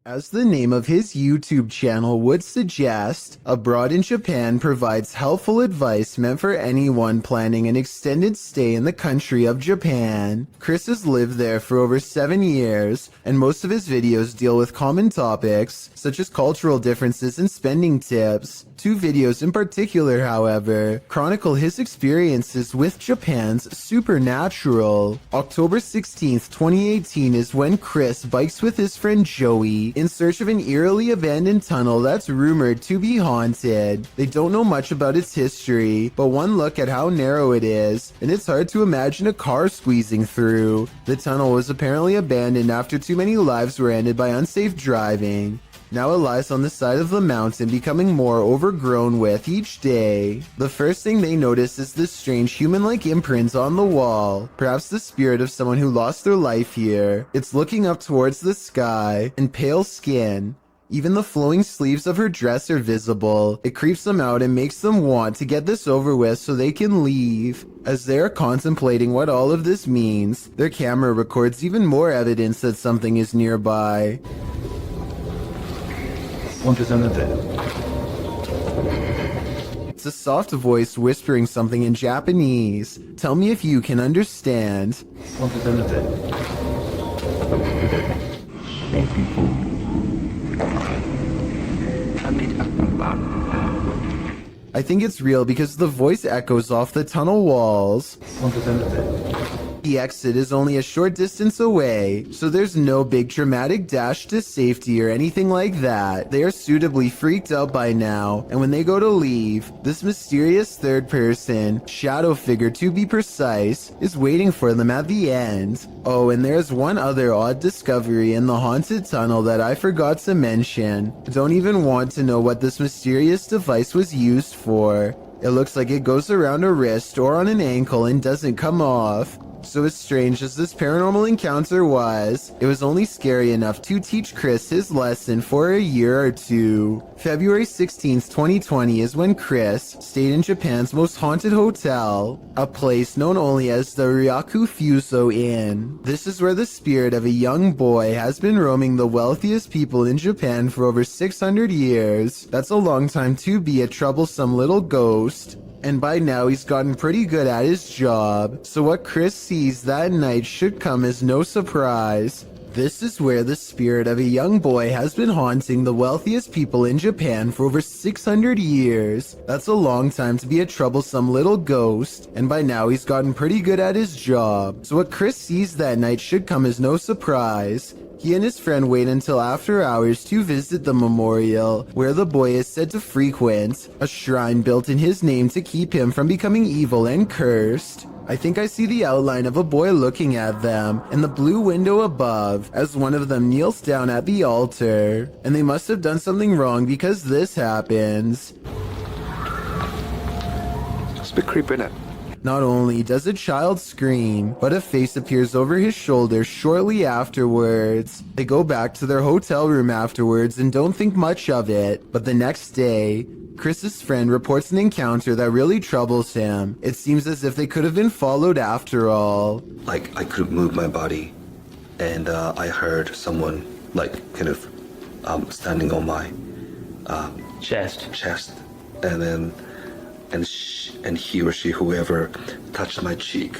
As the name of his YouTube channel would suggest, Abroad in Japan provides helpful advice meant for anyone planning an extended stay in the country of Japan. Chris has lived there for over 7 years, and most of his videos deal with common topics, such as cultural differences and spending tips. 2 videos in particular, however, chronicle his experiences with Japan's supernatural. October 16th, 2018 is when Chris bikes with his friend Joey in search of an eerily abandoned tunnel that's rumored to be haunted. They don't know much about its history, but one look at how narrow it is, and it's hard to imagine a car squeezing through. The tunnel was apparently abandoned after too many lives were ended by unsafe driving. Now it lies on the side of the mountain, becoming more overgrown with each day. The first thing they notice is this strange human-like imprint on the wall, perhaps the spirit of someone who lost their life here. It's looking up towards the sky, and pale skin. Even the flowing sleeves of her dress are visible. It creeps them out and makes them want to get this over with so they can leave. As they are contemplating what all of this means, their camera records even more evidence that something is nearby. It's a soft voice whispering something in Japanese. Tell me if you can understand. I think it's real because the voice echoes off the tunnel walls. The exit is only a short distance away, so there's no big dramatic dash to safety or anything like that. They are suitably freaked out by now, and when they go to leave, this mysterious third person, shadow figure to be precise, is waiting for them at the end. Oh, and there's one other odd discovery in the haunted tunnel that I forgot to mention. Don't even want to know what this mysterious device was used for. It looks like it goes around a wrist or on an ankle and doesn't come off. So as strange as this paranormal encounter was, it was only scary enough to teach Chris his lesson for a year or two. February 16th, 2020 is when Chris stayed in Japan's most haunted hotel, a place known only as the Ryaku Fuso Inn. This is where the spirit of a young boy has been roaming the wealthiest people in Japan for over 600 years. That's a long time to be a troublesome little ghost. And by now he's gotten pretty good at his job, so what Chris sees that night should come as no surprise. This is where the spirit of a young boy has been haunting the wealthiest people in Japan for over 600 years. That's a long time to be a troublesome little ghost, and by now he's gotten pretty good at his job, so what Chris sees that night should come as no surprise. He and his friend wait until after hours to visit the memorial, where the boy is said to frequent, a shrine built in his name to keep him from becoming evil and cursed. I think I see the outline of a boy looking at them in the blue window above as one of them kneels down at the altar. And they must have done something wrong because this happens. It's a bit creepy, innit? Not only does a child scream, but a face appears over his shoulder shortly afterwards. They go back to their hotel room afterwards and don't think much of it. But the next day, Chris's friend reports an encounter that really troubles him. It seems as if they could have been followed after all. Like, I couldn't move my body, and I heard someone, like, kind of standing on my chest, and then and he or she, whoever, touched my cheek.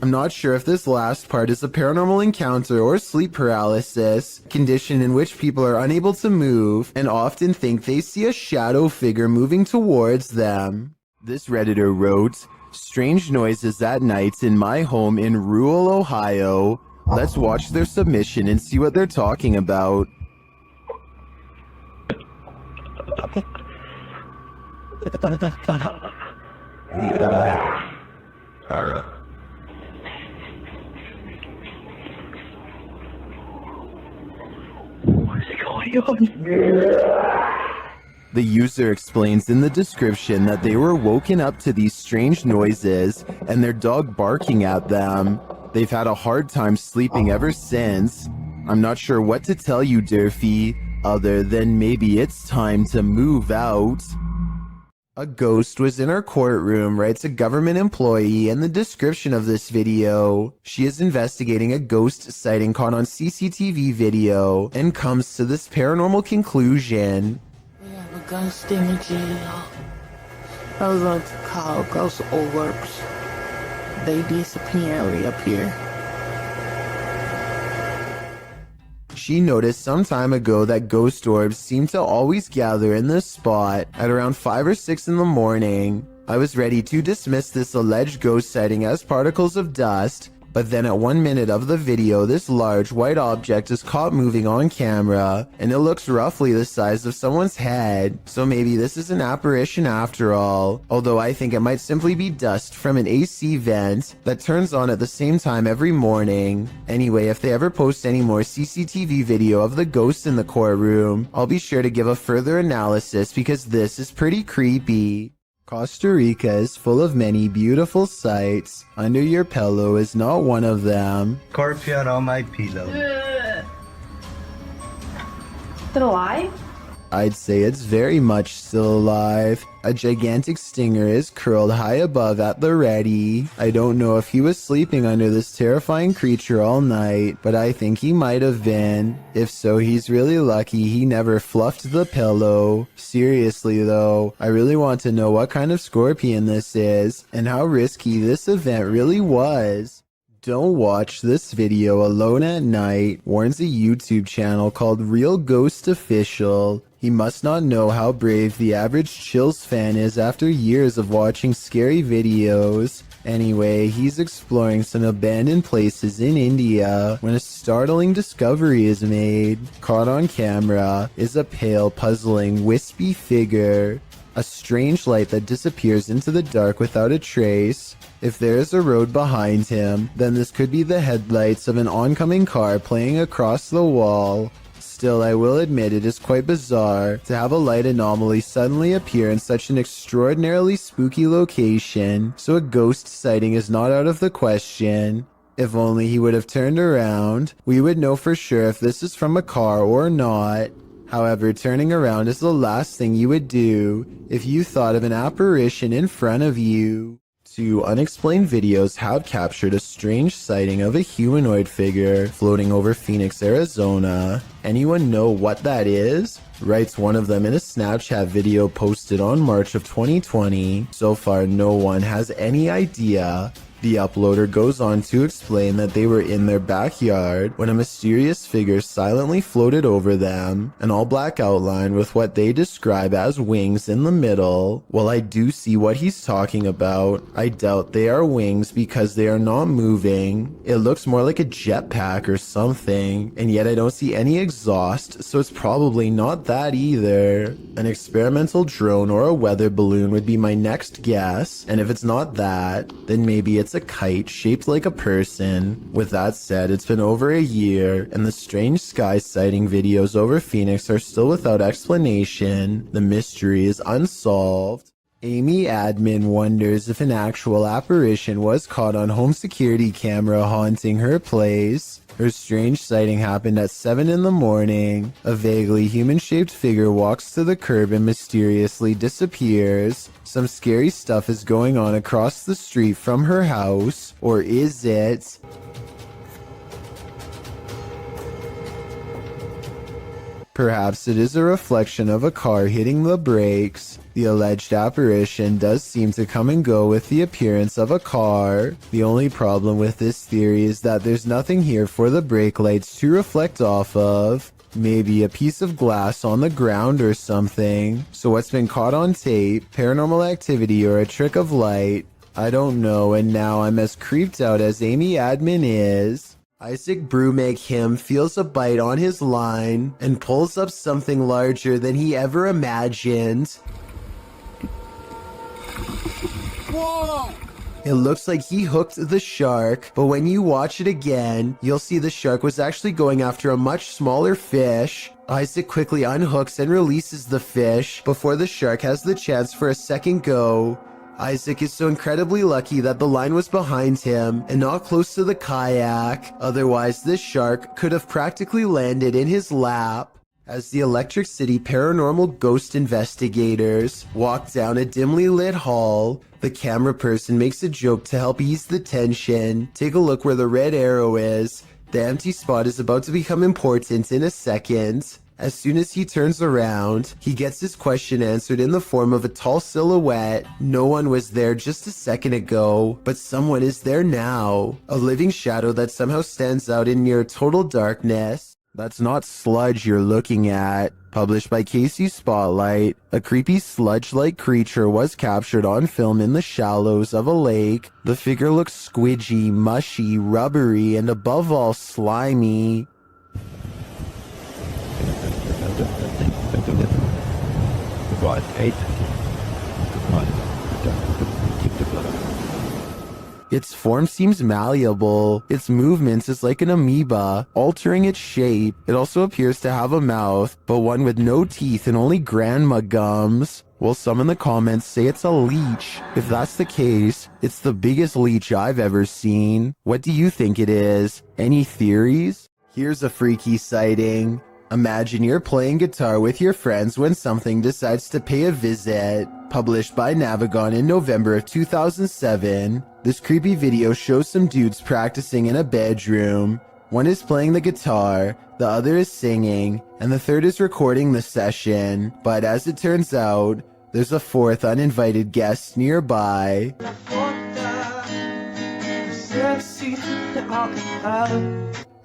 I'm not sure if this last part is a paranormal encounter or sleep paralysis, condition in which people are unable to move and often think they see a shadow figure moving towards them. This Redditor wrote, "Strange noises at night in my home in rural Ohio." Let's watch their submission and see what they're talking about. The user explains in the description that they were woken up to these strange noises and their dog barking at them. They've had a hard time sleeping ever since. I'm not sure what to tell you, Durfee, other than maybe it's time to move out. A ghost was in our courtroom, writes a government employee in the description of this video. She is investigating a ghost sighting caught on CCTV video and comes to this paranormal conclusion. We have a ghost in the jail. Those are called ghost orbs. They disappear and reappear. She noticed some time ago that ghost orbs seem to always gather in this spot at around 5 or 6 in the morning. I was ready to dismiss this alleged ghost sighting as particles of dust, but then at 1 minute of the video, this large white object is caught moving on camera, and it looks roughly the size of someone's head, so maybe this is an apparition after all, although I think it might simply be dust from an AC vent that turns on at the same time every morning. Anyway, if they ever post any more CCTV video of the ghost in the courtroom, I'll be sure to give a further analysis because this is pretty creepy. Costa Rica is full of many beautiful sights. Under your pillow is not one of them. Scorpion on my pillow. Is it alive? I'd say it's very much still alive. A gigantic stinger is curled high above at the ready. I don't know if he was sleeping under this terrifying creature all night, but I think he might have been. If so, he's really lucky he never fluffed the pillow. Seriously though, I really want to know what kind of scorpion this is, and how risky this event really was. Don't watch this video alone at night, warns a YouTube channel called Real Ghost Official. He must not know how brave the average Chills fan is after years of watching scary videos. Anyway, he's exploring some abandoned places in India when a startling discovery is made. Caught on camera is a pale, puzzling, wispy figure. A strange light that disappears into the dark without a trace. If there is a road behind him, then this could be the headlights of an oncoming car playing across the wall. Still, I will admit it is quite bizarre to have a light anomaly suddenly appear in such an extraordinarily spooky location, so a ghost sighting is not out of the question. If only he would have turned around, we would know for sure if this is from a car or not. However, turning around is the last thing you would do if you thought of an apparition in front of you. Two unexplained videos have captured a strange sighting of a humanoid figure floating over Phoenix, Arizona. Anyone know what that is? Writes one of them in a Snapchat video posted on March of 2020. So far, no one has any idea. The uploader goes on to explain that they were in their backyard when a mysterious figure silently floated over them, an all-black outline with what they describe as wings in the middle. While I do see what he's talking about, I doubt they are wings because they are not moving. It looks more like a jetpack or something, and yet I don't see any exhaust, so it's probably not that either. An experimental drone or a weather balloon would be my next guess, and if it's not that, then maybe it's a kite shaped like a person. With that said, it's been over a year, and the strange sky sighting videos over Phoenix are still without explanation. The mystery is unsolved. Amy Admin wonders if an actual apparition was caught on home security camera haunting her place. Her strange sighting happened at 7 in the morning. A vaguely human-shaped figure walks to the curb and mysteriously disappears. Some scary stuff is going on across the street from her house. Or is it? Perhaps it is a reflection of a car hitting the brakes. The alleged apparition does seem to come and go with the appearance of a car. The only problem with this theory is that there's nothing here for the brake lights to reflect off of. Maybe a piece of glass on the ground or something. So what's been caught on tape, paranormal activity, or a trick of light? I don't know, and now I'm as creeped out as Amy Admin is. Isaac Brumac him feels a bite on his line and pulls up something larger than he ever imagined. Whoa! It looks like he hooked the shark, but when you watch it again, you'll see the shark was actually going after a much smaller fish. Isaac quickly unhooks and releases the fish before the shark has the chance for a second go. Isaac is so incredibly lucky that the line was behind him and not close to the kayak. Otherwise, this shark could have practically landed in his lap. As the Electric City paranormal ghost investigators walk down a dimly lit hall, the camera person makes a joke to help ease the tension. Take a look where the red arrow is. The empty spot is about to become important in a second. As soon as he turns around, he gets his question answered in the form of a tall silhouette. No one was there just a second ago, but someone is there now. A living shadow that somehow stands out in near total darkness. That's not sludge you're looking at. Published by Casey Spotlight, a creepy sludge-like creature was captured on film in the shallows of a lake. The figure looks squidgy, mushy, rubbery, and above all, slimy. Its form seems malleable. Its movements is like an amoeba, altering its shape. It also appears to have a mouth, but one with no teeth and only grandma gums. Well, some in the comments say it's a leech. If that's the case, it's the biggest leech I've ever seen. What do you think it is? Any theories? Here's a freaky sighting. Imagine you're playing guitar with your friends when something decides to pay a visit. Published by Navigon in November of 2007, this creepy video shows some dudes practicing in a bedroom. One is playing the guitar, the other is singing, and the third is recording the session. But as it turns out, there's a fourth uninvited guest nearby.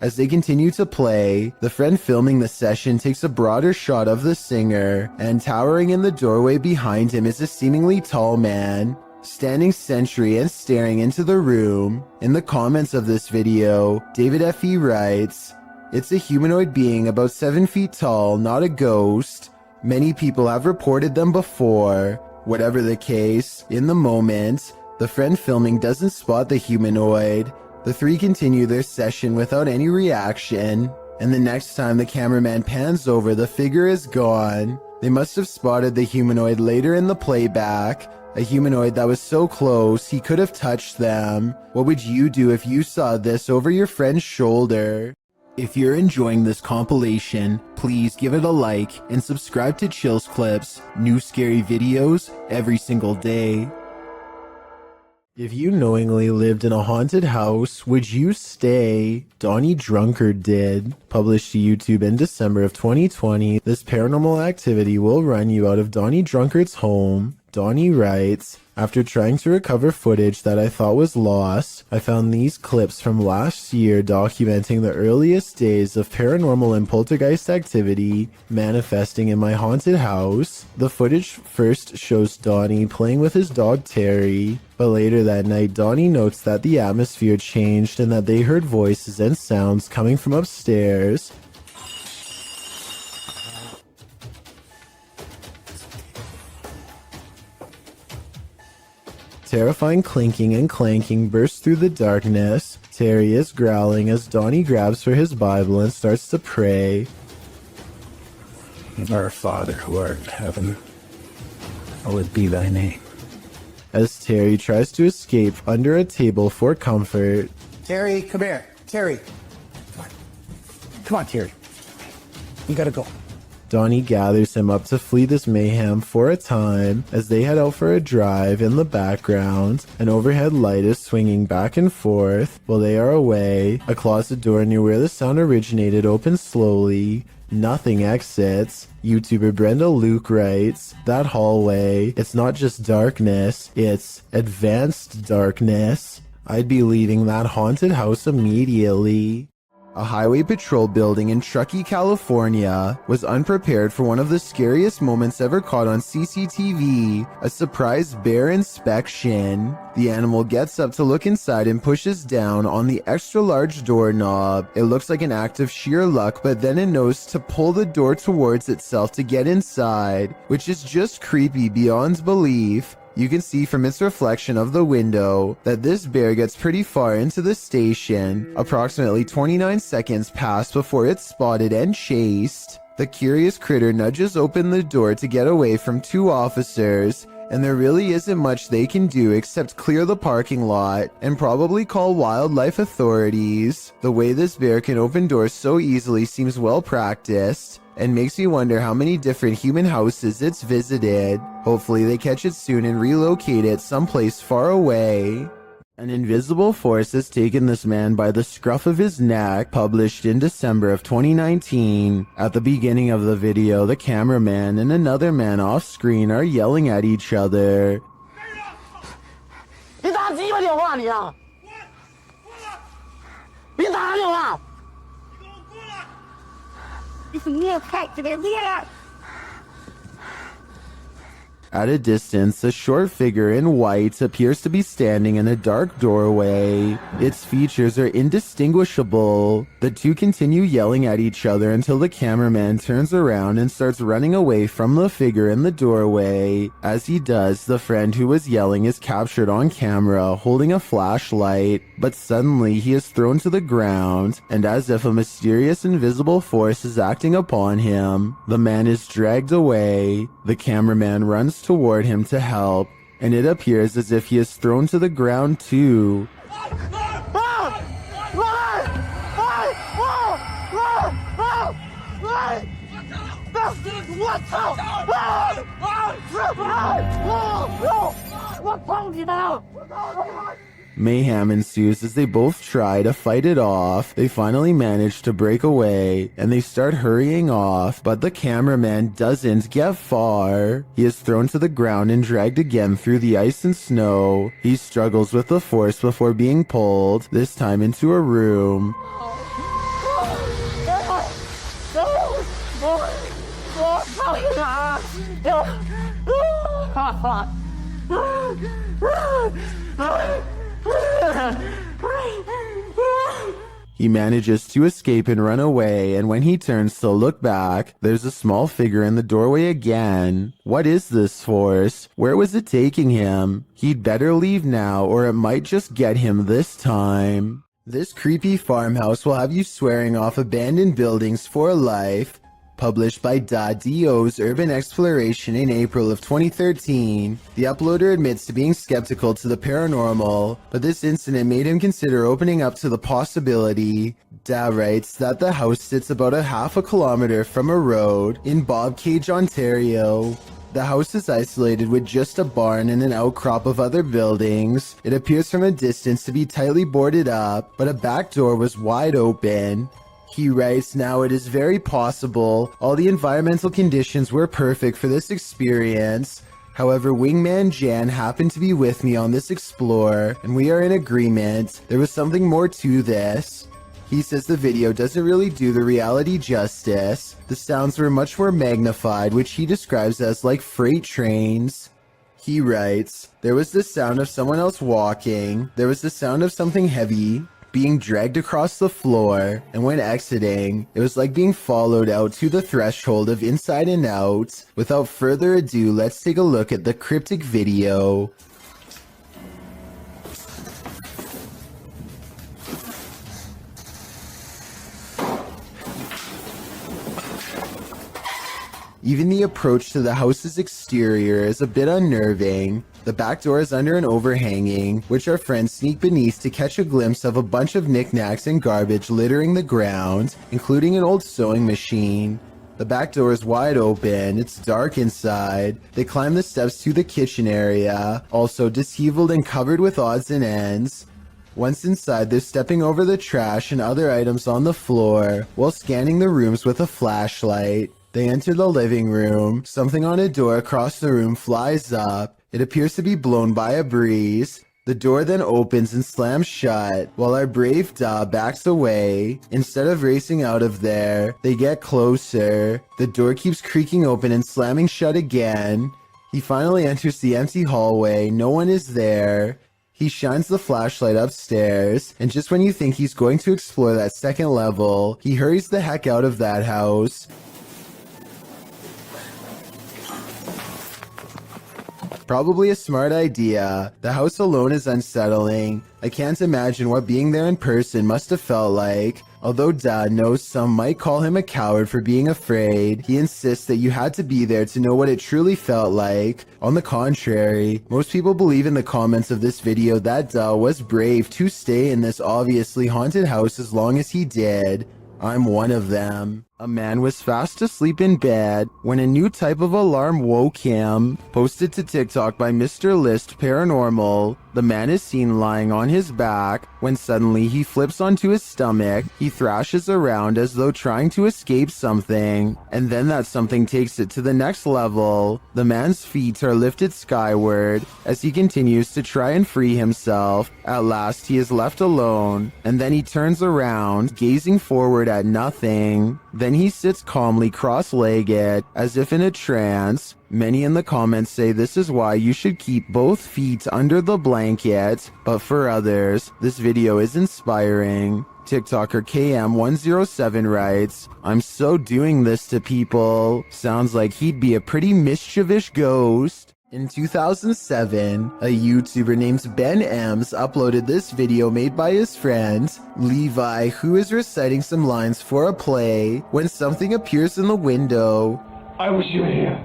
As they continue to play, the friend filming the session takes a broader shot of the singer, and towering in the doorway behind him is a seemingly tall man, standing sentry and staring into the room. In the comments of this video, David F.E. writes, "It's a humanoid being about 7 feet tall, not a ghost. Many people have reported them before." Whatever the case, in the moment, the friend filming doesn't spot the humanoid. The three continue their session without any reaction, and the next time the cameraman pans over, the figure is gone. They must have spotted the humanoid later in the playback, a humanoid that was so close he could have touched them. What would you do if you saw this over your friend's shoulder? If you're enjoying this compilation, please give it a like and subscribe to Chills Clips, new scary videos every single day. If you knowingly lived in a haunted house, would you stay? Donnie Drunkard did. Published to YouTube in December of 2020, this paranormal activity will run you out of Donnie Drunkard's home. Donnie writes, "After trying to recover footage that I thought was lost, I found these clips from last year documenting the earliest days of paranormal and poltergeist activity manifesting in my haunted house. The footage first shows Donnie playing with his dog Terry, but later that night Donnie notes that the atmosphere changed and that they heard voices and sounds coming from upstairs. Terrifying clinking and clanking bursts through the darkness. Terry is growling as Donnie grabs for his Bible and starts to pray. Our Father who art in heaven, hallowed be thy name." As Terry tries to escape under a table for comfort. Terry, come here. Terry. Come on. Come on, Terry. You gotta go. Donnie gathers him up to flee this mayhem for a time. As they head out for a drive, in the background, an overhead light is swinging back and forth. While they are away, a closet door near where the sound originated opens slowly. Nothing exits. YouTuber Brenda Luke writes, "That hallway, it's not just darkness, it's advanced darkness. I'd be leaving that haunted house immediately." A highway patrol building in Truckee, California was unprepared for one of the scariest moments ever caught on CCTV, a surprise bear inspection. The animal gets up to look inside and pushes down on the extra large doorknob. It looks like an act of sheer luck, but then it knows to pull the door towards itself to get inside, which is just creepy beyond belief. You can see from its reflection of the window that this bear gets pretty far into the station. Approximately 29 seconds pass before it's spotted and chased. The curious critter nudges open the door to get away from two officers and there really isn't much they can do except clear the parking lot and probably call wildlife authorities. The way this bear can open doors so easily seems well practiced and makes me wonder how many different human houses it's visited. Hopefully they catch it soon and relocate it someplace far away. An invisible force has taken this man by the scruff of his neck, published in December of 2019. At the beginning of the video, the cameraman and another man off screen are yelling at each other. 你打鸡巴电话你啊！你打电话！你也太这个别了。 At a distance, a short figure in white appears to be standing in a dark doorway. Its features are indistinguishable. The two continue yelling at each other until the cameraman turns around and starts running away from the figure in the doorway. As he does, the friend who was yelling is captured on camera holding a flashlight, but suddenly he is thrown to the ground, and as if a mysterious invisible force is acting upon him, the man is dragged away. The cameraman runs toward him to help, and it appears as if he is thrown to the ground too. Mayhem ensues as they both try to fight it off. They finally manage to break away and they start hurrying off, but the cameraman doesn't get far. He is thrown to the ground and dragged again through the ice and snow. He struggles with the force before being pulled, this time into a room. He manages to escape and run away, and when he turns to look back, there's a small figure in the doorway again. What is this force? Where was it taking him? He'd better leave now, or it might just get him this time. This creepy farmhouse will have you swearing off abandoned buildings for life. Published by DO's Urban Exploration in April of 2013, the uploader admits to being skeptical to the paranormal, but this incident made him consider opening up to the possibility. Da writes that the house sits about a half a kilometer from a road in Bobcage, Ontario. The house is isolated with just a barn and an outcrop of other buildings. It appears from a distance to be tightly boarded up, but a back door was wide open. He writes, now it is very possible all the environmental conditions were perfect for this experience. However, Wingman Jan happened to be with me on this explore, and we are in agreement. There was something more to this. He says the video doesn't really do the reality justice. The sounds were much more magnified, which he describes as like freight trains. He writes, there was the sound of someone else walking. There was the sound of something heavy being dragged across the floor, and when exiting, it was like being followed out to the threshold of Inside and Out. Without further ado, let's take a look at the cryptic video. Even the approach to the house's exterior is a bit unnerving. The back door is under an overhanging, which our friends sneak beneath to catch a glimpse of a bunch of knickknacks and garbage littering the ground, including an old sewing machine. The back door is wide open, it's dark inside. They climb the steps to the kitchen area, also disheveled and covered with odds and ends. Once inside, they're stepping over the trash and other items on the floor, while scanning the rooms with a flashlight. They enter the living room. Something on a door across the room flies up. It appears to be blown by a breeze. The door then opens and slams shut, while our brave Da backs away. Instead of racing out of there, they get closer. The door keeps creaking open and slamming shut again. He finally enters the empty hallway. No one is there. He shines the flashlight upstairs, and just when you think he's going to explore that second level, he hurries the heck out of that house. Probably a smart idea. The house alone is unsettling. I can't imagine what being there in person must have felt like. Although Dad knows some might call him a coward for being afraid, he insists that you had to be there to know what it truly felt like. On the contrary, most people believe in the comments of this video that Da was brave to stay in this obviously haunted house as long as he did. I'm one of them. A man was fast asleep in bed when a new type of alarm woke him. Posted to TikTok by Mr. List Paranormal, the man is seen lying on his back when suddenly he flips onto his stomach. He thrashes around as though trying to escape something, and then that something takes it to the next level. The man's feet are lifted skyward as he continues to try and free himself. At last he is left alone, and then he turns around, gazing forward at nothing. Then he sits calmly cross-legged, as if in a trance. Many in the comments say this is why you should keep both feet under the blanket, but for others, this video is inspiring. TikToker KM107 writes, "I'm so doing this to people. Sounds like he'd be a pretty mischievous ghost." In 2007, a YouTuber named Ben Ems uploaded this video made by his friend, Levi, who is reciting some lines for a play when something appears in the window. I wish you were here.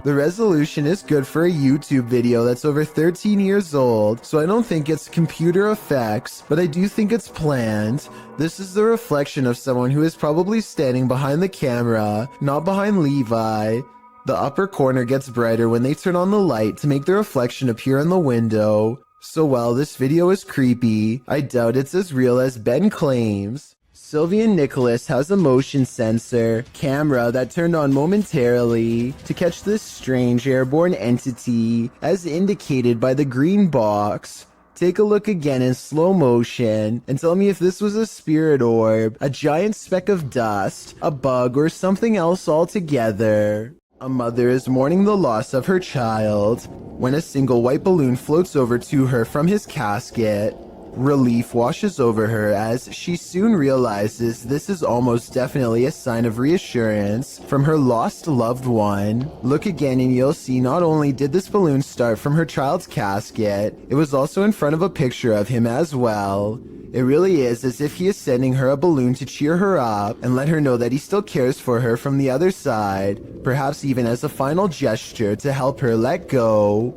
The resolution is good for a YouTube video that's over 13 years old, so I don't think it's computer effects, but I do think it's planned. This is the reflection of someone who is probably standing behind the camera, not behind Levi. The upper corner gets brighter when they turn on the light to make the reflection appear in the window. So while this video is creepy, I doubt it's as real as Ben claims. Sylvian Nicholas has a motion sensor camera that turned on momentarily to catch this strange airborne entity as indicated by the green box. Take a look again in slow motion and tell me if this was a spirit orb, a giant speck of dust, a bug, or something else altogether. A mother is mourning the loss of her child when a single white balloon floats over to her from his casket. Relief washes over her as she soon realizes this is almost definitely a sign of reassurance from her lost loved one. Look again and you'll see not only did this balloon start from her child's casket, it was also in front of a picture of him as well. It really is as if he is sending her a balloon to cheer her up and let her know that he still cares for her from the other side, perhaps even as a final gesture to help her let go.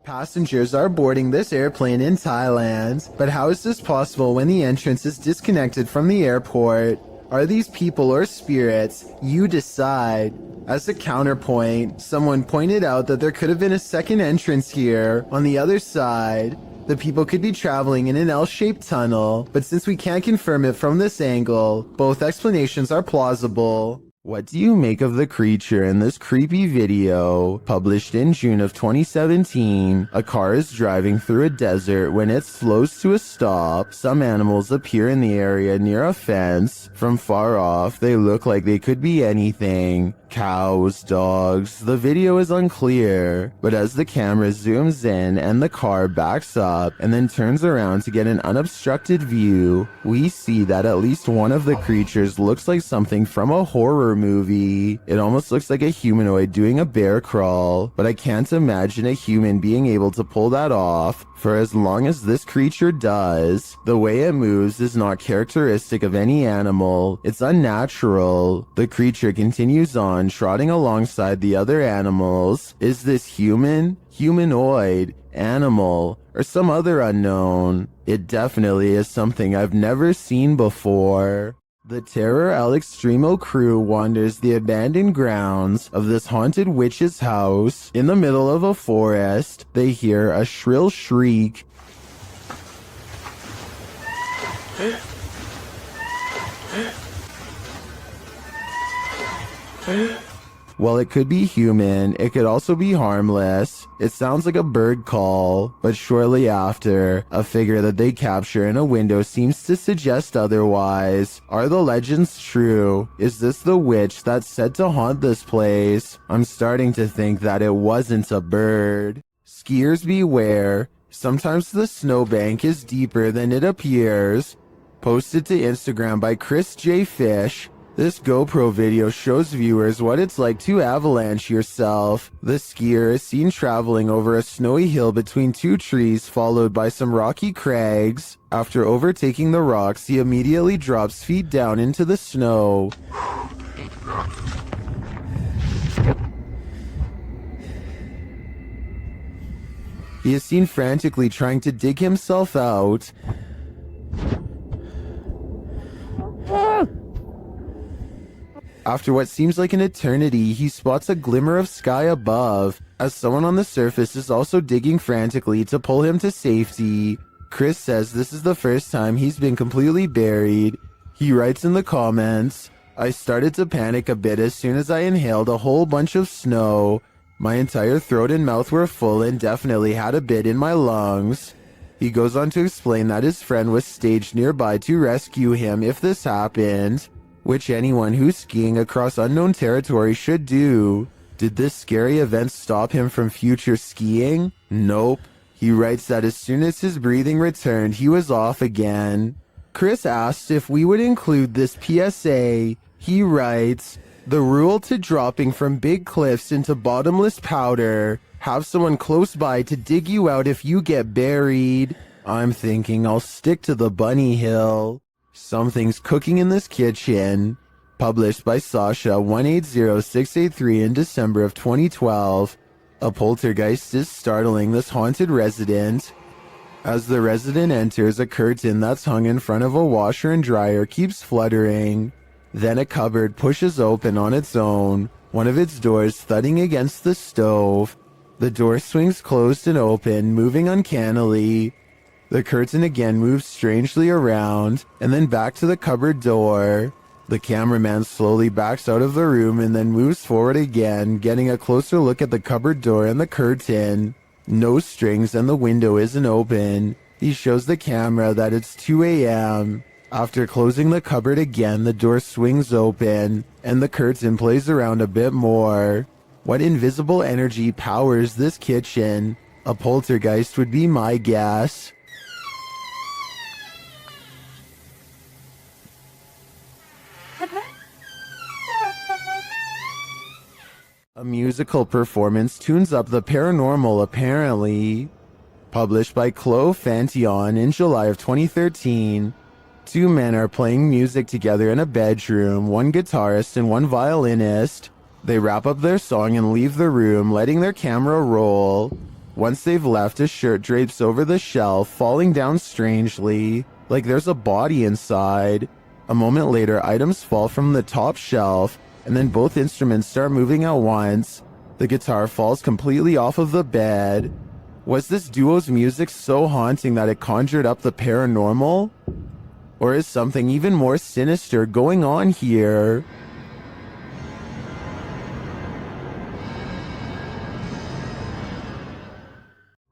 Passengers are boarding this airplane in Thailand, but how is this possible when the entrance is disconnected from the airport? Are these people or spirits? You decide. As a counterpoint, someone pointed out that there could have been a second entrance here on the other side. The people could be traveling in an L-shaped tunnel, but since we can't confirm it from this angle, both explanations are plausible. What do you make of the creature in this creepy video? Published in June of 2017, a car is driving through a desert when it slows to a stop. Some animals appear in the area near a fence. From far off, they look like they could be anything. Cows, dogs, the video is unclear, but as the camera zooms in and the car backs up and then turns around to get an unobstructed view, we see that at least one of the creatures looks like something from a horror movie. It almost looks like a humanoid doing a bear crawl, but I can't imagine a human being able to pull that off for as long as this creature does. The way it moves is not characteristic of any animal. It's unnatural. The creature continues on, trotting alongside the other animals. Is this human, humanoid, animal, or some other unknown? It definitely is something I've never seen before. The Terror Al Extremo crew wanders the abandoned grounds of this haunted witch's house. In the middle of a forest, they hear a shrill shriek. While it could be human, it could also be harmless. It sounds like a bird call, but shortly after, a figure that they capture in a window seems to suggest otherwise. Are the legends true? Is this the witch that's said to haunt this place? I'm starting to think that it wasn't a bird. Skiers beware. Sometimes the snowbank is deeper than it appears. Posted to Instagram by Chris J. Fish. This GoPro video shows viewers what it's like to avalanche yourself. The skier is seen traveling over a snowy hill between two trees followed by some rocky crags. After overtaking the rocks, he immediately drops feet down into the snow. He is seen frantically trying to dig himself out. After what seems like an eternity, he spots a glimmer of sky above, as someone on the surface is also digging frantically to pull him to safety. Chris says this is the first time he's been completely buried. He writes in the comments, "I started to panic a bit as soon as I inhaled a whole bunch of snow. My entire throat and mouth were full and definitely had a bit in my lungs." He goes on to explain that his friend was staged nearby to rescue him if this happened, which anyone who's skiing across unknown territory should do. Did this scary event stop him from future skiing? Nope. He writes that as soon as his breathing returned, he was off again. Chris asked if we would include this PSA. He writes, "The rule to dropping from big cliffs into bottomless powder. Have someone close by to dig you out if you get buried." I'm thinking I'll stick to the bunny hill. Something's cooking in this kitchen. Published by Sasha 180683 in December of 2012. A poltergeist is startling this haunted resident. As the resident enters, a curtain that's hung in front of a washer and dryer keeps fluttering. Then a cupboard pushes open on its own, one of its doors thudding against the stove. The door swings closed and open, moving uncannily. The curtain again moves strangely around, and then back to the cupboard door. The cameraman slowly backs out of the room and then moves forward again, getting a closer look at the cupboard door and the curtain. No strings and the window isn't open. He shows the camera that it's 2 a.m. After closing the cupboard again, the door swings open, and the curtain plays around a bit more. What invisible energy powers this kitchen? A poltergeist would be my guess. A musical performance tunes up the paranormal, apparently. Published by Chloe Fantion in July of 2013. Two men are playing music together in a bedroom, one guitarist and one violinist. They wrap up their song and leave the room, letting their camera roll. Once they've left, a shirt drapes over the shelf, falling down strangely, like there's a body inside. A moment later, items fall from the top shelf, and then both instruments start moving at once. The guitar falls completely off of the bed. Was this duo's music so haunting that it conjured up the paranormal? Or is something even more sinister going on here?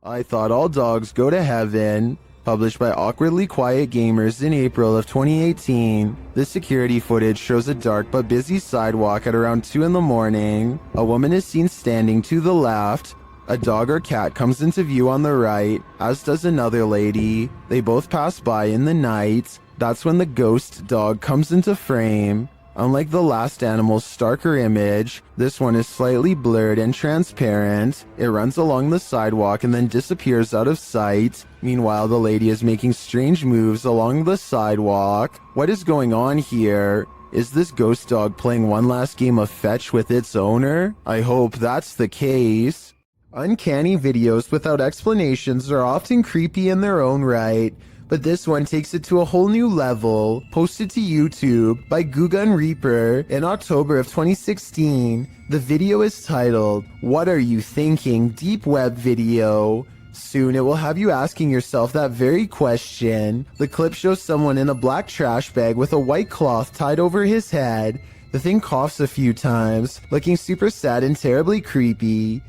I Thought All Dogs Go to Heaven. Published by Awkwardly Quiet Gamers in April of 2018. This security footage shows a dark but busy sidewalk at around 2 in the morning. A woman is seen standing to the left. A dog or cat comes into view on the right, as does another lady. They both pass by in the night. That's when the ghost dog comes into frame. Unlike the last animal's starker image, this one is slightly blurred and transparent. It runs along the sidewalk and then disappears out of sight. Meanwhile, the lady is making strange moves along the sidewalk. What is going on here? Is this ghost dog playing one last game of fetch with its owner? I hope that's the case. Uncanny videos without explanations are often creepy in their own right, but this one takes it to a whole new level. Posted to YouTube by Gugun Reaper in October of 2016. The video is titled, "What Are You Thinking? Deep Web Video." Soon it will have you asking yourself that very question. The clip shows someone in a black trash bag with a white cloth tied over his head. The thing coughs a few times, looking super sad and terribly creepy.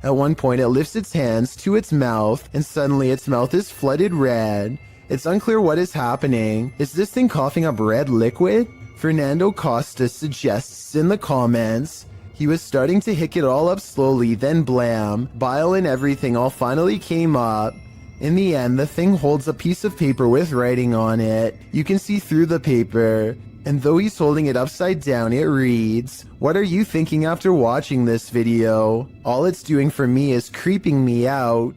At one point, it lifts its hands to its mouth, and suddenly its mouth is flooded red. It's unclear what is happening. Is this thing coughing up red liquid? Fernando Costa suggests in the comments. He was starting to hick it all up slowly, then blam, bile and everything all finally came up. In the end, the thing holds a piece of paper with writing on it. You can see through the paper. And though he's holding it upside down, it reads, "What are you thinking after watching this video? All it's doing for me is creeping me out."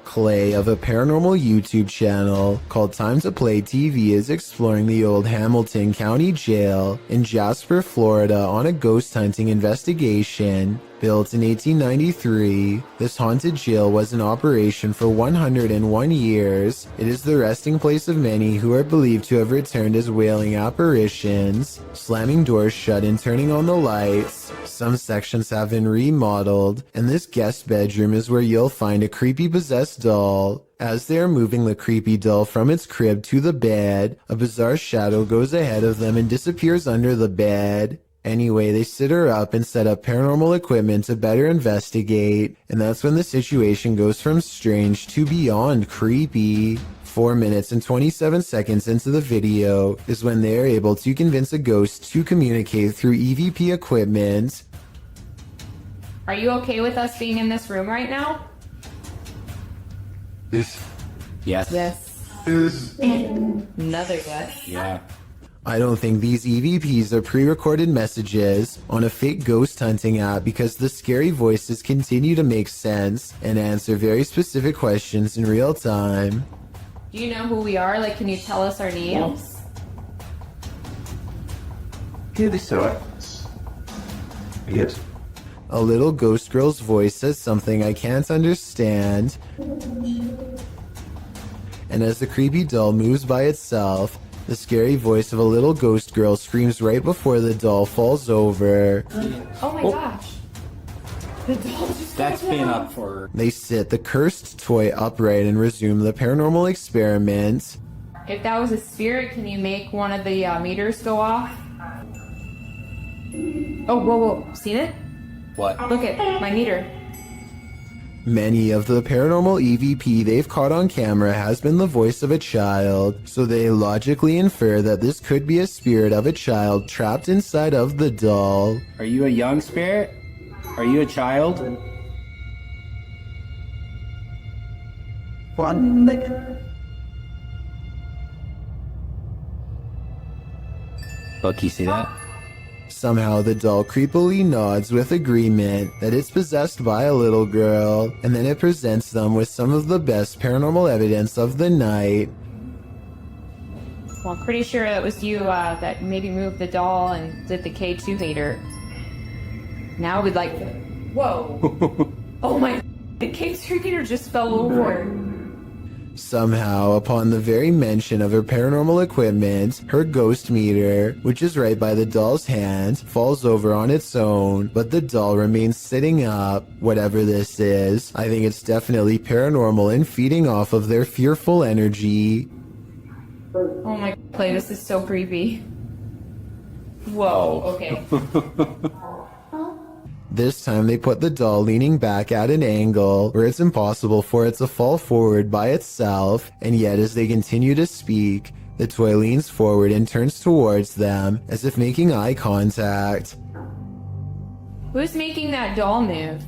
Clay of a paranormal YouTube channel called Time to Play TV is exploring the old Hamilton County Jail in Jasper, Florida on a ghost hunting investigation. Built in 1893, this haunted jail was in operation for 101 years. It is the resting place of many who are believed to have returned as wailing apparitions, slamming doors shut and turning on the lights. Some sections have been remodeled, and this guest bedroom is where you'll find a creepy possessed doll. As they are moving the creepy doll from its crib to the bed, a bizarre shadow goes ahead of them and disappears under the bed. Anyway, they sit her up and set up paranormal equipment to better investigate, and that's when the situation goes from strange to beyond creepy. 4 minutes and 27 seconds into the video is when they are able to convince a ghost to communicate through EVP equipment. Are you okay with us being in this room right now? Yes. Yes. Yes. Another yes. Yeah. I don't think these EVPs are pre-recorded messages on a fake ghost hunting app because the scary voices continue to make sense and answer very specific questions in real time. Do you know who we are? Like, can you tell us our names? Yeah, they saw it. Yes. A little ghost girl's voice says something I can't understand. And as the creepy doll moves by itself, the scary voice of a little ghost girl screams right before the doll falls over. Oh my gosh. The doll just That's fell been down. up for... They sit the cursed toy upright and resume the paranormal experiment. If that was a spirit, can you make one of the meters go off? Oh, whoa. Seen it? What? Look at my meter. Many of the paranormal EVP they've caught on camera has been the voice of a child, so they logically infer that this could be a spirit of a child trapped inside of the doll. Are you a young spirit? Are you a child? Look, you see that? Somehow the doll creepily nods with agreement that it's possessed by a little girl, and then it presents them with some of the best paranormal evidence of the night. Well, I'm pretty sure it was you that maybe moved the doll and did the K2 meter. Now we'd like to... Whoa. Oh my... The K2 meter just fell over. Somehow, upon the very mention of her paranormal equipment, her ghost meter, which is right by the doll's hand, falls over on its own, but the doll remains sitting up. Whatever this is, I think it's definitely paranormal and feeding off of their fearful energy. Oh my... Play, this is so creepy. Whoa, okay. This time they put the doll leaning back at an angle where it's impossible for it to fall forward by itself, and yet as they continue to speak, the toy leans forward and turns towards them as if making eye contact. Who's making that doll move?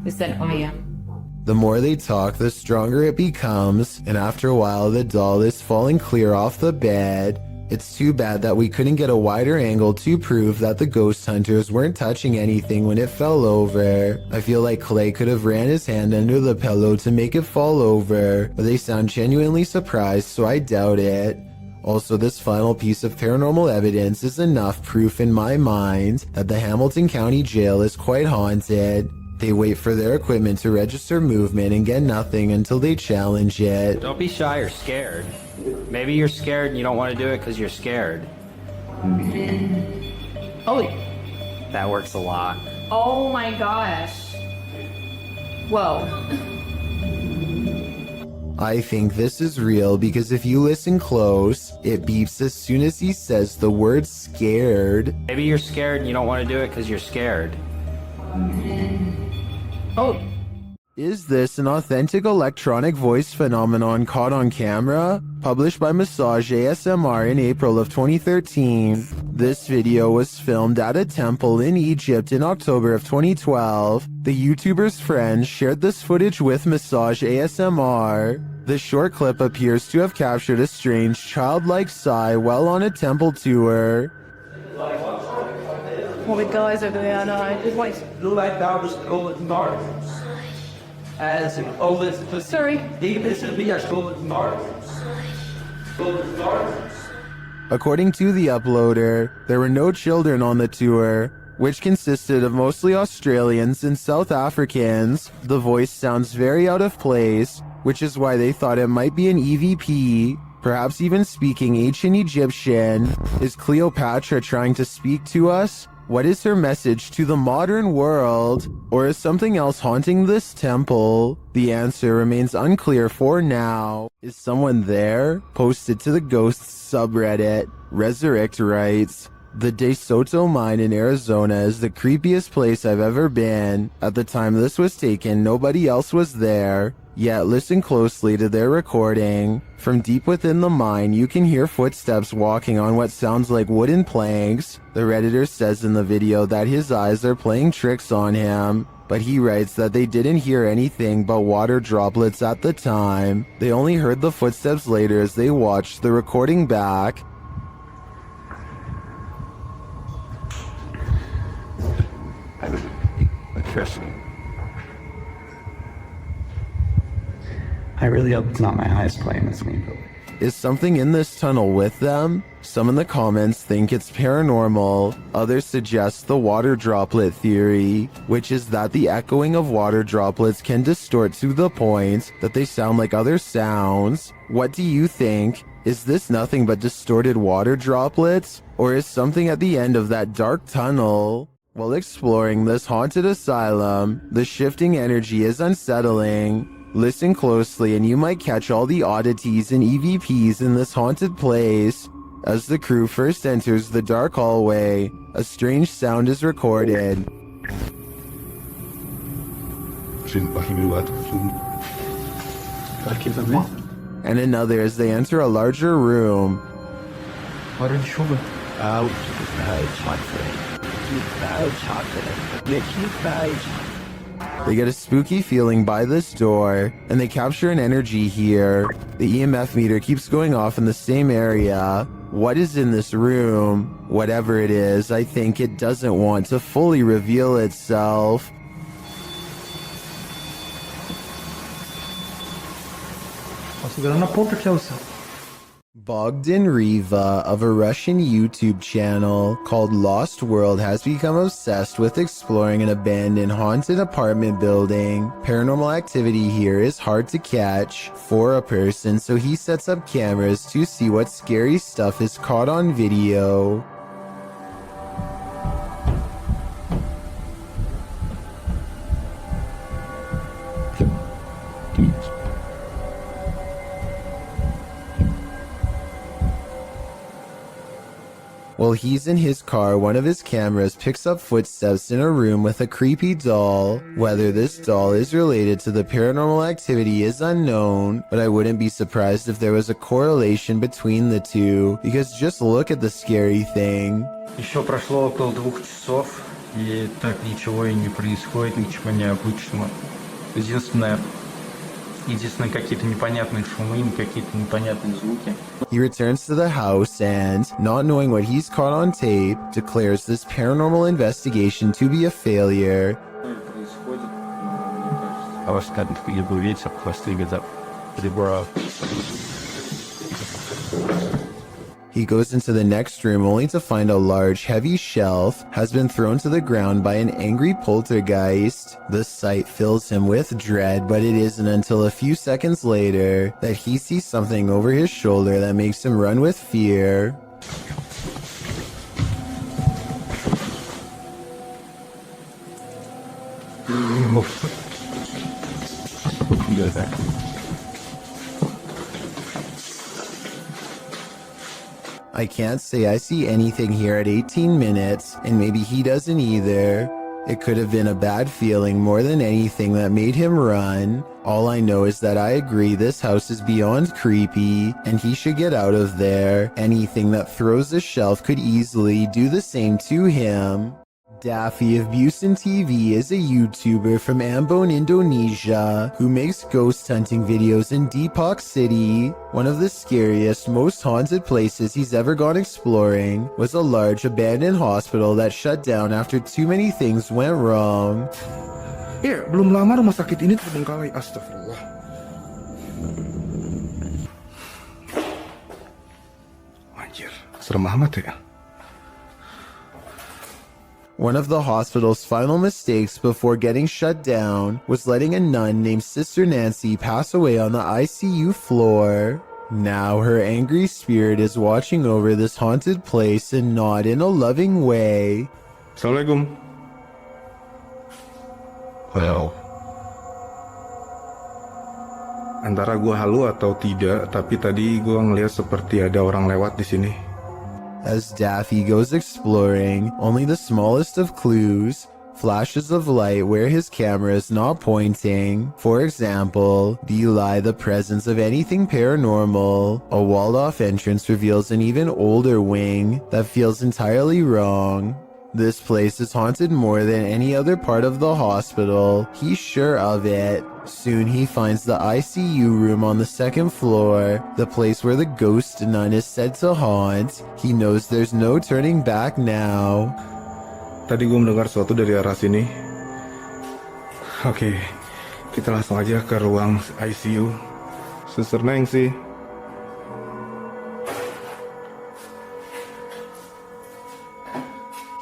Is that I am? The more they talk, the stronger it becomes, and after a while the doll is falling clear off the bed. It's too bad that we couldn't get a wider angle to prove that the ghost hunters weren't touching anything when it fell over. I feel like Clay could have ran his hand under the pillow to make it fall over, but they sound genuinely surprised, so I doubt it. Also, this final piece of paranormal evidence is enough proof in my mind that the Hamilton County Jail is quite haunted. They wait for their equipment to register movement and get nothing until they challenge it. Don't be shy or scared. Maybe you're scared and you don't want to do it because you're scared. Holy... That works a lot. Oh my gosh. Whoa. I think this is real because if you listen close, it beeps as soon as he says the word scared. Maybe you're scared and you don't want to do it because you're scared. Oh. Is this an authentic electronic voice phenomenon caught on camera? Published by Massage ASMR in April of 2013. This video was filmed at a temple in Egypt in October of 2012. The YouTuber's friends shared this footage with Massage ASMR. The short clip appears to have captured a strange childlike sigh while on a temple tour. What the guys over there, I just like like that was golden dark. As in always, sorry. this will be a golden dark. Golden dark. According to the uploader, there were no children on the tour, which consisted of mostly Australians and South Africans. The voice sounds very out of place, which is why they thought it might be an EVP, perhaps even speaking ancient Egyptian. Is Cleopatra trying to speak to us? What is her message to the modern world? Or is something else haunting this temple? The answer remains unclear for now. Is someone there? Posted to the Ghosts subreddit. Resurrect writes, "The De Soto mine in Arizona is the creepiest place I've ever been. At the time this was taken, nobody else was there. Yet listen closely to their recording. From deep within the mine, you can hear footsteps walking on what sounds like wooden planks." The Redditor says in the video that his eyes are playing tricks on him, but he writes that they didn't hear anything but water droplets at the time. They only heard the footsteps later as they watched the recording back. I really hope it's not my highest plane this week. Is something in this tunnel with them? Some in the comments think it's paranormal. Others suggest the water droplet theory, which is that the echoing of water droplets can distort to the point that they sound like other sounds. What do you think? Is this nothing but distorted water droplets? Or is something at the end of that dark tunnel? While exploring this haunted asylum, the shifting energy is unsettling. Listen closely and you might catch all the oddities and EVPs in this haunted place. As the crew first enters the dark hallway, a strange sound is recorded. And another as they enter a larger room. They get a spooky feeling by this door, and they capture an energy here. The EMF meter keeps going off in the same area. What is in this room? Whatever it is, I think it doesn't want to fully reveal itself. Bogdan Riva of a Russian YouTube channel called Lost World has become obsessed with exploring an abandoned haunted apartment building. Paranormal activity here is hard to catch for a person, so he sets up cameras to see what scary stuff is caught on video. While he's in his car, one of his cameras picks up footsteps in a room with a creepy doll. Whether this doll is related to the paranormal activity is unknown, but I wouldn't be surprised if there was a correlation between the two, because just look at the scary thing. Еще прошло около 2 часов, и так ничего и не происходит, ничего необычного. Единственное, какие-то непонятные шумы, какие-то непонятные звуки. He returns to the house and, not knowing what he's caught on tape, declares this paranormal investigation to be a failure. He goes into the next room only to find a large, heavy shelf has been thrown to the ground by an angry poltergeist. The sight fills him with dread, but it isn't until a few seconds later that he sees something over his shoulder that makes him run with fear. I can't say I see anything here at 18 minutes, and maybe he doesn't either. It could have been a bad feeling more than anything that made him run. All I know is that I agree this house is beyond creepy, and he should get out of there. Anything that throws a shelf could easily do the same to him. Daffy of Busan TV is a YouTuber from Ambon, Indonesia, who makes ghost hunting videos in Depok City. One of the scariest, most haunted places he's ever gone exploring was a large abandoned hospital that shut down after too many things went wrong. Belum lama rumah sakit ini terbengkalai. Astagfirullah. Anjir, serem amat ya. One of the hospital's final mistakes before getting shut down was letting a nun named Sister Nancy pass away on the ICU floor. Now her angry spirit is watching over this haunted place and not in a loving way. Assalamualaikum. Well, antara gua halu atau tidak, tapi tadi gua ngeliat seperti ada orang lewat di sini. As Daffy goes exploring, only the smallest of clues, flashes of light where his camera is not pointing, for example, belie the presence of anything paranormal. A walled-off entrance reveals an even older wing that feels entirely wrong. This place is haunted more than any other part of the hospital. He's sure of it. Soon he finds the ICU room on the second floor, the place where the ghost nun is said to haunt. He knows there's no turning back now. Tadi gue mendengar sesuatu dari arah sini. Oke, kita langsung aja ke ruang ICU. Suster Nengsi.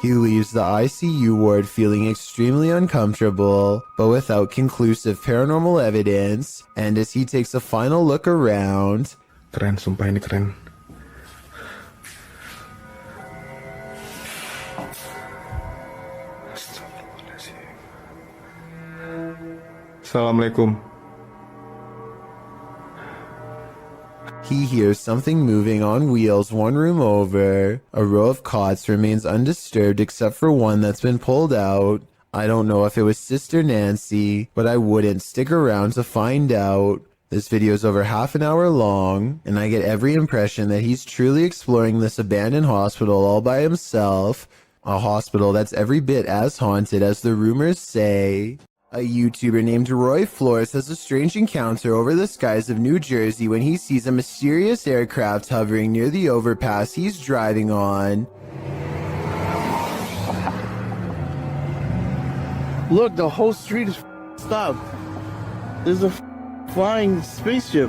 He leaves the ICU ward feeling extremely uncomfortable, but without conclusive paranormal evidence, and as he takes a final look around... Keren, sumpah ini keren. Assalamualaikum. He hears something moving on wheels one room over. A row of cots remains undisturbed except for one that's been pulled out. I don't know if it was Sister Nancy, but I wouldn't stick around to find out. This video is over half an hour long, and I get every impression that he's truly exploring this abandoned hospital all by himself. A hospital that's every bit as haunted as the rumors say. A YouTuber named Roy Flores has a strange encounter over the skies of New Jersey when he sees a mysterious aircraft hovering near the overpass he's driving on. Look, the whole street is stopped. There's a flying spaceship.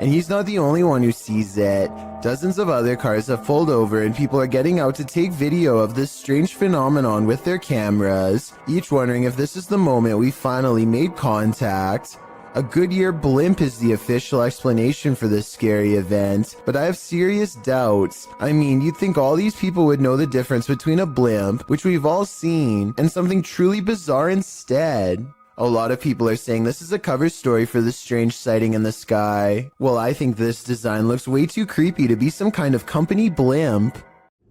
And he's not the only one who sees it. Dozens of other cars have pulled over and people are getting out to take video of this strange phenomenon with their cameras, each wondering if this is the moment we finally made contact. A Goodyear blimp is the official explanation for this scary event, but I have serious doubts. I mean, you'd think all these people would know the difference between a blimp, which we've all seen, and something truly bizarre instead. A lot of people are saying this is a cover story for this strange sighting in the sky. Well, I think this design looks way too creepy to be some kind of company blimp.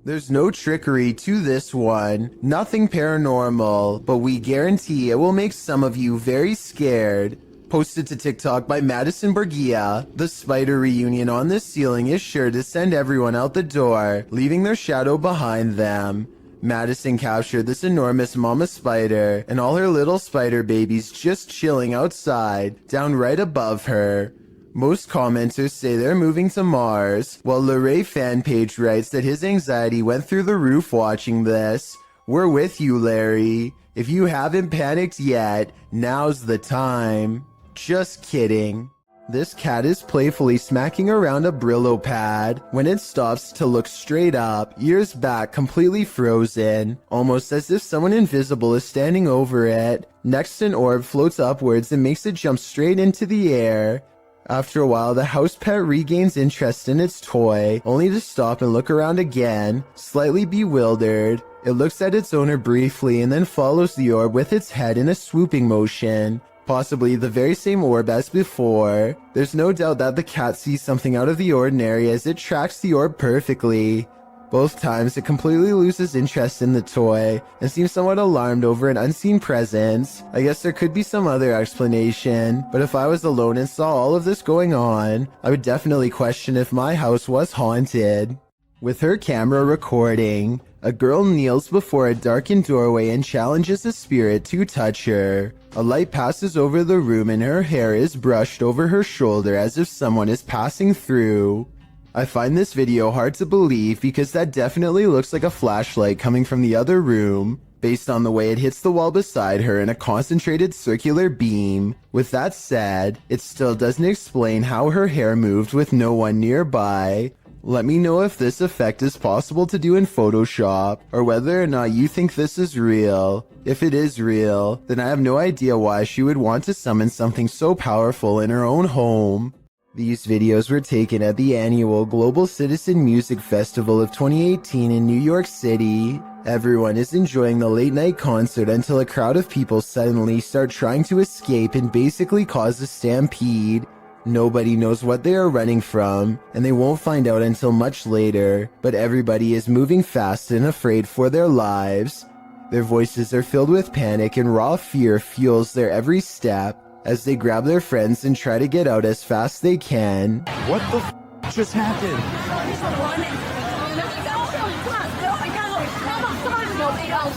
There's no trickery to this one, nothing paranormal, but we guarantee it will make some of you very scared. Posted to TikTok by Madison Borgia, the spider reunion on this ceiling is sure to send everyone out the door, leaving their shadow behind them. Madison captured this enormous mama spider and all her little spider babies just chilling outside, down right above her. Most commenters say they're moving to Mars, while Luray fan page writes that his anxiety went through the roof watching this. We're with you, Larry. If you haven't panicked yet, now's the time. Just kidding. This cat is playfully smacking around a Brillo pad when it stops to look straight up, ears back completely frozen, almost as if someone invisible is standing over it. Next, an orb floats upwards and makes it jump straight into the air. After a while, the house pet regains interest in its toy, only to stop and look around again, slightly bewildered. It looks at its owner briefly and then follows the orb with its head in a swooping motion. Possibly the very same orb as before. There's no doubt that the cat sees something out of the ordinary as it tracks the orb perfectly. Both times, it completely loses interest in the toy and seems somewhat alarmed over an unseen presence. I guess there could be some other explanation, but if I was alone and saw all of this going on, I would definitely question if my house was haunted. With her camera recording, a girl kneels before a darkened doorway and challenges a spirit to touch her. A light passes over the room and her hair is brushed over her shoulder as if someone is passing through. I find this video hard to believe because that definitely looks like a flashlight coming from the other room, based on the way it hits the wall beside her in a concentrated circular beam. With that said, it still doesn't explain how her hair moved with no one nearby. Let me know if this effect is possible to do in Photoshop, or whether or not you think this is real. If it is real, then I have no idea why she would want to summon something so powerful in her own home. These videos were taken at the annual Global Citizen Music Festival of 2018 in New York City. Everyone is enjoying the late night concert until a crowd of people suddenly start trying to escape and basically cause a stampede. Nobody knows what they are running from, and they won't find out until much later, but everybody is moving fast and afraid for their lives. Their voices are filled with panic and raw fear fuels their every step as they grab their friends and try to get out as fast they can. What the just happened?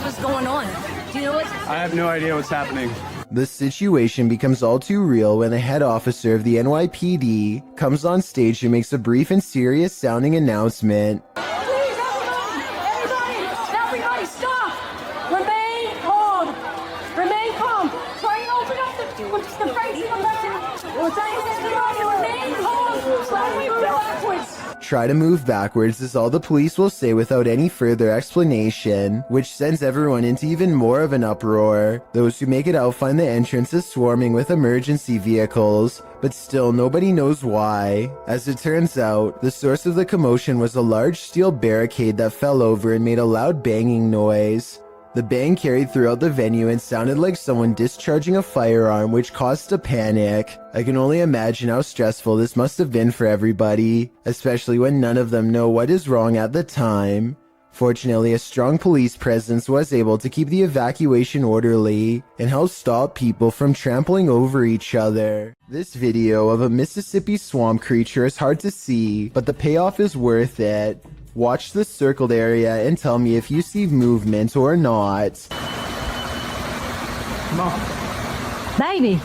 What's going on? Do you know what? I have no idea what's happening. The situation becomes all too real when the head officer of the NYPD comes on stage and makes a brief and serious sounding announcement. Please, everybody, stop! Remain calm. Remain calm. Try and open up the face of the button. Remain calm. Try and move backwards. Try to move backwards is all the police will say without any further explanation, which sends everyone into even more of an uproar. Those who make it out find the entrance is swarming with emergency vehicles, but still nobody knows why. As it turns out, the source of the commotion was a large steel barricade that fell over and made a loud banging noise. The bang carried throughout the venue and sounded like someone discharging a firearm, which caused a panic. I can only imagine how stressful this must have been for everybody, especially when none of them know what is wrong at the time. Fortunately, a strong police presence was able to keep the evacuation orderly and help stop people from trampling over each other. This video of a Mississippi swamp creature is hard to see, but the payoff is worth it. Watch the circled area and tell me if you see movement or not. Mom. Baby.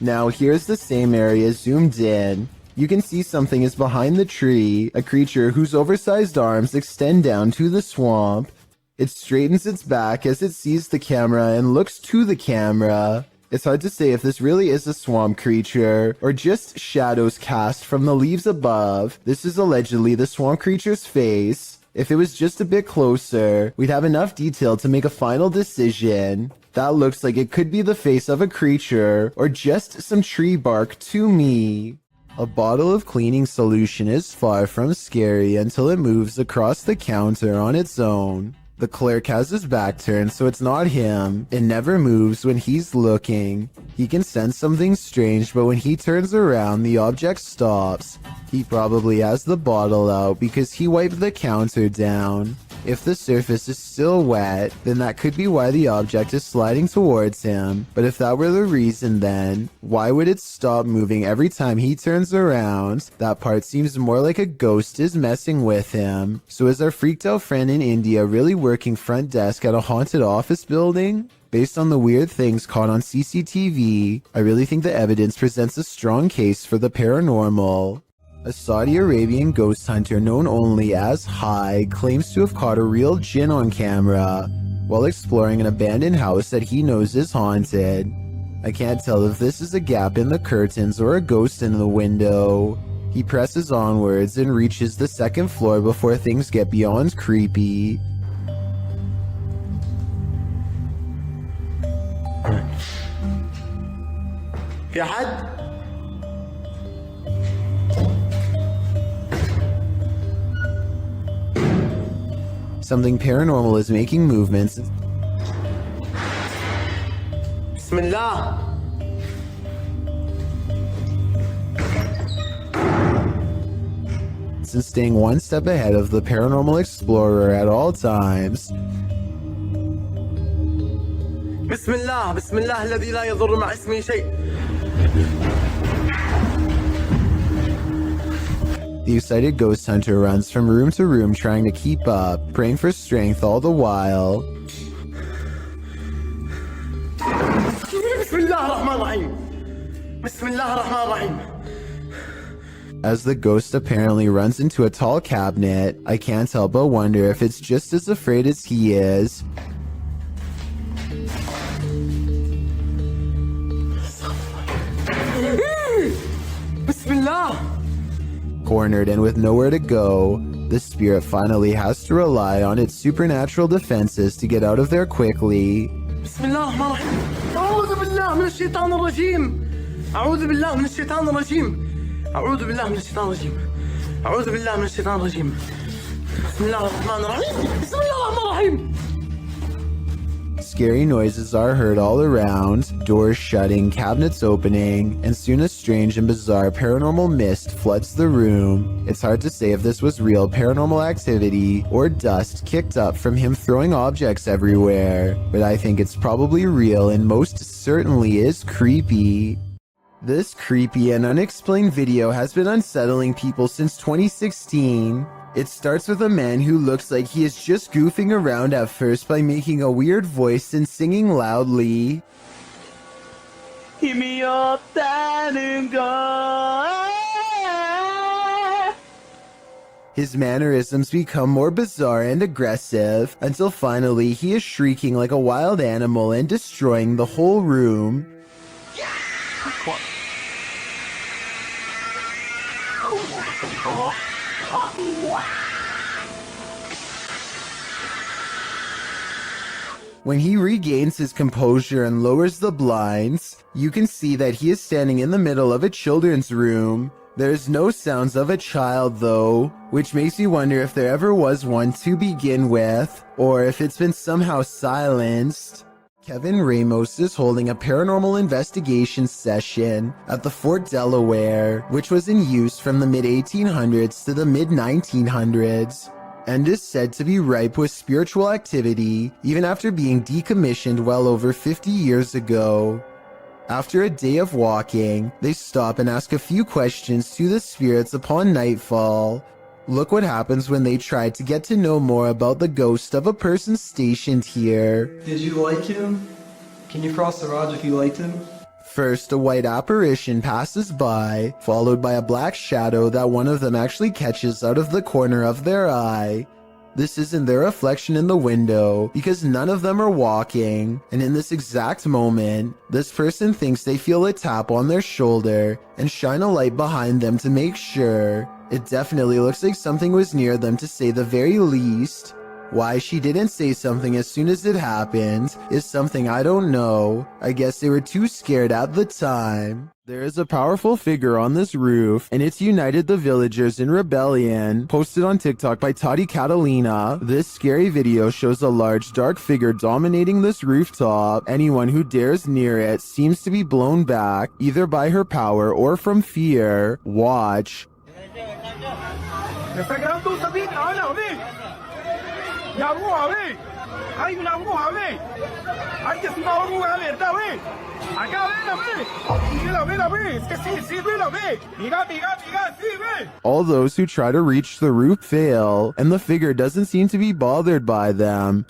Now here's the same area zoomed in. You can see something is behind the tree, a creature whose oversized arms extend down to the swamp. It straightens its back as it sees the camera and looks to the camera. It's hard to say if this really is a swamp creature, or just shadows cast from the leaves above. This is allegedly the swamp creature's face. If it was just a bit closer, we'd have enough detail to make a final decision. That looks like it could be the face of a creature, or just some tree bark to me. A bottle of cleaning solution is far from scary until it moves across the counter on its own. The clerk has his back turned, so it's not him. It never moves when he's looking. He can sense something strange, but when he turns around, the object stops. He probably has the bottle out because he wiped the counter down. If the surface is still wet, then that could be why the object is sliding towards him. But if that were the reason, then why would it stop moving every time he turns around? That part seems more like a ghost is messing with him. So is our freaked out friend in India really working front desk at a haunted office building? Based on the weird things caught on CCTV, I really think the evidence presents a strong case for the paranormal. A Saudi Arabian ghost hunter known only as Hai claims to have caught a real jinn on camera while exploring an abandoned house that he knows is haunted. I can't tell if this is a gap in the curtains or a ghost in the window. He presses onwards and reaches the second floor before things get beyond creepy. في حد؟ Something paranormal is making movements. بسم الله. confidence and staying one step ahead of the paranormal explorer at all times. بسم الله الذي لا يضر مع اسمه شيء. The excited ghost hunter runs from room to room trying to keep up, praying for strength all the while. بسم الله الرحمن الرحيم. بسم الله الرحمن الرحيم. As the ghost apparently runs into a tall cabinet, I can't help but wonder if it's just as afraid as he is. Bismillah. Cornered and with nowhere to go, the spirit finally has to rely on its supernatural defenses to get out of there quickly. Bismillah ar-Rahman ar-Rahim. أعوذ بالله من الشيطان الرجيم. أعوذ بالله من الشيطان الرجيم. أعوذ بالله من الشيطان الرجيم. أعوذ بالله من الشيطان الرجيم. بسم الله الرحمن الرحيم. بسم الله الرحمن الرحيم. Scary noises are heard all around, doors shutting, cabinets opening, and soon a strange and bizarre paranormal mist floods the room. It's hard to say if this was real paranormal activity or dust kicked up from him throwing objects everywhere, but I think it's probably real and most certainly is creepy. This creepy and unexplained video has been unsettling people since 2016. It starts with a man who looks like he is just goofing around at first by making a weird voice and singing loudly. 힘이 없다는 걸. His mannerisms become more bizarre and aggressive until finally he is shrieking like a wild animal and destroying the whole room. When he regains his composure and lowers the blinds, you can see that he is standing in the middle of a children's room. There's no sounds of a child though, which makes me wonder if there ever was one to begin with, or if it's been somehow silenced. Kevin Ramos is holding a paranormal investigation session at the Fort Delaware, which was in use from the mid-1800s to the mid-1900s, and is said to be ripe with spiritual activity even after being decommissioned well over 50 years ago. After a day of walking, they stop and ask a few questions to the spirits upon nightfall. Look what happens when they try to get to know more about the ghost of a person stationed here. Did you like him? Can you cross the rods if you liked him? First, a white apparition passes by, followed by a black shadow that one of them actually catches out of the corner of their eye. This isn't their reflection in the window, because none of them are walking, and in this exact moment, this person thinks they feel a tap on their shoulder and shine a light behind them to make sure. It definitely looks like something was near them to say the very least. Why she didn't say something as soon as it happened is something I don't know. I guess they were too scared at the time. There is a powerful figure on this roof, and it's united the villagers in rebellion. Posted on TikTok by Tati Catalina, this scary video shows a large dark figure dominating this rooftop. Anyone who dares near it seems to be blown back, either by her power or from fear. Watch. All those who try to reach the roof fail, and the figure doesn't seem to be bothered by them.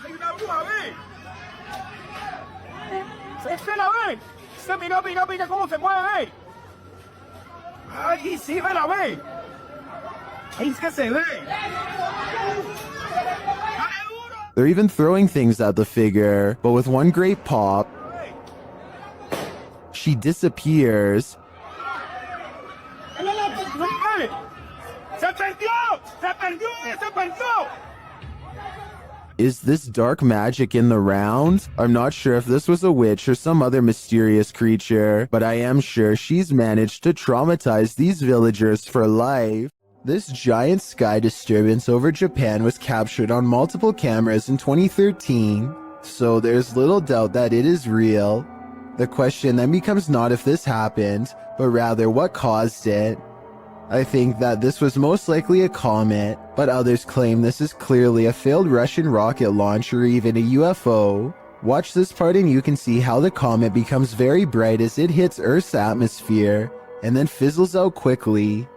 They're even throwing things at the figure, but with one great pop, she disappears. Is this dark magic in the round? I'm not sure if this was a witch or some other mysterious creature, but I am sure she's managed to traumatize these villagers for life. This giant sky disturbance over Japan was captured on multiple cameras in 2013, so there's little doubt that it is real. The question then becomes not if this happened, but rather what caused it. I think that this was most likely a comet, but others claim this is clearly a failed Russian rocket launch or even a UFO. Watch this part and you can see how the comet becomes very bright as it hits Earth's atmosphere, and then fizzles out quickly.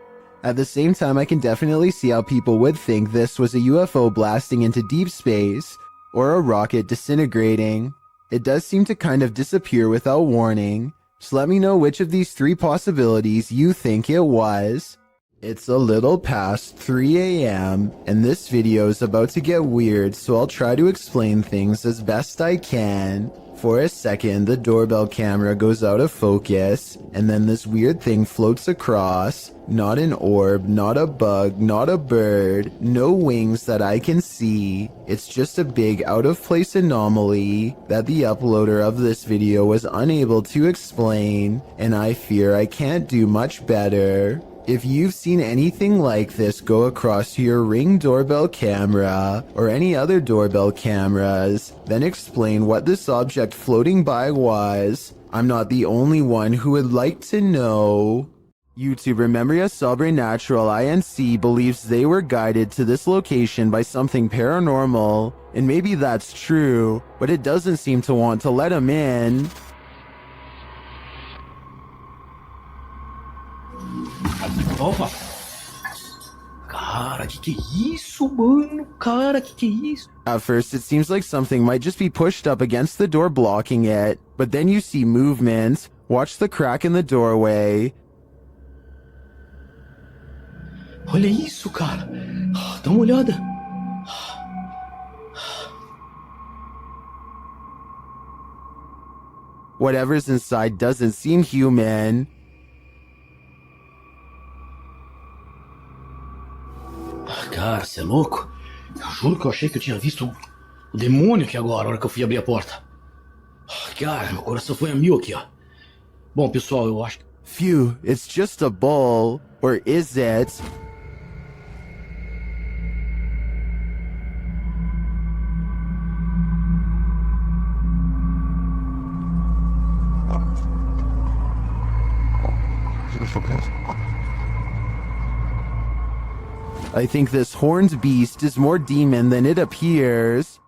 At the same time, I can definitely see how people would think this was a UFO blasting into deep space, or a rocket disintegrating. It does seem to kind of disappear without warning, so let me know which of these three possibilities you think it was. It's a little past 3 a.m. and this video is about to get weird, so I'll try to explain things as best I can. For a second, the doorbell camera goes out of focus, and then this weird thing floats across. Not an orb, not a bug, not a bird, no wings that I can see. It's just a big out-of-place anomaly that the uploader of this video was unable to explain, and I fear I can't do much better. If you've seen anything like this go across to your Ring doorbell camera or any other doorbell cameras, then explain what this object floating by was. I'm not the only one who would like to know. YouTuber Memoria Sobrenatural INC believes they were guided to this location by something paranormal, and maybe that's true, but it doesn't seem to want to let him in. Opa! Cara, que é isso, mano? Cara, que é isso? At first, it seems like something might just be pushed up against the door blocking it, but then you see movement. Watch the crack in the doorway. Olha isso, cara. Dá uma olhada. Whatever's inside doesn't seem human. Cara, você é louco? Eu juro que eu achei que eu tinha visto o demônio aqui agora, na hora que eu fui abrir a porta. Cara, meu coração foi a mil aqui, ó. Bom, pessoal, eu acho que... Phew, it's just a bull. Or is it? I think this horned beast is more demon than it appears.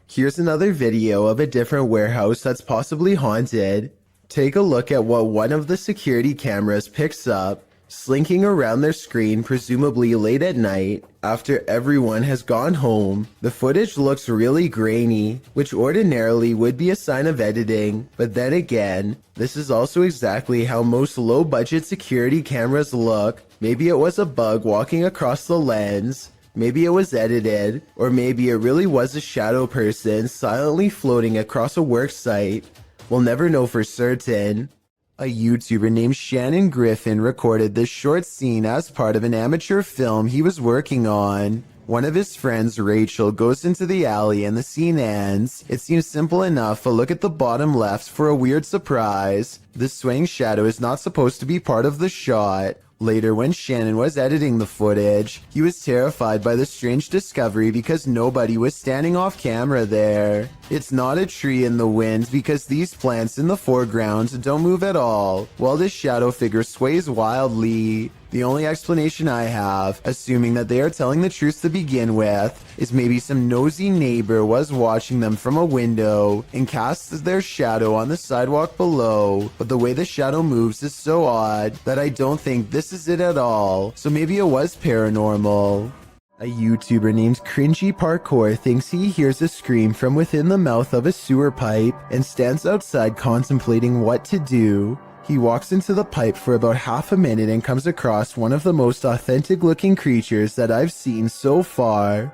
Here's another video of a different warehouse that's possibly haunted. Take a look at what one of the security cameras picks up, slinking around their screen presumably late at night after everyone has gone home. The footage looks really grainy, which ordinarily would be a sign of editing, but then again, this is also exactly how most low-budget security cameras look. Maybe it was a bug walking across the lens, maybe it was edited, or maybe it really was a shadow person silently floating across a work site. We'll never know for certain. A YouTuber named Shannon Griffin recorded this short scene as part of an amateur film he was working on. One of his friends, Rachel, goes into the alley and the scene ends. It seems simple enough, but look at the bottom left for a weird surprise. This swaying shadow is not supposed to be part of the shot. Later, when Shannon was editing the footage, he was terrified by the strange discovery because nobody was standing off camera there. It's not a tree in the wind because these plants in the foreground don't move at all, while this shadow figure sways wildly. The only explanation I have, assuming that they are telling the truth to begin with, is maybe some nosy neighbor was watching them from a window and cast their shadow on the sidewalk below, but the way the shadow moves is so odd that I don't think this is it at all, so maybe it was paranormal. A YouTuber named Cringy Parkour thinks he hears a scream from within the mouth of a sewer pipe and stands outside contemplating what to do. He walks into the pipe for about half a minute and comes across one of the most authentic looking creatures that I've seen so far.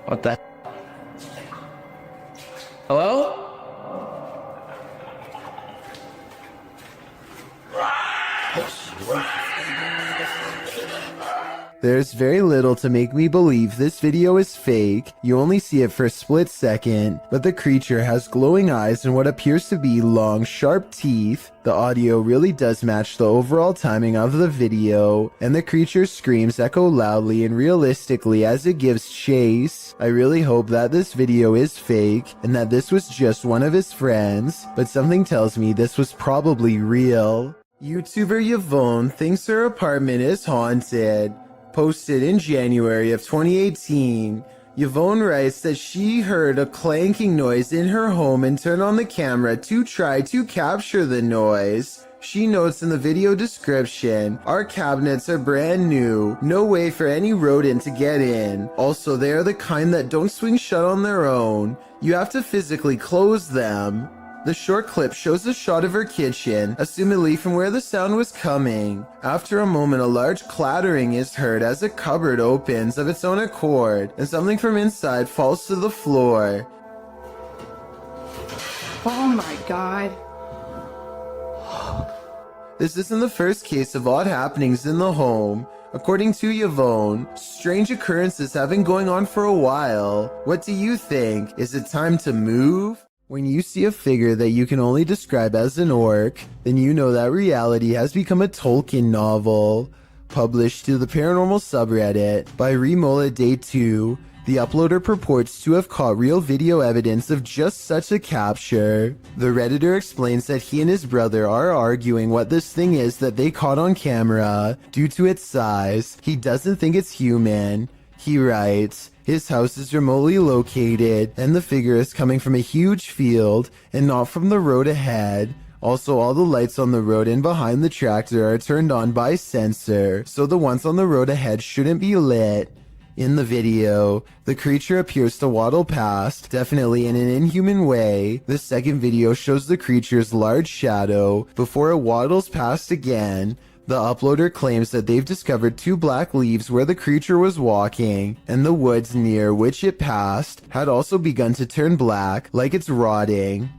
What the... Hello? There's very little to make me believe this video is fake. You only see it for a split second, but the creature has glowing eyes and what appears to be long, sharp teeth. The audio really does match the overall timing of the video, and the creature's screams echo loudly and realistically as it gives chase. I really hope that this video is fake, and that this was just one of his friends, but something tells me this was probably real. YouTuber Yvonne thinks her apartment is haunted. Posted in January of 2018, Yvonne writes that she heard a clanking noise in her home and turned on the camera to try to capture the noise. She notes in the video description, "Our cabinets are brand new, no way for any rodent to get in. Also, they are the kind that don't swing shut on their own. You have to physically close them." The short clip shows a shot of her kitchen, assumedly from where the sound was coming. After a moment, a large clattering is heard as a cupboard opens of its own accord, and something from inside falls to the floor. Oh my god. This isn't the first case of odd happenings in the home. According to Yvonne, strange occurrences have been going on for a while. What do you think? Is it time to move? When you see a figure that you can only describe as an orc, then you know that reality has become a Tolkien novel. Published to the paranormal subreddit by Remola Day 2, the uploader purports to have caught real video evidence of just such a capture. The Redditor explains that he and his brother are arguing what this thing is that they caught on camera. Due to its size, he doesn't think it's human. He writes, "His house is remotely located, and the figure is coming from a huge field and not from the road ahead. Also, all the lights on the road and behind the tractor are turned on by sensor, so the ones on the road ahead shouldn't be lit." In the video, the creature appears to waddle past, definitely in an inhuman way. The second video shows the creature's large shadow before it waddles past again. The uploader claims that they've discovered 2 black leaves where the creature was walking, and the woods near which it passed had also begun to turn black, like it's rotting.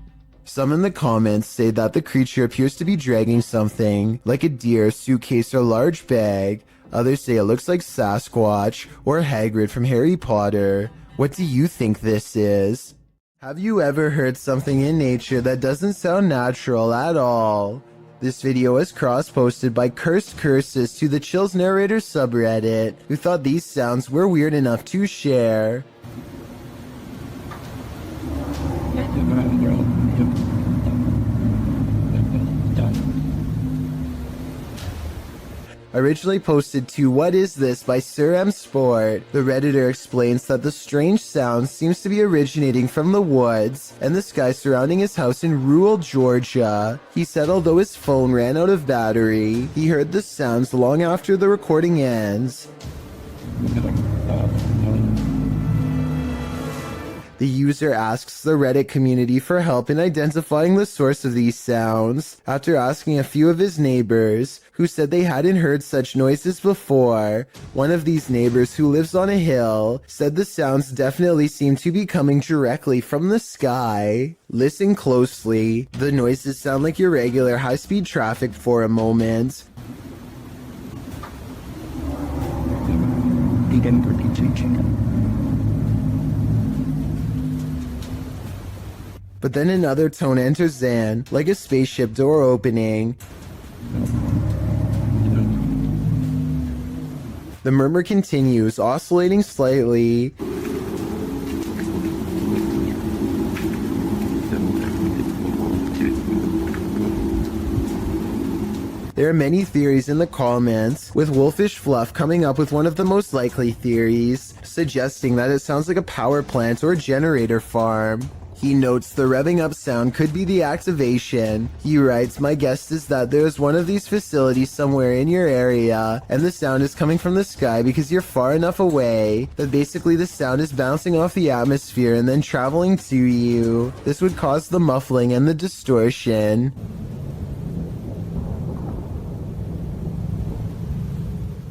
Some in the comments say that the creature appears to be dragging something, like a deer, suitcase, or large bag. Others say it looks like Sasquatch or Hagrid from Harry Potter. What do you think this is? Have you ever heard something in nature that doesn't sound natural at all? This video was cross-posted by Cursed Curses to the Chills Narrator subreddit, who thought these sounds were weird enough to share. Originally posted to What Is This by Sir M Sport, the Redditor explains that the strange sound seems to be originating from the woods and the sky surrounding his house in rural Georgia. He said although his phone ran out of battery, he heard the sounds long after the recording ends. The user asks the Reddit community for help in identifying the source of these sounds, after asking a few of his neighbors, who said they hadn't heard such noises before. One of these neighbors, who lives on a hill, said the sounds definitely seem to be coming directly from the sky. Listen closely. The noises sound like irregular high-speed traffic for a moment. But then another tone enters in, like a spaceship door opening. The murmur continues, oscillating slightly. There are many theories in the comments, with Wolfish Fluff coming up with one of the most likely theories, suggesting that it sounds like a power plant or generator farm. He notes the revving up sound could be the activation. He writes, "My guess is that there's one of these facilities somewhere in your area, and the sound is coming from the sky because you're far enough away that basically the sound is bouncing off the atmosphere and then traveling to you. This would cause the muffling and the distortion."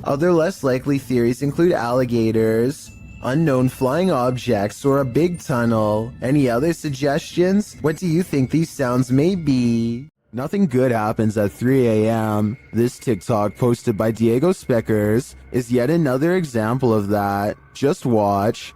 Other less likely theories include alligators, unknown flying objects, or a big tunnel. Any other suggestions? What do you think these sounds may be? Nothing good happens at 3 a.m. This TikTok, posted by Diego Speckers, is yet another example of that. Just watch.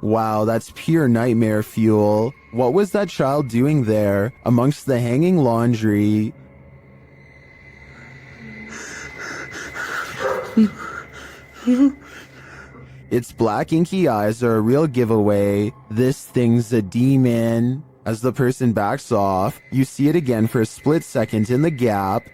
Wow, that's pure nightmare fuel. What was that child doing there, amongst the hanging laundry? Its black inky eyes are a real giveaway. This thing's a demon. As the person backs off, you see it again for a split second in the gap.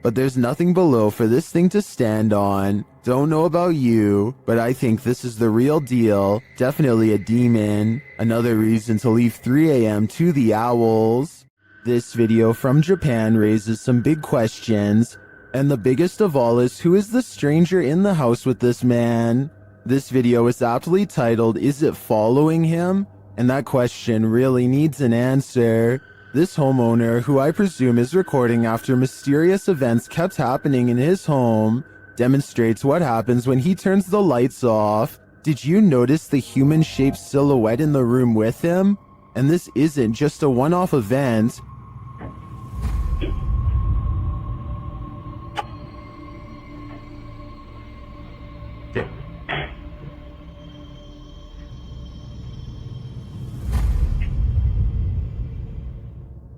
But there's nothing below for this thing to stand on. Don't know about you, but I think this is the real deal. Definitely a demon. Another reason to leave 3 a.m. to the owls. This video from Japan raises some big questions. And the biggest of all is, who is the stranger in the house with this man? This video is aptly titled, "Is it following him?" And that question really needs an answer. This homeowner, who I presume is recording after mysterious events kept happening in his home, demonstrates what happens when he turns the lights off. Did you notice the human-shaped silhouette in the room with him? And this isn't just a one-off event.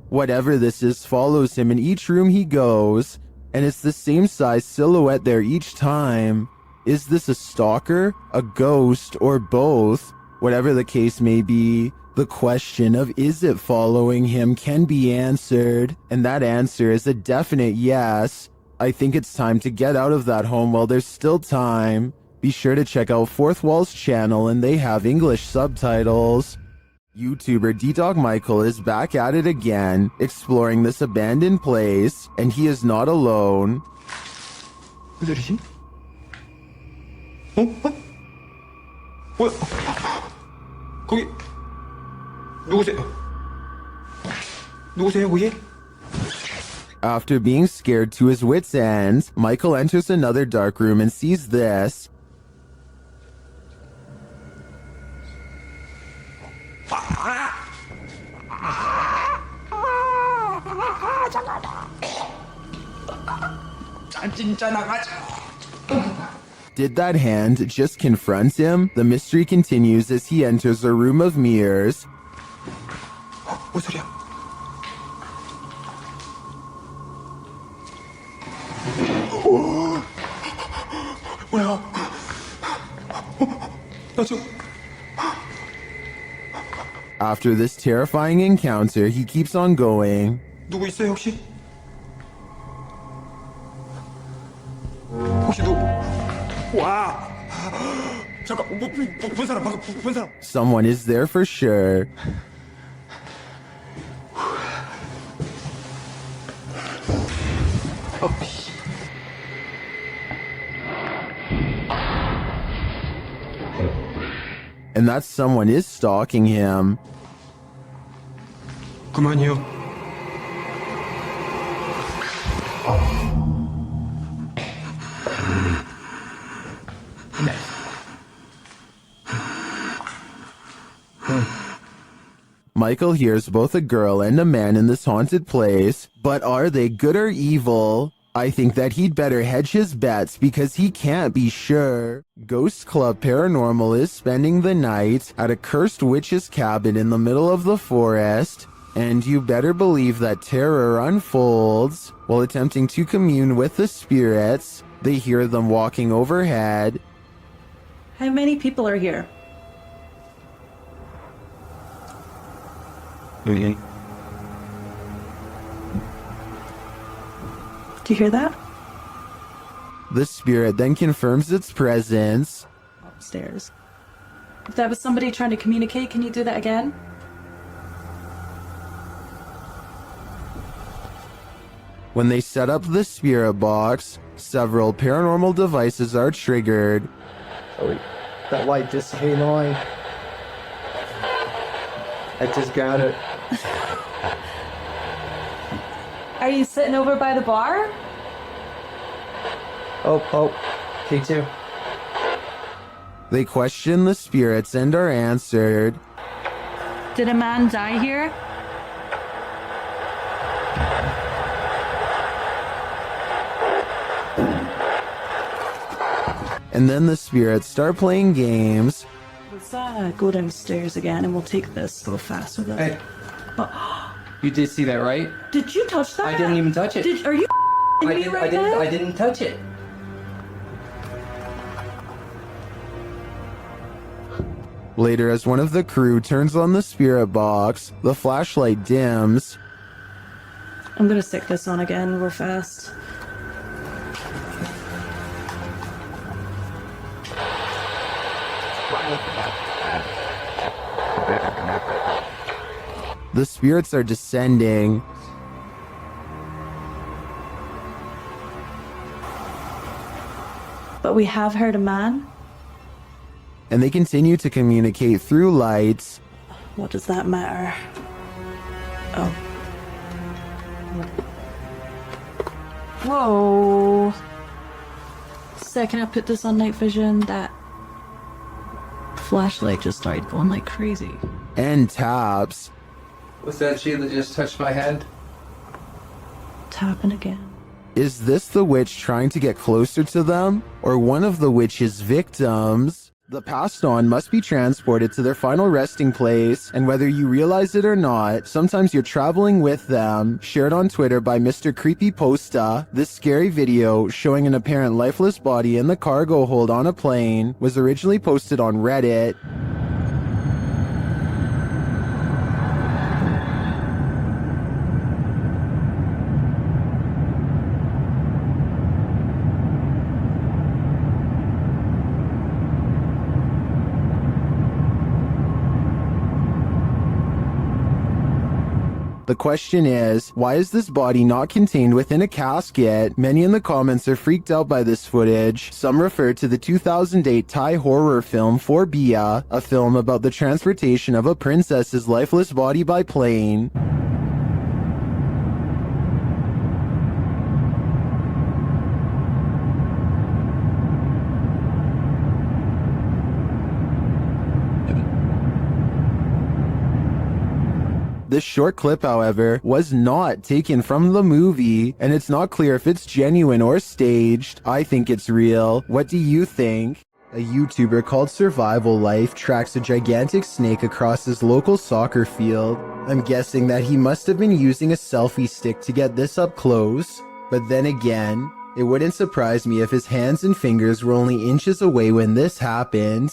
Whatever this is follows him in each room he goes, and it's the same size silhouette there each time. Is this a stalker, a ghost, or both? Whatever the case may be, the question of is it following him can be answered, and that answer is a definite yes. I think it's time to get out of that home while there's still time. Be sure to check out Fourth Wall's channel, and they have English subtitles. YouTuber D-Dog Michael is back at it again, exploring this abandoned place, and he is not alone. 무슨 뭐야? 거기 누구세요? 누구세요, 거기? After being scared to his wits' end, Michael enters another dark room and sees this. Did that hand just confront him? The mystery continues as he enters a room of mirrors. 뭔 소리야? 뭐야? 나 지금 After this terrifying encounter, he keeps on going. 누구 있어요, 혹시? 혹시 누구? 와! 잠깐, 본 사람, 방금 본 사람. Someone is there for sure. And that someone is stalking him. 그만이요. Michael hears both a girl and a man in this haunted place, but are they good or evil? I think that he'd better hedge his bets because he can't be sure. Ghost Club Paranormal is spending the night at a cursed witch's cabin in the middle of the forest, and you better believe that terror unfolds. While attempting to commune with the spirits, they hear them walking overhead. How many people are here? 여기. Do you hear that? The spirit then confirms its presence. Upstairs. If that was somebody trying to communicate, can you do that again? When they set up the spirit box, several paranormal devices are triggered. Oh, that light just came on. I just got it. Are you sitting over by the bar? Oh, K2. They question the spirits and are answered. Did a man die here? And then the spirits start playing games. Let's go downstairs again and we'll take this a little faster. Hey. Oh, You did see that, right? did you touch that? I didn't even touch it. Are you I didn't touch it. Later, as one of the crew turns on the spirit box, the flashlight dims. I'm gonna stick this on again real fast. The spirits are descending. But we have heard a man. And they continue to communicate through lights. What does that matter? Oh. Whoa. Second I put this on night vision, that flashlight just started going like crazy. And taps. Was that she that just touched my hand? Tapping again. Is this the witch trying to get closer to them? Or one of the witch's victims? The passed on must be transported to their final resting place, and whether you realize it or not, sometimes you're traveling with them. Shared on Twitter by Mr. Creepy Posta, this scary video showing an apparent lifeless body in the cargo hold on a plane was originally posted on Reddit. The question is, why is this body not contained within a casket? Many in the comments are freaked out by this footage. Some refer to the 2008 Thai horror film Phobia, a film about the transportation of a princess's lifeless body by plane. This short clip, however, was not taken from the movie, and it's not clear if it's genuine or staged. I think it's real. What do you think? A YouTuber called Survival Life tracks a gigantic snake across his local soccer field. I'm guessing that he must have been using a selfie stick to get this up close. But then again, it wouldn't surprise me if his hands and fingers were only inches away when this happened.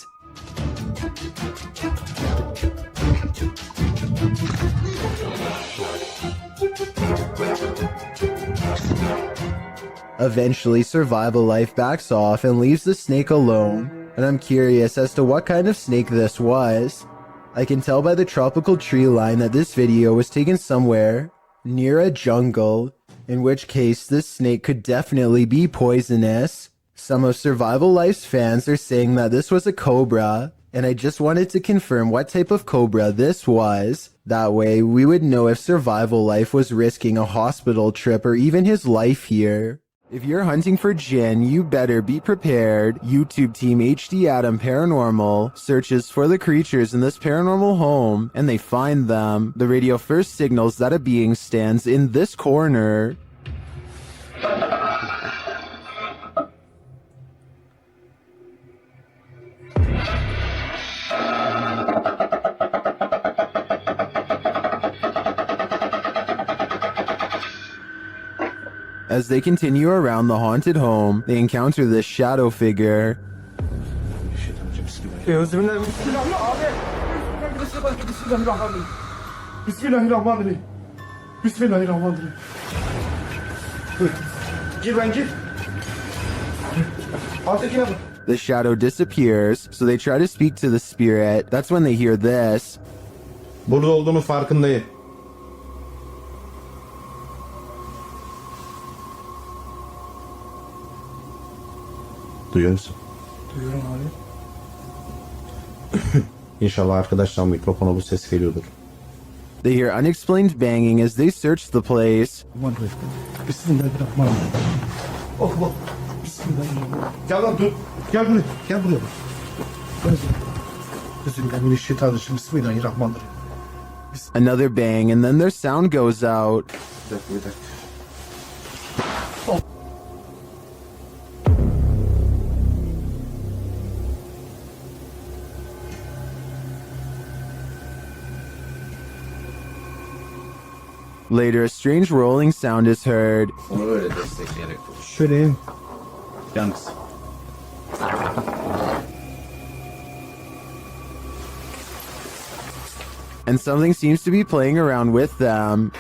Eventually, Survival Life backs off and leaves the snake alone, and I'm curious as to what kind of snake this was. I can tell by the tropical tree line that this video was taken somewhere near a jungle, in which case this snake could definitely be poisonous. Some of Survival Life's fans are saying that this was a cobra, and I just wanted to confirm what type of cobra this was. That way, we would know if Survival Life was risking a hospital trip or even his life here. If you're hunting for Jinn, you better be prepared. YouTube team HD Adam Paranormal searches for the creatures in this paranormal home, and they find them. The radio first signals that a being stands in this corner. As they continue around the haunted home, they encounter this shadow figure. The shadow disappears, so they try to speak to the spirit. That's when they hear this. Burada olduğunu farkındayım. Duyuyor musun? Duyuyorum abi. İnşallah arkadaşlar mikrofona bu ses geliyordur. They hear unexplained banging as they search the place. Bismillahirrahmanirrahim. Allah. Bismillahirrahmanirrahim. Gel lan dur. Gel buraya. Gel buraya. Bismillahirrahmanirrahim. Bismillahirrahmanirrahim. Another bang, and then their sound goes out. Bir dakika. Later, a strange rolling sound is heard. Şöyle. Yalnız. And something seems to be playing around with them.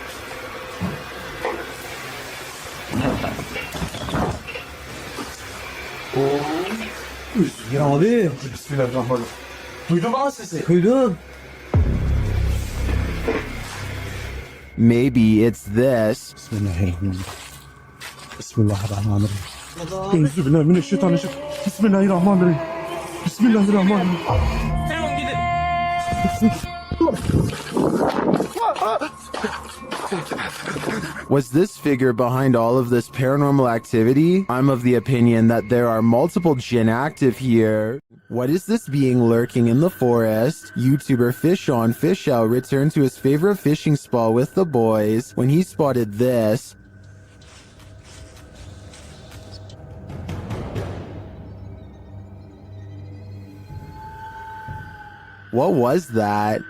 Ya abi. Bismillahirrahmanirrahim. Duydun mu sesi? Duydum. Maybe it's this. Bismillahirrahmanirrahim. Bismillahirrahmanirrahim. Euzubillahimineşşeytanirracim. Bismillahirrahmanirrahim. Bismillahirrahmanirrahim. Hemen gidin. Was this figure behind all of this paranormal activity? I'm of the opinion that there are multiple jinn active here. What is this being lurking in the forest? YouTuber Fish On Fish Out returned to his favorite fishing spot with the boys when he spotted this. What was that?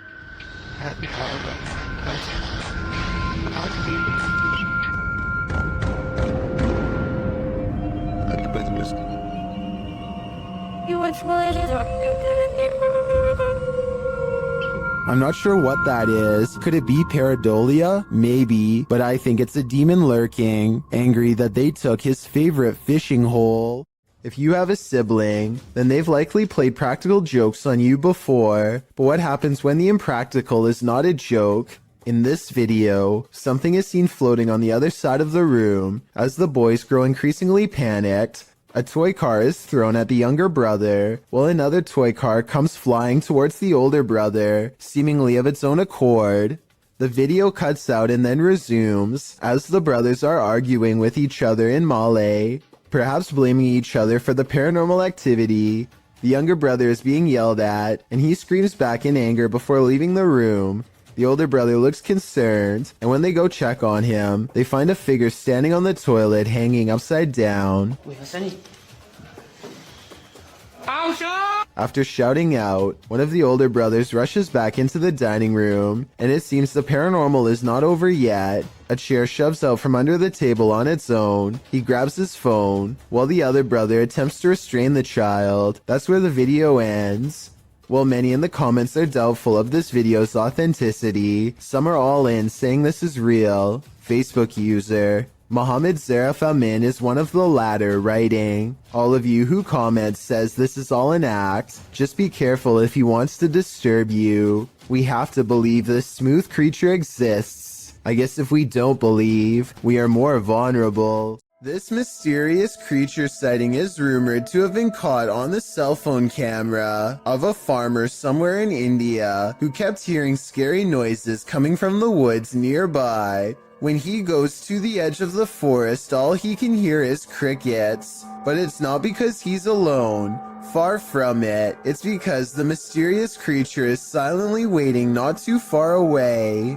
I'm not sure what that is. Could it be pareidolia? Maybe, but I think it's a demon lurking, angry that they took his favorite fishing hole. If you have a sibling, then they've likely played practical jokes on you before, but what happens when the impractical is not a joke? In this video, something is seen floating on the other side of the room. As the boys grow increasingly panicked, a toy car is thrown at the younger brother, while another toy car comes flying towards the older brother, seemingly of its own accord. The video cuts out and then resumes, as the brothers are arguing with each other in Malay, perhaps blaming each other for the paranormal activity. The younger brother is being yelled at, and he screams back in anger before leaving the room. The older brother looks concerned, and when they go check on him, they find a figure standing on the toilet hanging upside down. After shouting out, one of the older brothers rushes back into the dining room, and it seems the paranormal is not over yet. A chair shoves out from under the table on its own. He grabs his phone, while the other brother attempts to restrain the child. That's where the video ends. While many in the comments are doubtful of this video's authenticity, some are all in saying this is real. Facebook user Mohammed Zarif Amin is one of the latter, writing, "All of you who comment says this is all an act. Just be careful if he wants to disturb you. We have to believe this smooth creature exists. I guess if we don't believe, we are more vulnerable." This mysterious creature sighting is rumored to have been caught on the cell phone camera of a farmer somewhere in India who kept hearing scary noises coming from the woods nearby. When he goes to the edge of the forest, all he can hear is crickets. But it's not because he's alone. Far from it. It's because the mysterious creature is silently waiting not too far away.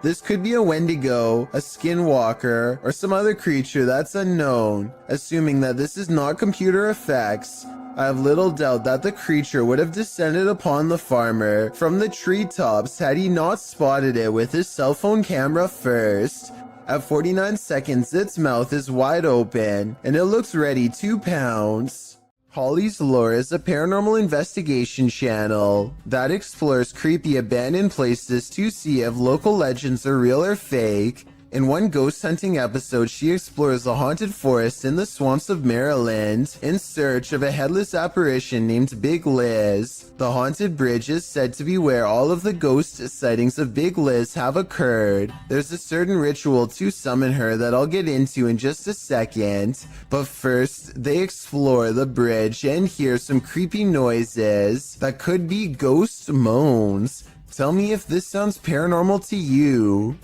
This could be a Wendigo, a skinwalker, or some other creature that's unknown. Assuming that this is not computer effects, I have little doubt that the creature would have descended upon the farmer from the treetops had he not spotted it with his cell phone camera first. At 49 seconds, its mouth is wide open, and it looks ready to pounce. Holly's Lore is a paranormal investigation channel that explores creepy abandoned places to see if local legends are real or fake. In one ghost hunting episode, she explores a haunted forest in the swamps of Maryland in search of a headless apparition named Big Liz. The haunted bridge is said to be where all of the ghost sightings of Big Liz have occurred. There's a certain ritual to summon her that I'll get into in just a second, but first they explore the bridge and hear some creepy noises that could be ghost moans. Tell me if this sounds paranormal to you.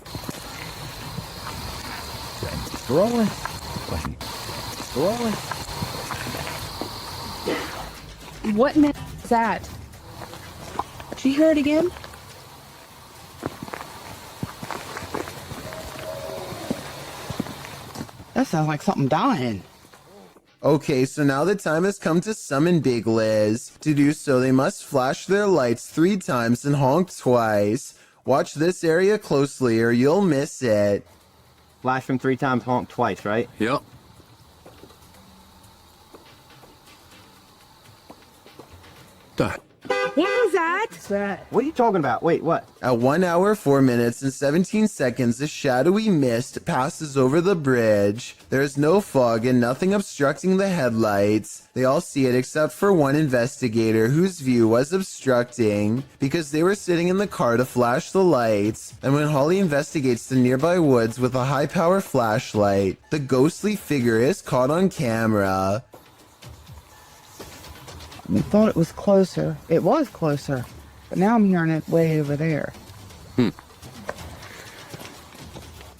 Rolling. What is that? Did you hear it again? That sounds like something dying. Okay, so now the time has come to summon Big Liz. To do so, they must flash their lights 3 times and honk twice. Watch this area closely or you'll miss it. Flash from 3 times, honk twice, right? Yep. What was that? What are you talking about? Wait, what? At 1 hour, 4 minutes, and 17 seconds, a shadowy mist passes over the bridge. There is no fog and nothing obstructing the headlights. They all see it except for one investigator whose view was obstructing because they were sitting in the car to flash the lights. And when Holly investigates the nearby woods with a high-power flashlight, the ghostly figure is caught on camera. I thought it was closer. It was closer. But now I'm hearing it way over there.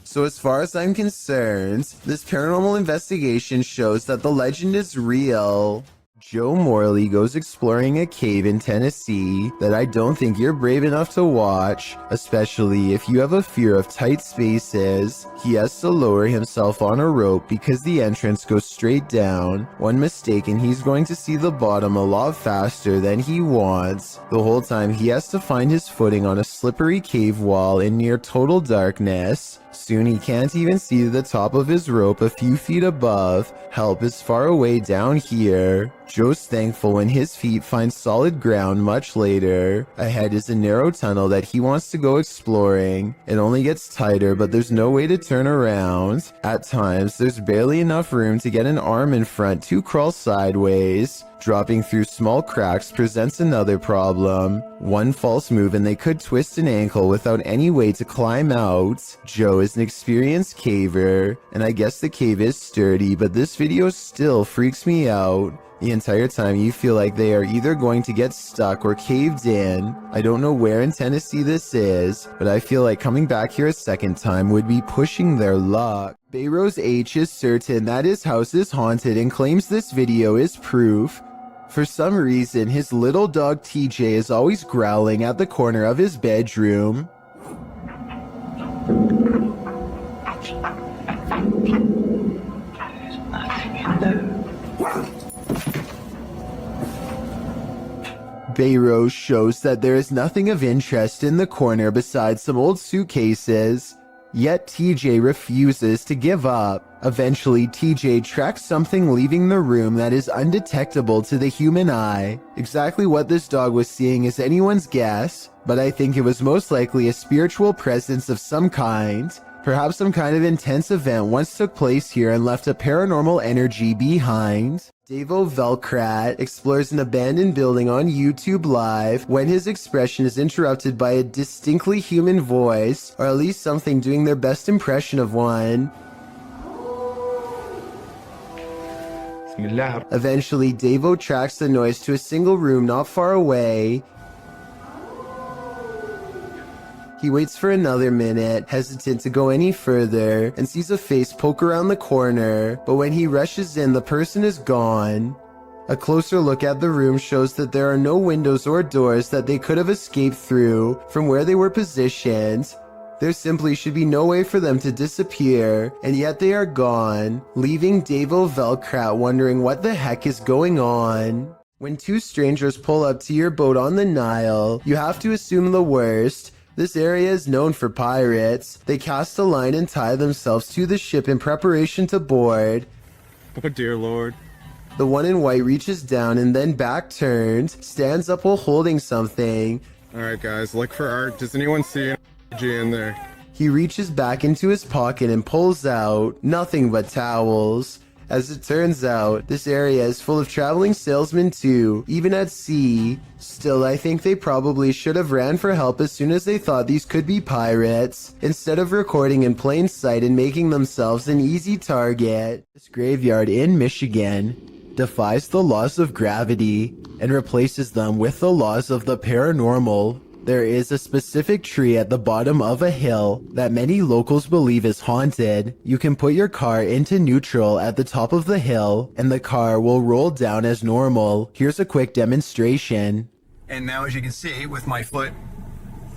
So as far as I'm concerned, this paranormal investigation shows that the legend is real. Joe Morley goes exploring a cave in Tennessee that I don't think you're brave enough to watch, especially if you have a fear of tight spaces. He has to lower himself on a rope because the entrance goes straight down. One mistake and he's going to see the bottom a lot faster than he wants. The whole time he has to find his footing on a slippery cave wall in near total darkness. Soon he can't even see the top of his rope a few feet above. Help is far away down here. Joe's thankful when his feet find solid ground much later. Ahead is a narrow tunnel that he wants to go exploring. It only gets tighter, but there's no way to turn around. At times, there's barely enough room to get an arm in front to crawl sideways. Dropping through small cracks presents another problem. One false move and they could twist an ankle without any way to climb out. Joe is an experienced caver, and I guess the cave is sturdy, but this video still freaks me out. The entire time you feel like they are either going to get stuck or caved in. I don't know where in Tennessee this is, but I feel like coming back here a second time would be pushing their luck. Bayrose H is certain that his house is haunted and claims this video is proof. For some reason, his little dog TJ is always growling at the corner of his bedroom. Bayrose shows that there is nothing of interest in the corner besides some old suitcases. Yet TJ refuses to give up. Eventually, TJ tracks something leaving the room that is undetectable to the human eye. Exactly what this dog was seeing is anyone's guess, but I think it was most likely a spiritual presence of some kind. Perhaps some kind of intense event once took place here and left a paranormal energy behind. Davo Velkrat explores an abandoned building on YouTube Live when his expression is interrupted by a distinctly human voice, or at least something doing their best impression of one. Eventually, Davo tracks the noise to a single room not far away. He waits for another minute, hesitant to go any further, and sees a face poke around the corner, but when he rushes in, the person is gone. A closer look at the room shows that there are no windows or doors that they could have escaped through from where they were positioned. There simply should be no way for them to disappear, and yet they are gone, leaving Davo Velkrat wondering what the heck is going on. When two strangers pull up to your boat on the Nile, you have to assume the worst. This area is known for pirates. They cast a line and tie themselves to the ship in preparation to board. Oh dear lord. The one in white reaches down and then back turned, stands up while holding something. Alright guys, look for art. Does anyone see an G in there? He reaches back into his pocket and pulls out nothing but towels. As it turns out, this area is full of traveling salesmen too, even at sea. Still, I think they probably should have ran for help as soon as they thought these could be pirates, instead of recording in plain sight and making themselves an easy target. This graveyard in Michigan defies the laws of gravity and replaces them with the laws of the paranormal. There is a specific tree at the bottom of a hill that many locals believe is haunted. You can put your car into neutral at the top of the hill and the car will roll down as normal. Here's a quick demonstration. And now, as you can see, with my foot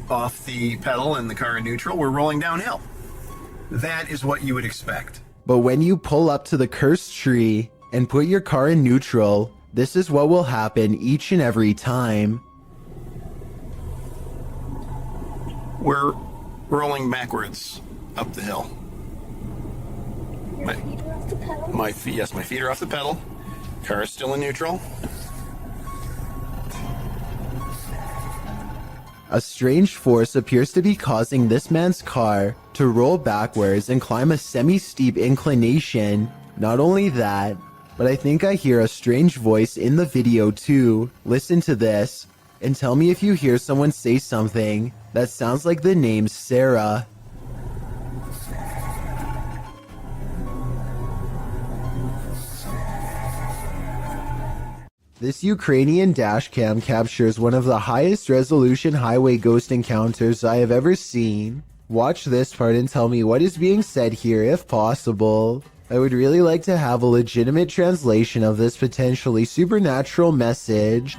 off the pedal and the car in neutral, we're rolling downhill. That is what you would expect. But when you pull up to the cursed tree and put your car in neutral, this is what will happen each and every time. we're rolling backwards up the hill. My feet are off the pedal. Car is still in neutral. A strange force appears to be causing this man's car to roll backwards and climb a semi-steep inclination. Not only that, but I think I hear a strange voice in the video too. Listen to this and tell me if you hear someone say something that sounds like the name Sarah. This Ukrainian dashcam captures one of the highest resolution highway ghost encounters I have ever seen. Watch this part and tell me what is being said here if possible. I would really like to have a legitimate translation of this potentially supernatural message.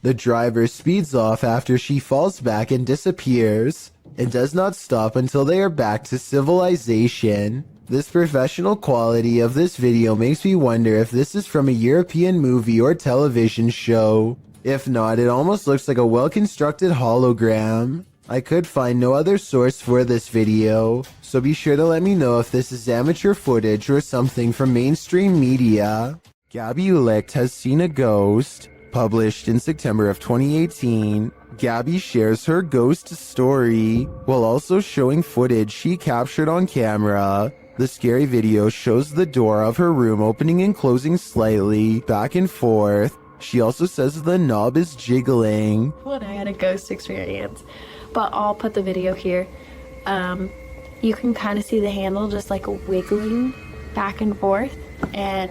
The driver speeds off after she falls back and disappears, and does not stop until they are back to civilization. This professional quality of this video makes me wonder if this is from a European movie or television show. If not, it almost looks like a well-constructed hologram. I could find no other source for this video, so be sure to let me know if this is amateur footage or something from mainstream media. Gabby Licht has seen a ghost. Published in September of 2018, Gabby shares her ghost story while also showing footage she captured on camera. The scary video shows the door of her room opening and closing slightly, back and forth. She also says the knob is jiggling. When I had a ghost experience, but I'll put the video here. You can kind of see the handle just like wiggling back and forth, and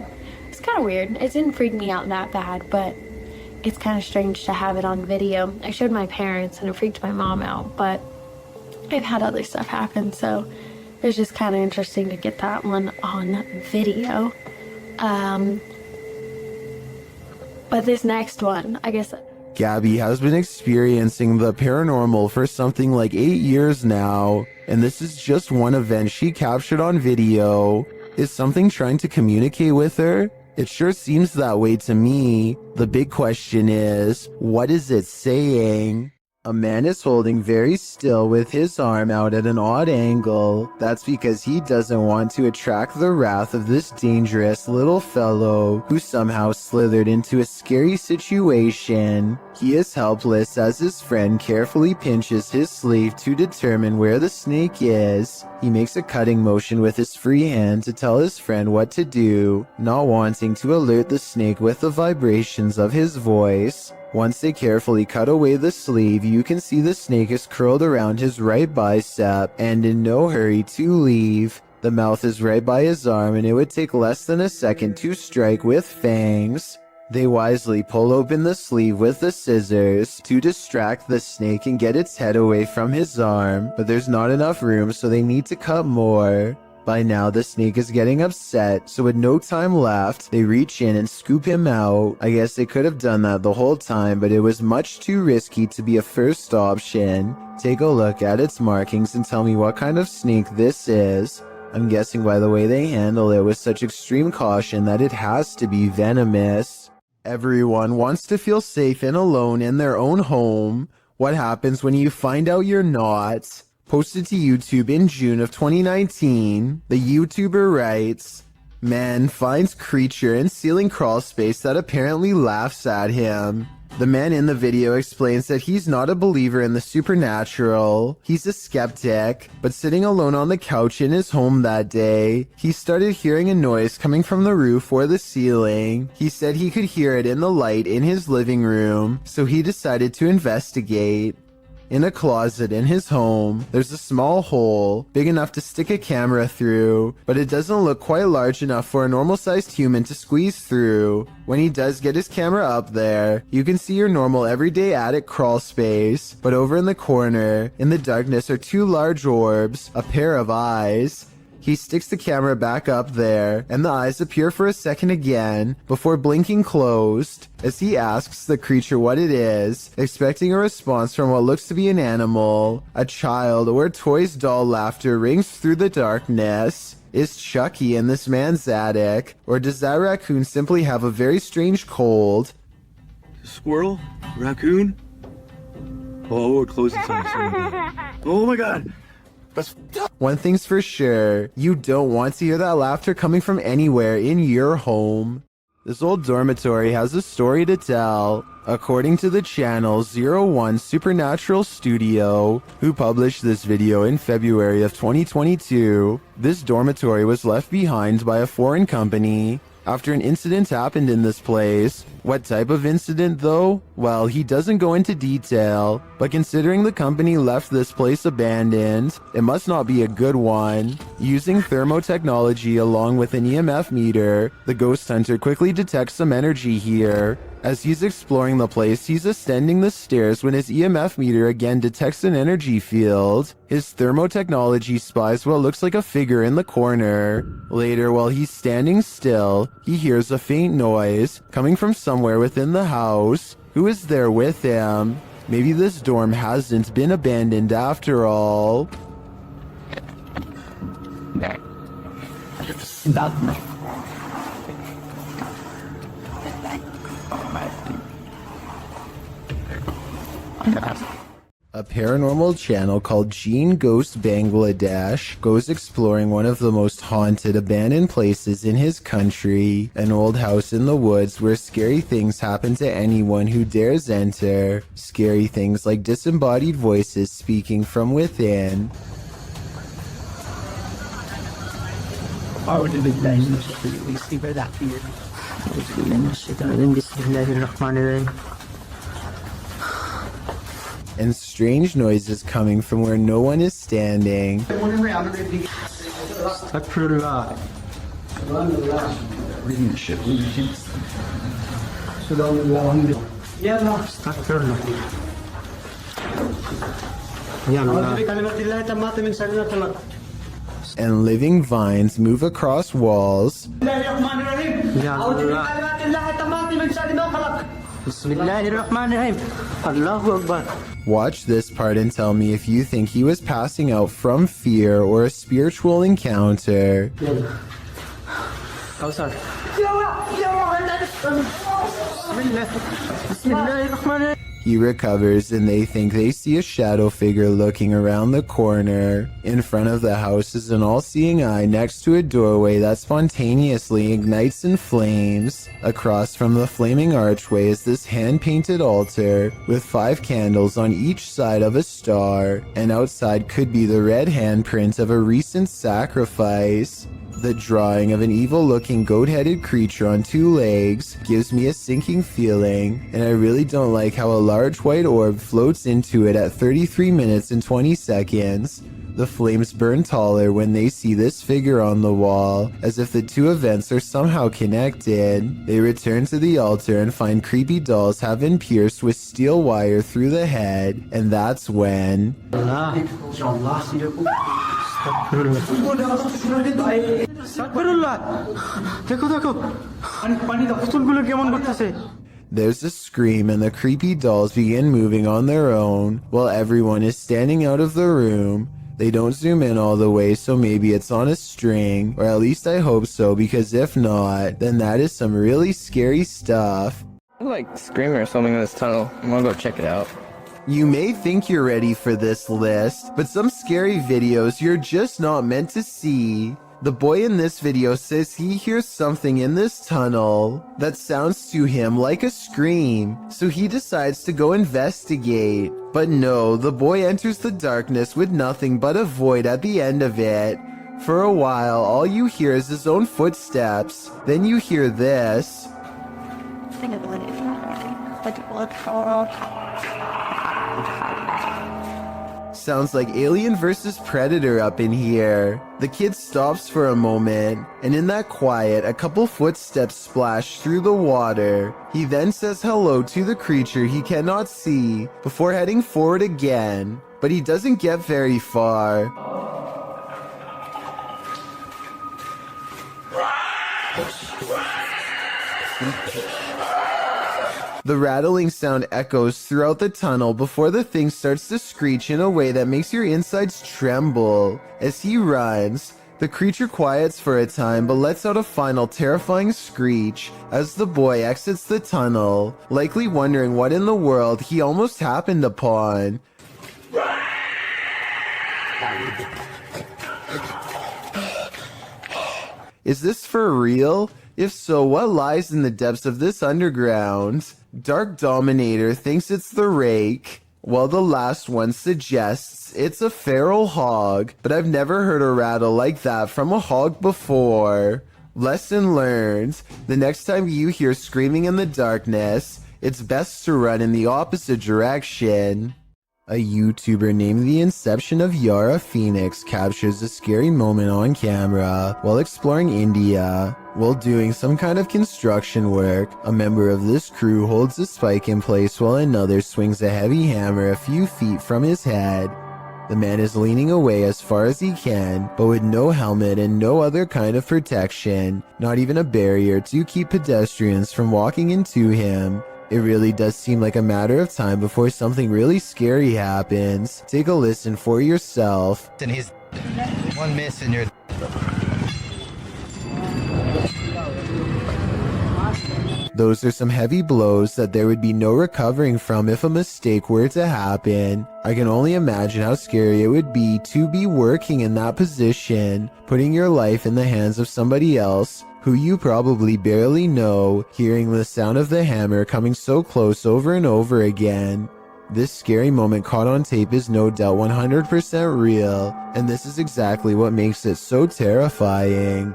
it's kind of weird. It didn't freak me out that bad, but it's kind of strange to have it on video. I showed my parents and it freaked my mom out, but I've had other stuff happen, so it's just kind of interesting to get that one on video. But this next one, I guess... Gabby has been experiencing the paranormal for something like 8 years now, and this is just one event she captured on video. Is something trying to communicate with her? It sure seems that way to me. The big question is, what is it saying? A man is holding very still with his arm out at an odd angle. That's because he doesn't want to attract the wrath of this dangerous little fellow who somehow slithered into a scary situation. He is helpless as his friend carefully pinches his sleeve to determine where the snake is. He makes a cutting motion with his free hand to tell his friend what to do, not wanting to alert the snake with the vibrations of his voice. Once they carefully cut away the sleeve, you can see the snake is curled around his right bicep and in no hurry to leave. The mouth is right by his arm and it would take less than a second to strike with fangs. They wisely pull open the sleeve with the scissors to distract the snake and get its head away from his arm, but there's not enough room, so they need to cut more. By now, the snake is getting upset, so with no time left, they reach in and scoop him out. I guess they could have done that the whole time, but it was much too risky to be a first option. Take a look at its markings and tell me what kind of snake this is. I'm guessing by the way they handle it with such extreme caution that it has to be venomous. Everyone wants to feel safe and alone in their own home. What happens when you find out you're not? Posted to YouTube in June of 2019, the YouTuber writes, "Man finds creature in ceiling crawl space that apparently laughs at him." The man in the video explains that he's not a believer in the supernatural. He's a skeptic, but sitting alone on the couch in his home that day, he started hearing a noise coming from the roof or the ceiling. He said he could hear it in the light in his living room, so he decided to investigate. In a closet in his home, there's a small hole, big enough to stick a camera through, but it doesn't look quite large enough for a normal-sized human to squeeze through. When he does get his camera up there, you can see your normal everyday attic crawl space, but over in the corner, in the darkness are two large orbs, a pair of eyes. He sticks the camera back up there, and the eyes appear for a second again, before blinking closed, as he asks the creature what it is, expecting a response from what looks to be an animal. A child or a toy's doll laughter rings through the darkness. Is Chucky in this man's attic, or does that raccoon simply have a very strange cold? Squirrel? Raccoon? Oh, we're closing time. Oh my god. That's One thing's for sure, you don't want to hear that laughter coming from anywhere in your home. This old dormitory has a story to tell. According to the channel 01 Supernatural Studio, who published this video in February of 2022, this dormitory was left behind by a foreign company after an incident happened in this place. What type of incident though? Well, he doesn't go into detail, but considering the company left this place abandoned, it must not be a good one. Using thermotechnology along with an EMF meter, the ghost hunter quickly detects some energy here. As he's exploring the place, he's ascending the stairs when his EMF meter again detects an energy field. His thermotechnology spies what looks like a figure in the corner. Later, while he's standing still, he hears a faint noise coming from somewhere within the house. Who is there with him? Maybe this dorm hasn't been abandoned after all. A paranormal channel called Gene Ghost Bangladesh goes exploring one of the most haunted abandoned places in his country, an old house in the woods where scary things happen to anyone who dares enter. Scary things like disembodied voices speaking from within. And strange noises coming from where no one is standing. And living vines move across walls. Watch this part and tell me if you think he was passing out from fear or a spiritual encounter. He recovers and they think they see a shadow figure looking around the corner. In front of the house is an all-seeing eye next to a doorway that spontaneously ignites in flames. Across from the flaming archway is this hand-painted altar with 5 candles on each side of a star, and outside could be the red handprint of a recent sacrifice. The drawing of an evil-looking goat-headed creature on 2 legs gives me a sinking feeling, and I really don't like how a large white orb floats into it at 33 minutes and 20 seconds. The flames burn taller when they see this figure on the wall, as if the 2 events are somehow connected. They return to the altar and find creepy dolls have been pierced with steel wire through the head, and that's when... There's a scream and the creepy dolls begin moving on their own while everyone is standing out of the room. They don't zoom in all the way, so maybe it's on a string, or at least I hope so, because if not, then that is some really scary stuff. There's like screaming or something in this tunnel. I'm gonna go check it out. You may think you're ready for this list, but some scary videos you're just not meant to see. The boy in this video says he hears something in this tunnel that sounds to him like a scream, so he decides to go investigate. But no, the boy enters the darkness with nothing but a void at the end of it. For a while, all you hear is his own footsteps. Then you hear this. Sounds like Alien vs. Predator up in here. The kid stops for a moment, and in that quiet, a couple footsteps splash through the water. He then says hello to the creature he cannot see before heading forward again, but he doesn't get very far. The rattling sound echoes throughout the tunnel before the thing starts to screech in a way that makes your insides tremble. As he runs, the creature quiets for a time but lets out a final terrifying screech as the boy exits the tunnel, likely wondering what in the world he almost happened upon. Is this for real? If so, what lies in the depths of this underground? Dark Dominator thinks it's the rake, while the last one suggests it's a feral hog, but I've never heard a rattle like that from a hog before. Lesson learned: the next time you hear screaming in the darkness, it's best to run in the opposite direction. A YouTuber named The Inception of Yara Phoenix captures a scary moment on camera while exploring India. While doing some kind of construction work, a member of this crew holds a spike in place while another swings a heavy hammer a few feet from his head. The man is leaning away as far as he can, but with no helmet and no other kind of protection, not even a barrier to keep pedestrians from walking into him. It really does seem like a matter of time before something really scary happens. Take a listen for yourself. And he's one miss and you're. Those are some heavy blows that there would be no recovering from if a mistake were to happen. I can only imagine how scary it would be to be working in that position, putting your life in the hands of somebody else who you probably barely know, hearing the sound of the hammer coming so close over and over again. This scary moment caught on tape is no doubt 100% real, and this is exactly what makes it so terrifying.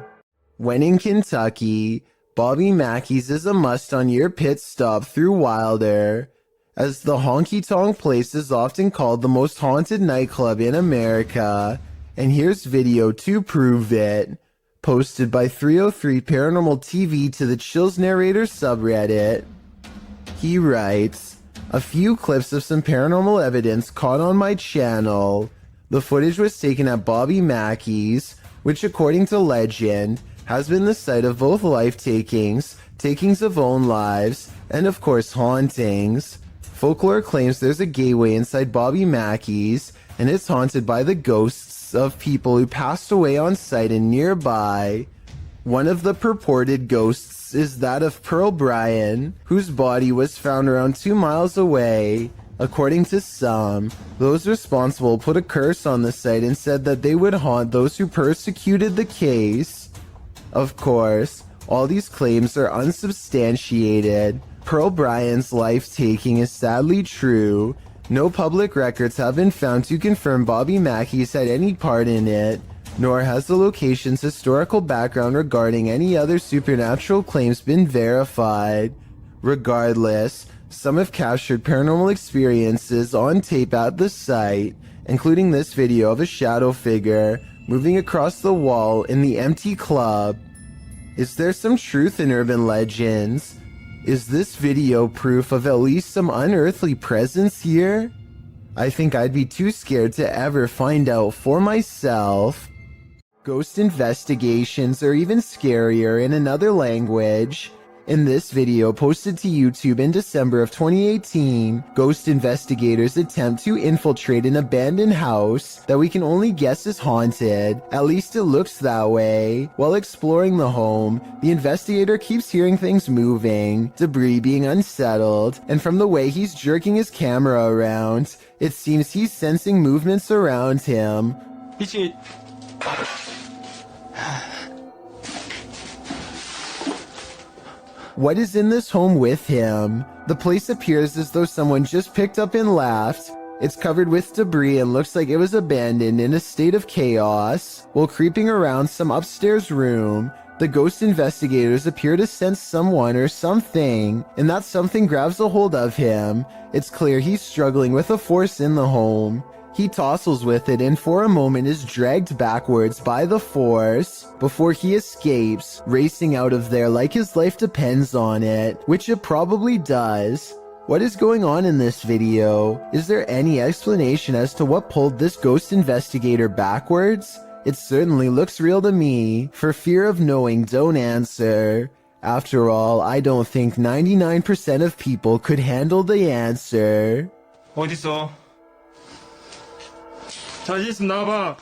When in Kentucky, Bobby Mackey's is a must on your pit stop through Wilder, as the honky tonk place is often called the most haunted nightclub in America, and here's video to prove it. Posted by 303 Paranormal TV to the Chills Narrator subreddit. He writes, a few clips of some paranormal evidence caught on my channel. The footage was taken at Bobby Mackey's, which according to legend, has been the site of both life-takings, takings of own lives, and of course hauntings. Folklore claims there's a gateway inside Bobby Mackey's, and it's haunted by the ghosts of people who passed away on site and nearby. One of the purported ghosts is that of Pearl Bryan, whose body was found around 2 miles away. According to some, those responsible put a curse on the site and said that they would haunt those who persecuted the case. Of course, all these claims are unsubstantiated. Pearl Bryan's life-taking is sadly true. No public records have been found to confirm Bobby Mackey's had any part in it, nor has the location's historical background regarding any other supernatural claims been verified. Regardless, some have captured paranormal experiences on tape at the site, including this video of a shadow figure moving across the wall in the empty club. Is there some truth in urban legends? Is this video proof of at least some unearthly presence here? I think I'd be too scared to ever find out for myself. Ghost investigations are even scarier in another language. In this video posted to YouTube in December of 2018, ghost investigators attempt to infiltrate an abandoned house that we can only guess is haunted. At least it looks that way. While exploring the home, the investigator keeps hearing things moving, debris being unsettled, and from the way he's jerking his camera around, it seems he's sensing movements around him. What is in this home with him? The place appears as though someone just picked up and left. It's covered with debris and looks like it was abandoned in a state of chaos. While creeping around some upstairs room, the ghost investigators appear to sense someone or something, and that something grabs a hold of him. It's clear he's struggling with a force in the home. He tussles with it and for a moment is dragged backwards by the force before he escapes, racing out of there like his life depends on it, which it probably does. What is going on in this video? Is there any explanation as to what pulled this ghost investigator backwards? It certainly looks real to me. For fear of knowing, don't answer. After all, I don't think 99% of people could handle the answer. 어딨어? 자신 있으면 나와봐.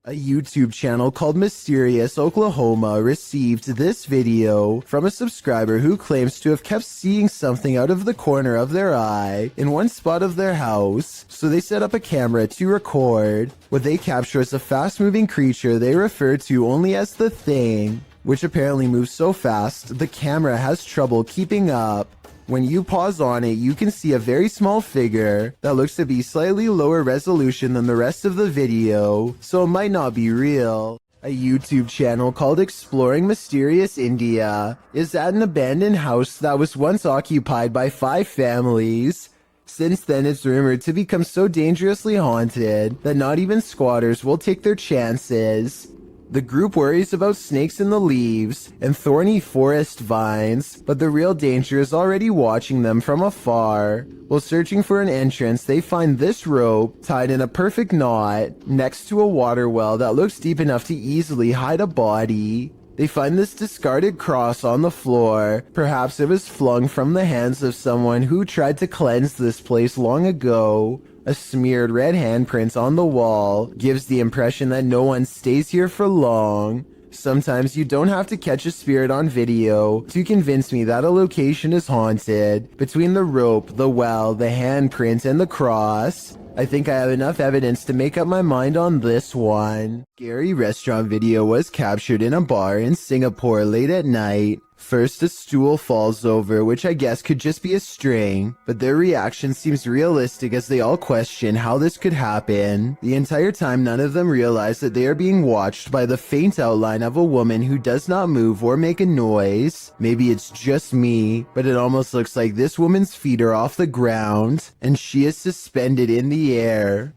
A YouTube channel called Mysterious Oklahoma received this video from a subscriber who claims to have kept seeing something out of the corner of their eye in one spot of their house, so they set up a camera to record. What they capture is a fast-moving creature they refer to only as the Thing, which apparently moves so fast the camera has trouble keeping up. When you pause on it, you can see a very small figure that looks to be slightly lower resolution than the rest of the video, so it might not be real. A YouTube channel called Exploring Mysterious India is at an abandoned house that was once occupied by 5 families. Since then, it's rumored to become so dangerously haunted that not even squatters will take their chances. The group worries about snakes in the leaves and thorny forest vines, but the real danger is already watching them from afar. While searching for an entrance, they find this rope tied in a perfect knot next to a water well that looks deep enough to easily hide a body. They find this discarded cross on the floor. Perhaps it was flung from the hands of someone who tried to cleanse this place long ago. A smeared red handprint on the wall gives the impression that no one stays here for long. Sometimes you don't have to catch a spirit on video to convince me that a location is haunted. Between the rope, the well, the handprint, and the cross, I think I have enough evidence to make up my mind on this one. Scary restaurant video was captured in a bar in Singapore late at night. First, a stool falls over, which I guess could just be a string, but their reaction seems realistic as they all question how this could happen. The entire time, none of them realize that they are being watched by the faint outline of a woman who does not move or make a noise. Maybe it's just me, but it almost looks like this woman's feet are off the ground, and she is suspended in the air.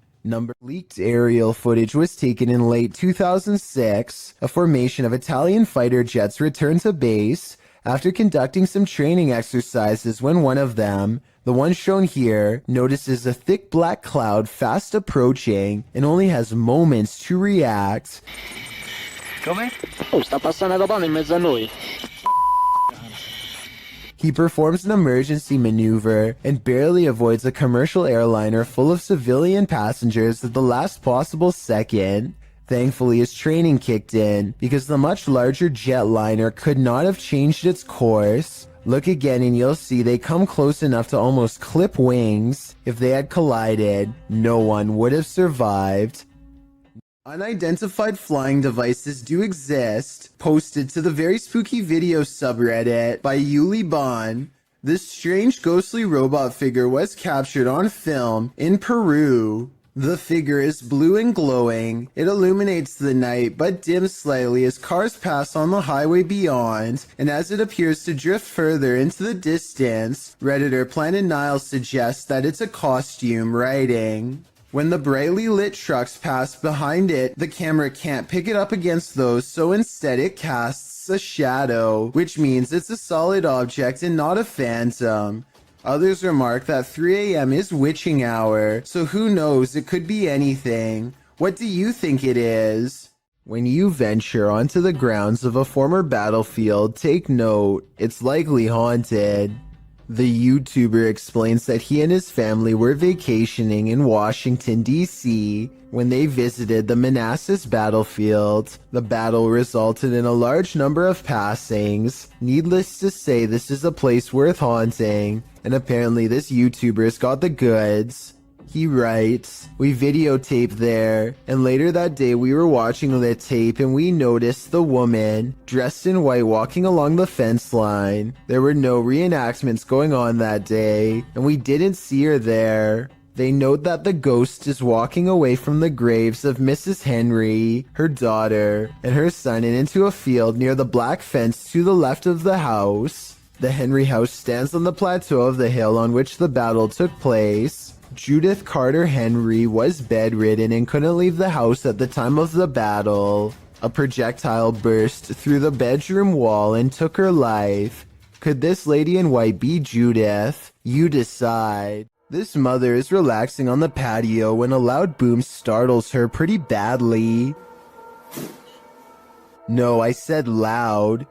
Leaked aerial footage was taken in late 2006. A formation of Italian fighter jets returned to base after conducting some training exercises when one of them, the one shown here, notices a thick black cloud fast approaching and only has moments to react. Come? Oh, sta passando una donna in mezzo a noi. He performs an emergency maneuver and barely avoids a commercial airliner full of civilian passengers at the last possible second. Thankfully, his training kicked in because the much larger jetliner could not have changed its course. Look again and you'll see they come close enough to almost clip wings. If they had collided, no one would have survived. Unidentified flying devices do exist, posted to the Very Spooky Video subreddit by Yuli Bon. This strange ghostly robot figure was captured on film in Peru. The figure is blue and glowing. It illuminates the night but dims slightly as cars pass on the highway beyond, and as it appears to drift further into the distance, Redditor Planet Nile suggests that it's a costume, writing, "When the brightly lit trucks pass behind it, the camera can't pick it up against those, so instead it casts a shadow, which means it's a solid object and not a phantom." Others remark that 3 a.m. is witching hour, so who knows, it could be anything. What do you think it is? When you venture onto the grounds of a former battlefield, take note, it's likely haunted. The YouTuber explains that he and his family were vacationing in Washington, D.C. when they visited the Manassas battlefield. The battle resulted in a large number of passings. Needless to say, this is a place worth haunting, and apparently this YouTuber's got the goods. He writes, "We videotaped there, and later that day we were watching the tape and we noticed the woman, dressed in white, walking along the fence line. There were no reenactments going on that day, and we didn't see her there." They note that the ghost is walking away from the graves of Mrs. Henry, her daughter, and her son and into a field near the black fence to the left of the house. The Henry house stands on the plateau of the hill on which the battle took place. Judith Carter Henry was bedridden and couldn't leave the house at the time of the battle. A projectile burst through the bedroom wall and took her life. Could this lady in white be Judith? You decide. This mother is relaxing on the patio when a loud boom startles her pretty badly. No, I said loud.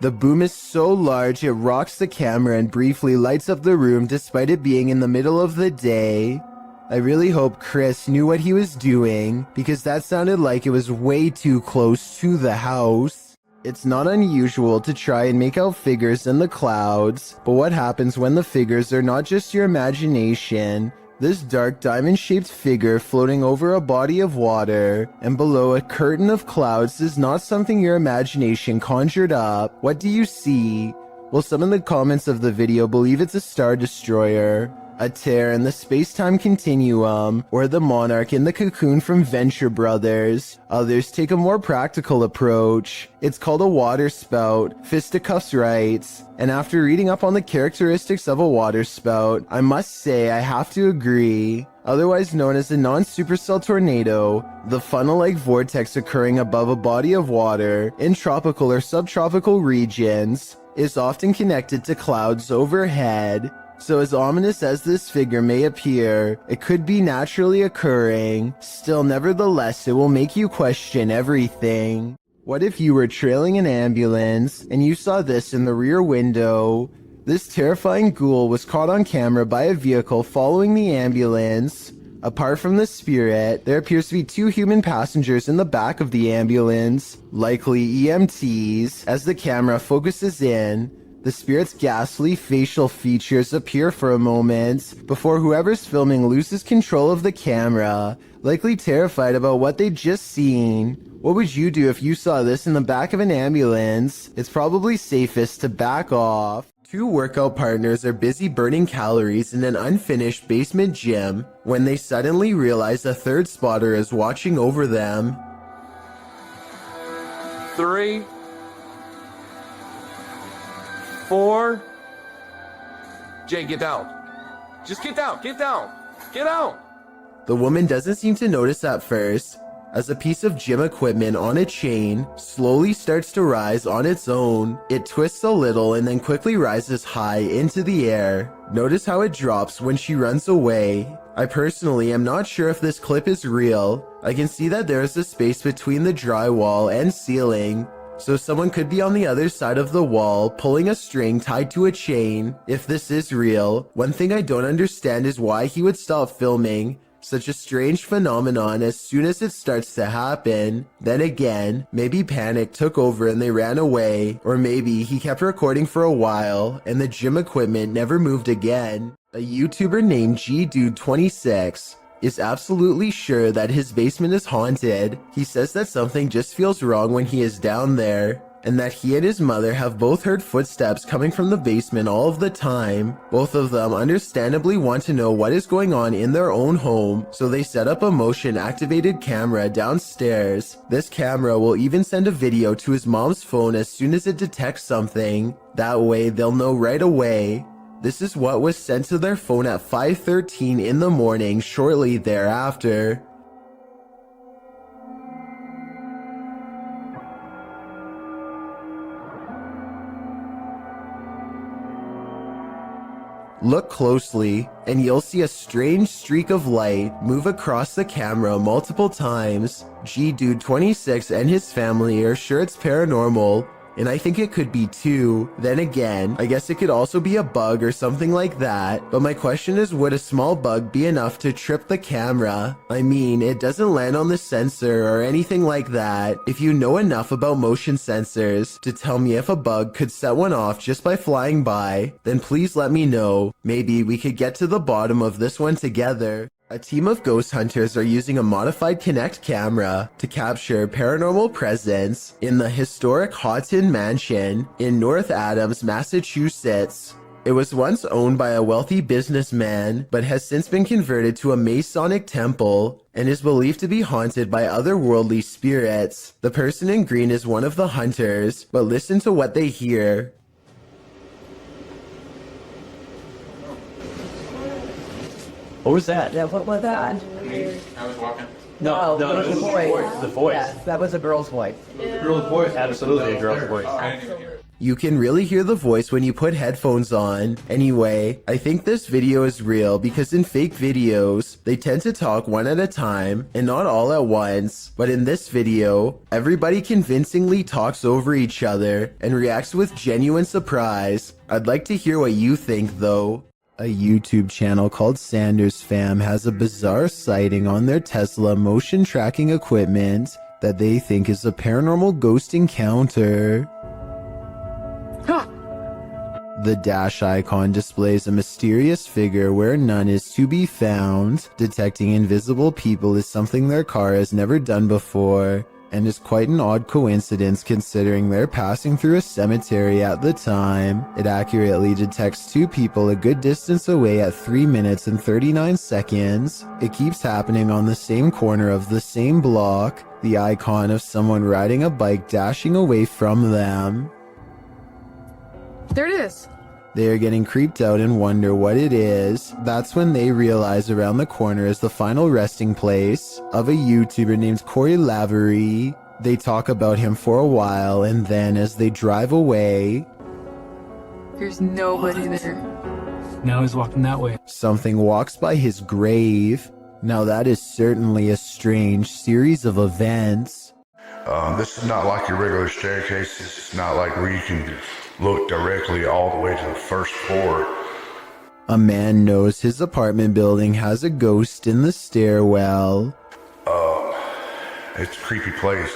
The boom is so large it rocks the camera and briefly lights up the room despite it being in the middle of the day. I really hope Chris knew what he was doing, because that sounded like it was way too close to the house. It's not unusual to try and make out figures in the clouds, but what happens when the figures are not just your imagination? This dark diamond-shaped figure floating over a body of water and below a curtain of clouds is not something your imagination conjured up. What do you see? Well, some in the comments of the video believe it's a star destroyer, a tear in the space-time continuum, or the monarch in the cocoon from Venture Brothers. Others take a more practical approach. It's called a water spout, Fisticuffs writes. And after reading up on the characteristics of a water spout, I must say I have to agree. Otherwise known as a non-supercell tornado, the funnel-like vortex occurring above a body of water in tropical or subtropical regions is often connected to clouds overhead. So as ominous as this figure may appear, it could be naturally occurring. Still, nevertheless, it will make you question everything. What if you were trailing an ambulance and you saw this in the rear window? This terrifying ghoul was caught on camera by a vehicle following the ambulance. Apart from the spirit, there appears to be 2 human passengers in the back of the ambulance, likely EMTs. As the camera focuses in, the spirit's ghastly facial features appear for a moment before whoever's filming loses control of the camera, likely terrified about what they'd just seen. What would you do if you saw this in the back of an ambulance? It's probably safest to back off. 2 workout partners are busy burning calories in an unfinished basement gym when they suddenly realize a third spotter is watching over them. 3, 4. Jay, get down. Just get down. Get down. Get out. The woman doesn't seem to notice at first, as a piece of gym equipment on a chain slowly starts to rise on its own. It twists a little and then quickly rises high into the air. Notice how it drops when she runs away. I personally am not sure if this clip is real. I can see that there is a space between the drywall and ceiling, so someone could be on the other side of the wall pulling a string tied to a chain. If this is real, one thing I don't understand is why he would stop filming such a strange phenomenon as soon as it starts to happen. Then again, maybe panic took over and they ran away, or maybe he kept recording for a while and the gym equipment never moved again. A YouTuber named GDude26 is absolutely sure that his basement is haunted. He says that something just feels wrong when he is down there, and that he and his mother have both heard footsteps coming from the basement all of the time. Both of them understandably want to know what is going on in their own home, so they set up a motion-activated camera downstairs. This camera will even send a video to his mom's phone as soon as it detects something. That way, they'll know right away. This is what was sent to their phone at 5:13 in the morning shortly thereafter. Look closely, and you'll see a strange streak of light move across the camera multiple times. GDude26 and his family are sure it's paranormal, and I think it could be too. Then again, I guess it could also be a bug or something like that. But my question is, would a small bug be enough to trip the camera? I mean, it doesn't land on the sensor or anything like that. If you know enough about motion sensors to tell me if a bug could set one off just by flying by, then please let me know. Maybe we could get to the bottom of this one together. A team of ghost hunters are using a modified Kinect camera to capture paranormal presence in the historic Houghton Mansion in North Adams, Massachusetts. It was once owned by a wealthy businessman, but has since been converted to a Masonic temple and is believed to be haunted by otherworldly spirits. The person in green is one of the hunters, but listen to what they hear. What was that? Yeah, what was that? I was walking. No, Oh, no, it was a the voice. voice. The voice. Yes, that was a girl's voice. Girl's voice. Absolutely a girl's voice. You can really hear the voice when you put headphones on. Anyway, I think this video is real because in fake videos, they tend to talk one at a time and not all at once. But in this video, everybody convincingly talks over each other and reacts with genuine surprise. I'd like to hear what you think though. A YouTube channel called Sanders Fam has a bizarre sighting on their Tesla motion tracking equipment that they think is a paranormal ghost encounter. The dash icon displays a mysterious figure where none is to be found. Detecting invisible people is something their car has never done before, and is quite an odd coincidence considering they're passing through a cemetery at the time. It accurately detects 2 people a good distance away at 3 minutes and 39 seconds. It keeps happening on the same corner of the same block, the icon of someone riding a bike dashing away from them. There it is. They are getting creeped out and wonder what it is. That's when they realize around the corner is the final resting place of a YouTuber named Corey Lavery. They talk about him for a while, and then as they drive away, There's nobody there. Now he's walking that way. something walks by his grave. Now that is certainly a strange series of events. This is not like your regular staircase. This is not like where you can look directly all the way to the first floor. A man knows his apartment building has a ghost in the stairwell. It's a creepy place.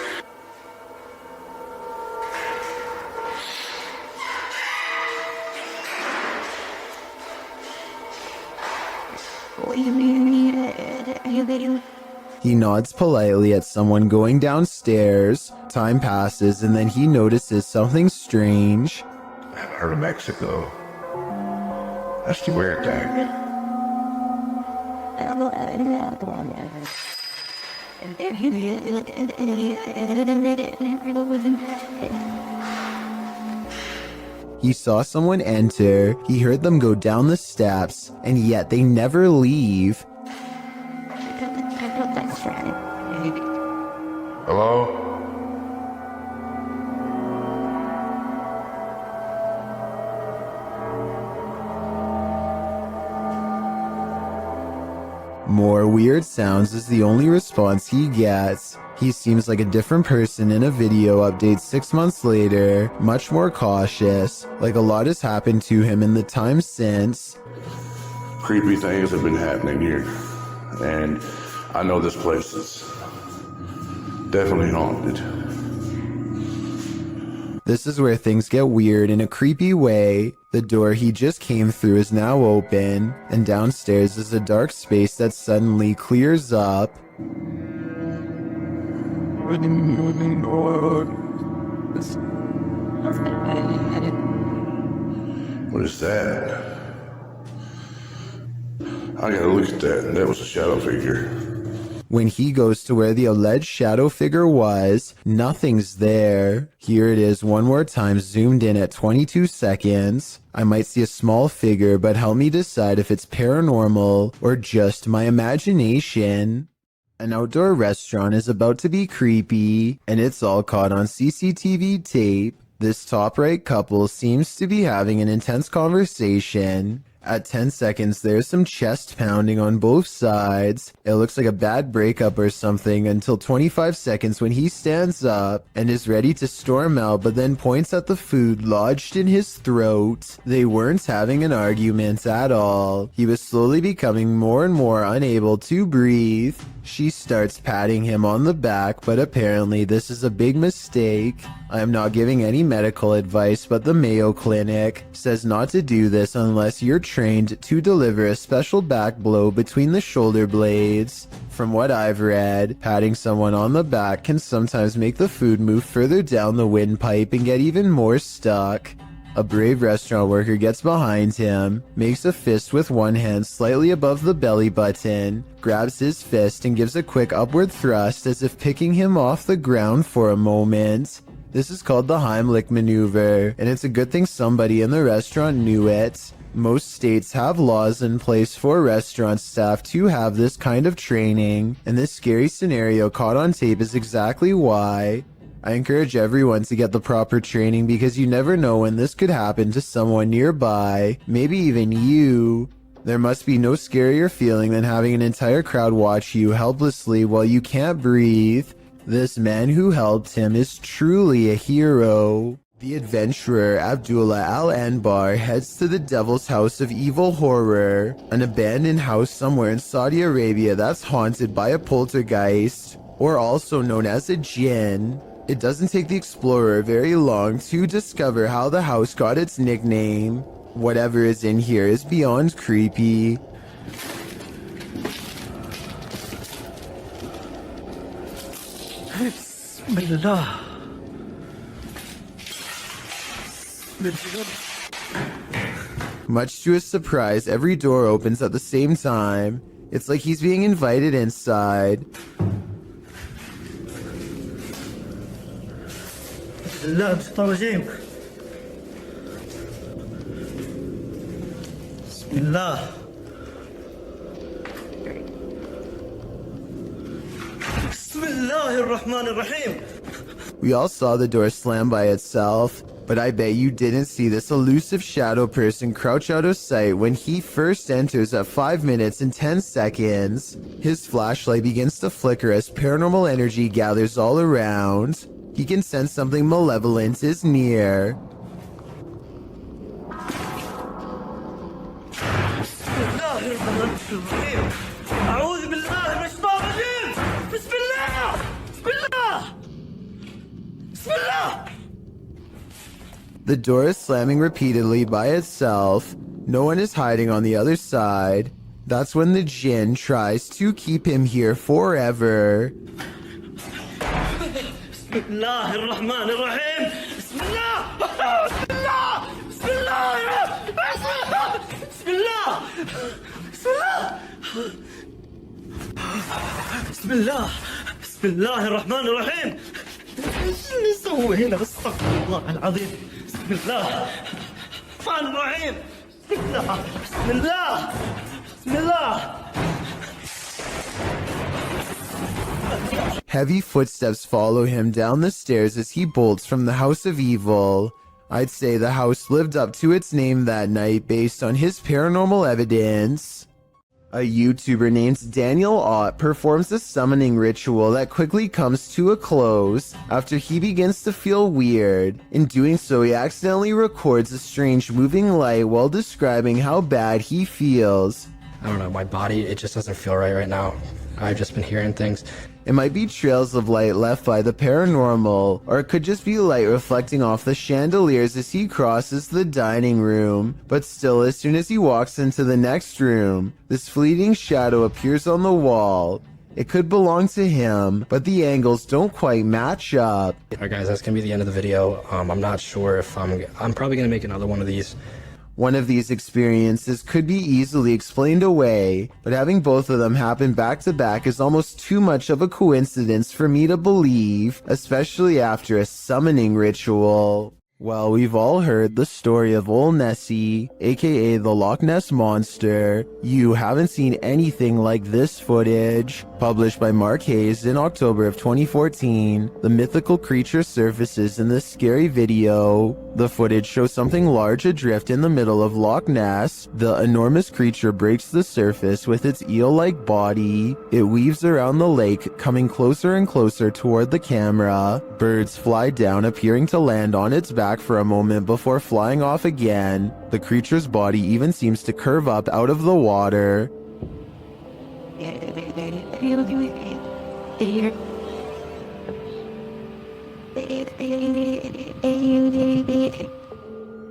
He nods politely at someone going downstairs. Time passes and then he notices something strange. I haven't heard of Mexico. That's the weird thing. He saw someone enter, he heard them go down the steps, and yet they never leave. Hello? More weird sounds is the only response he gets. He seems like a different person in a video update 6 months later, much more cautious, like a lot has happened to him in the time since. Creepy things have been happening here. And I know this place is definitely haunted. This is where things get weird in a creepy way. The door he just came through is now open, and downstairs is a dark space that suddenly clears up. What is that? I gotta look at that. That was a shadow figure. When he goes to where the alleged shadow figure was, nothing's there. Here it is one more time, zoomed in at 22 seconds. I might see a small figure, but help me decide if it's paranormal or just my imagination. An outdoor restaurant is about to be creepy, and it's all caught on CCTV tape. This top right couple seems to be having an intense conversation. At 10 seconds, there's some chest pounding on both sides. It looks like a bad breakup or something until 25 seconds when he stands up and is ready to storm out, but then points at the food lodged in his throat. They weren't having an argument at all. He was slowly becoming more and more unable to breathe. She starts patting him on the back, but apparently this is a big mistake. I am not giving any medical advice, but the Mayo Clinic says not to do this unless you're trained to deliver a special back blow between the shoulder blades. From what I've read, patting someone on the back can sometimes make the food move further down the windpipe and get even more stuck. A brave restaurant worker gets behind him, makes a fist with one hand slightly above the belly button, grabs his fist and gives a quick upward thrust as if picking him off the ground for a moment. This is called the Heimlich maneuver, and it's a good thing somebody in the restaurant knew it. Most states have laws in place for restaurant staff to have this kind of training, and this scary scenario caught on tape is exactly why. I encourage everyone to get the proper training because you never know when this could happen to someone nearby, maybe even you. There must be no scarier feeling than having an entire crowd watch you helplessly while you can't breathe. This man who helped him is truly a hero. The adventurer Abdullah Al-Anbar heads to the Devil's House of Evil Horror, an abandoned house somewhere in Saudi Arabia that's haunted by a poltergeist, or also known as a jinn. It doesn't take the explorer very long to discover how the house got its nickname. Whatever is in here is beyond creepy. Bismillah. Much to his surprise, every door opens at the same time. It's like he's being invited inside. Bismillah, Bismillah. Bismillah. Bismillahirrahmanirrahim. We all saw the door slam by itself, but I bet you didn't see this elusive shadow person crouch out of sight when he first enters at 5 minutes and 10 seconds. His flashlight begins to flicker as paranormal energy gathers all around. He can sense something malevolent is near. The door is slamming repeatedly by itself. No one is hiding on the other side. That's when the jinn tries to keep him here forever. Bismillahirrahmanirrahim. Bismillah. Bismillah. Bismillah. Bismillah. Bismillah. Bismillah. Bismillahirrahmanirrahim. ايش اللي يسوي هنا؟ استغفر الله العظيم. بسم الله الرحمن الرحيم. بسم الله بسم الله بسم الله. Heavy footsteps follow him down the stairs as he bolts from the House of Evil. I'd say the house lived up to its name that night based on his paranormal evidence. A YouTuber named Daniel Ott performs a summoning ritual that quickly comes to a close after he begins to feel weird. In doing so, he accidentally records a strange moving light while describing how bad he feels. I don't know, my body, it just doesn't feel right now. I've just been hearing things. It might be trails of light left by the paranormal, or it could just be light reflecting off the chandeliers as he crosses the dining room. But still, as soon as he walks into the next room, this fleeting shadow appears on the wall. It could belong to him, but the angles don't quite match up. Alright guys, that's gonna be the end of the video. I'm not sure if I'm probably gonna make another one of these. One of these experiences could be easily explained away, but having both of them happen back to back is almost too much of a coincidence for me to believe, especially after a summoning ritual. Well, we've all heard the story of Old Nessie, aka the Loch Ness Monster. You haven't seen anything like this footage. Published by Mark Hayes in October of 2014, the mythical creature surfaces in this scary video. The footage shows something large adrift in the middle of Loch Ness. The enormous creature breaks the surface with its eel-like body. It weaves around the lake, coming closer and closer toward the camera. Birds fly down, appearing to land on its back for a moment before flying off again. The creature's body even seems to curve up out of the water.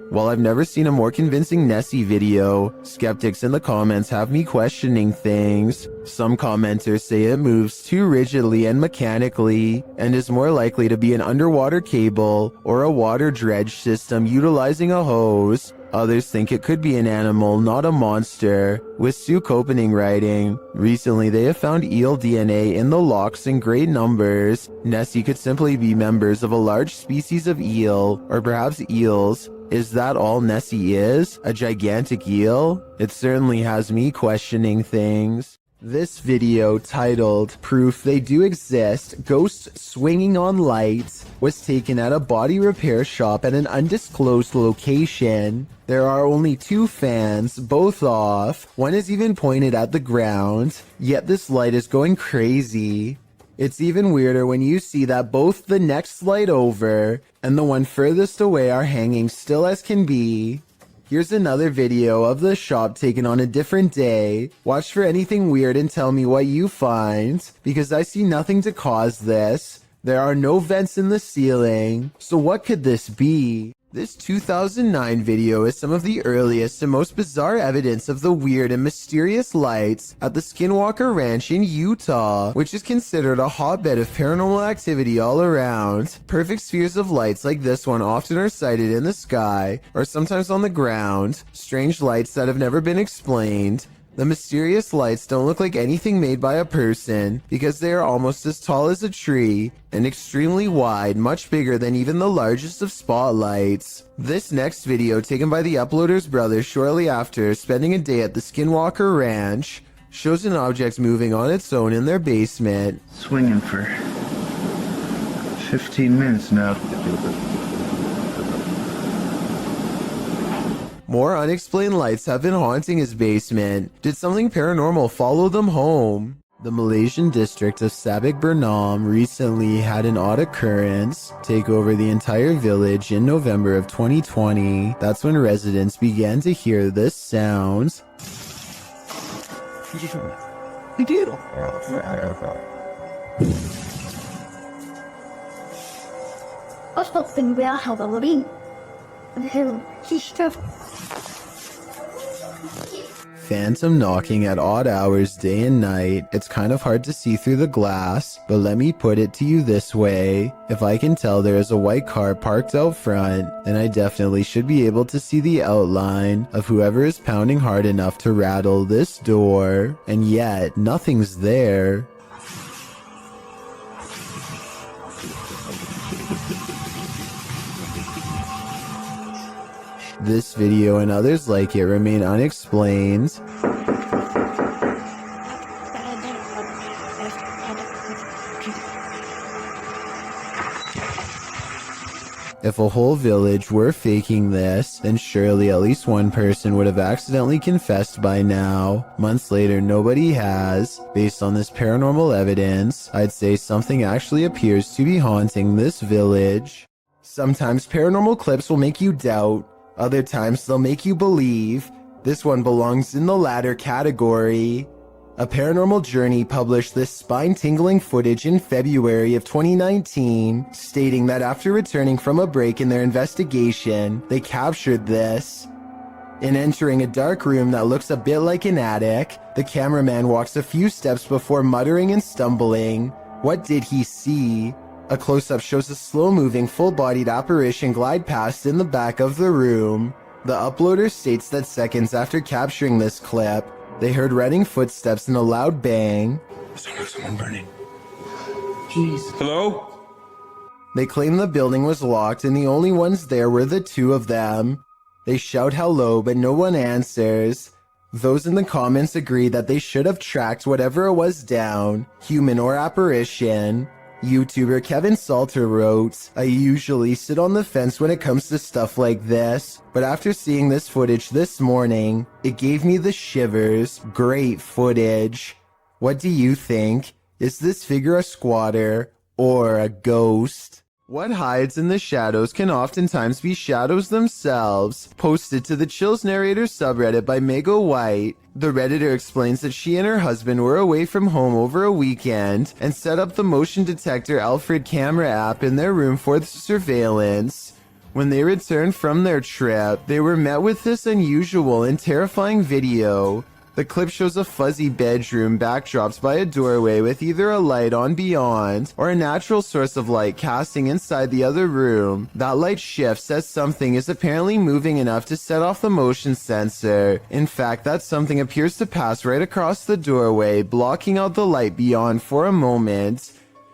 While I've never seen a more convincing Nessie video, skeptics in the comments have me questioning things. Some commenters say it moves too rigidly and mechanically, and is more likely to be an underwater cable or a water dredge system utilizing a hose. Others think it could be an animal, not a monster. With Sue Copening writing, recently they have found eel DNA in the lochs in great numbers. Nessie could simply be members of a large species of eel, or perhaps eels. Is that all Nessie is? A gigantic eel? It certainly has me questioning things. This video, titled Proof They Do Exist, Ghosts Swinging on Lights, was taken at a body repair shop at an undisclosed location. There are only 2 fans, both off. One is even pointed at the ground, yet this light is going crazy. It's even weirder when you see that both the next light over and the one furthest away are hanging still as can be. Here's another video of the shop taken on a different day. Watch for anything weird and tell me what you find, because I see nothing to cause this. There are no vents in the ceiling, so what could this be? This 2009 video is some of the earliest and most bizarre evidence of the weird and mysterious lights at the Skinwalker Ranch in Utah, which is considered a hotbed of paranormal activity all around. Perfect spheres of lights like this one often are sighted in the sky, or sometimes on the ground. Strange lights that have never been explained. The mysterious lights don't look like anything made by a person because they are almost as tall as a tree and extremely wide, much bigger than even the largest of spotlights. This next video, taken by the uploader's brother shortly after spending a day at the Skinwalker Ranch, shows an object moving on its own in their basement. Swinging for 15 minutes now. More unexplained lights have been haunting his basement. Did something paranormal follow them home? The Malaysian district of Sabak Bernam recently had an odd occurrence take over the entire village in November of 2020. That's when residents began to hear this sound. Phantom knocking at odd hours day and night. It's kind of hard to see through the glass, but let me put it to you this way. If I can tell there is a white car parked out front, then I definitely should be able to see the outline of whoever is pounding hard enough to rattle this door. And yet, nothing's there. This video and others like it remain unexplained. If a whole village were faking this, then surely at least one person would have accidentally confessed by now. Months later, nobody has. Based on this paranormal evidence, I'd say something actually appears to be haunting this village. Sometimes paranormal clips will make you doubt. Other times they'll make you believe. This one belongs in the latter category. A Paranormal Journey published this spine-tingling footage in February of 2019, stating that after returning from a break in their investigation, they captured this. In entering a dark room that looks a bit like an attic, the cameraman walks a few steps before muttering and stumbling. What did he see? A close-up shows a slow-moving, full-bodied apparition glide past in the back of the room. The uploader states that seconds after capturing this clip, they heard running footsteps and a loud bang. Someone burning. Jeez. Hello? They claim the building was locked and the only ones there were the 2 of them. They shout hello, but no one answers. Those in the comments agree that they should have tracked whatever it was down, human or apparition. YouTuber Kevin Salter wrote, I usually sit on the fence when it comes to stuff like this, but after seeing this footage this morning, it gave me the shivers. Great footage. What do you think? Is this figure a squatter or a ghost? What hides in the shadows can oftentimes be shadows themselves. Posted to the Chills Narrator subreddit by Mega White, the Redditor explains that she and her husband were away from home over a weekend and set up the motion detector Alfred camera app in their room for the surveillance. When they returned from their trip, they were met with this unusual and terrifying video. The clip shows a fuzzy bedroom backdropped by a doorway with either a light on beyond or a natural source of light casting inside the other room. That light shifts as something is apparently moving enough to set off the motion sensor. In fact, that something appears to pass right across the doorway, blocking out the light beyond for a moment.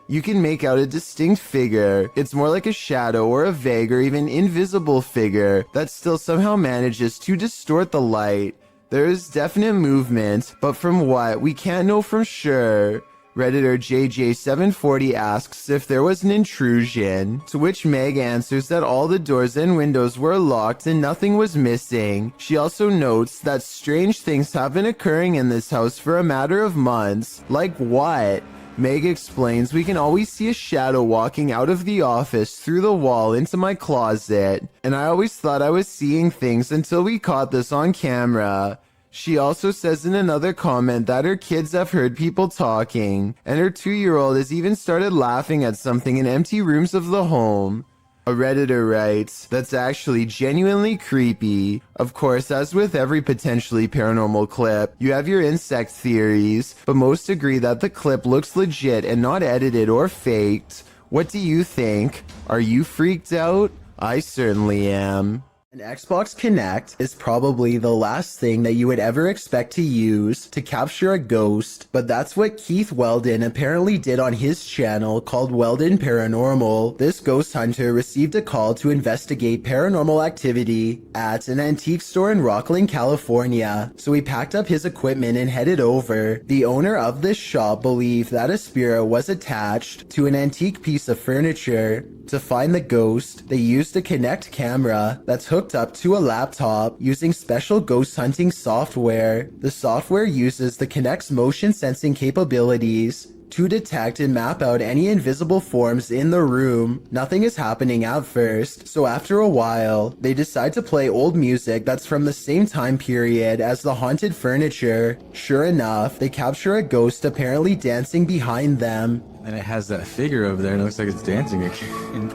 You can make out a distinct figure. It's more like a shadow or a vague or even invisible figure that still somehow manages to distort the light. There is definite movement, but from what, we can't know for sure. Redditor JJ740 asks if there was an intrusion, to which Meg answers that all the doors and windows were locked and nothing was missing. She also notes that strange things have been occurring in this house for a matter of months. Like what? Meg explains we can always see a shadow walking out of the office through the wall into my closet, and I always thought I was seeing things until we caught this on camera. She also says in another comment that her kids have heard people talking, and her 2-year-old has even started laughing at something in empty rooms of the home. A Redditor writes, that's actually genuinely creepy. Of course, as with every potentially paranormal clip, you have your insect theories, but most agree that the clip looks legit and not edited or faked. What do you think? Are you freaked out? I certainly am. An Xbox Kinect is probably the last thing that you would ever expect to use to capture a ghost, but that's what Keith Weldon apparently did on his channel called Weldon Paranormal. This ghost hunter received a call to investigate paranormal activity at an antique store in Rocklin, California, so he packed up his equipment and headed over. The owner of this shop believed that a spirit was attached to an antique piece of furniture. To find the ghost, they used a Kinect camera that's hooked up to a laptop using special ghost hunting software. The software uses the Kinect's motion sensing capabilities to detect and map out any invisible forms in the room. Nothing is happening at first, so after a while, they decide to play old music that's from the same time period as the haunted furniture. Sure enough, they capture a ghost apparently dancing behind them. And it has that figure over there, and it looks like it's dancing again.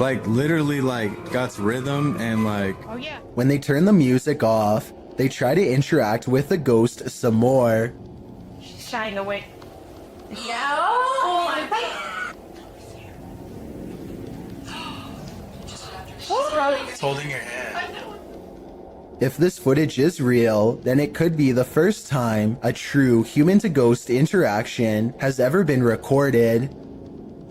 Like, literally, like, got rhythm and, like... Oh, yeah. When they turn the music off, they try to interact with the ghost some more. She's shying away. Yeah. Oh, my God. It's holding your hand. If this footage is real, then it could be the first time a true human-to-ghost interaction has ever been recorded.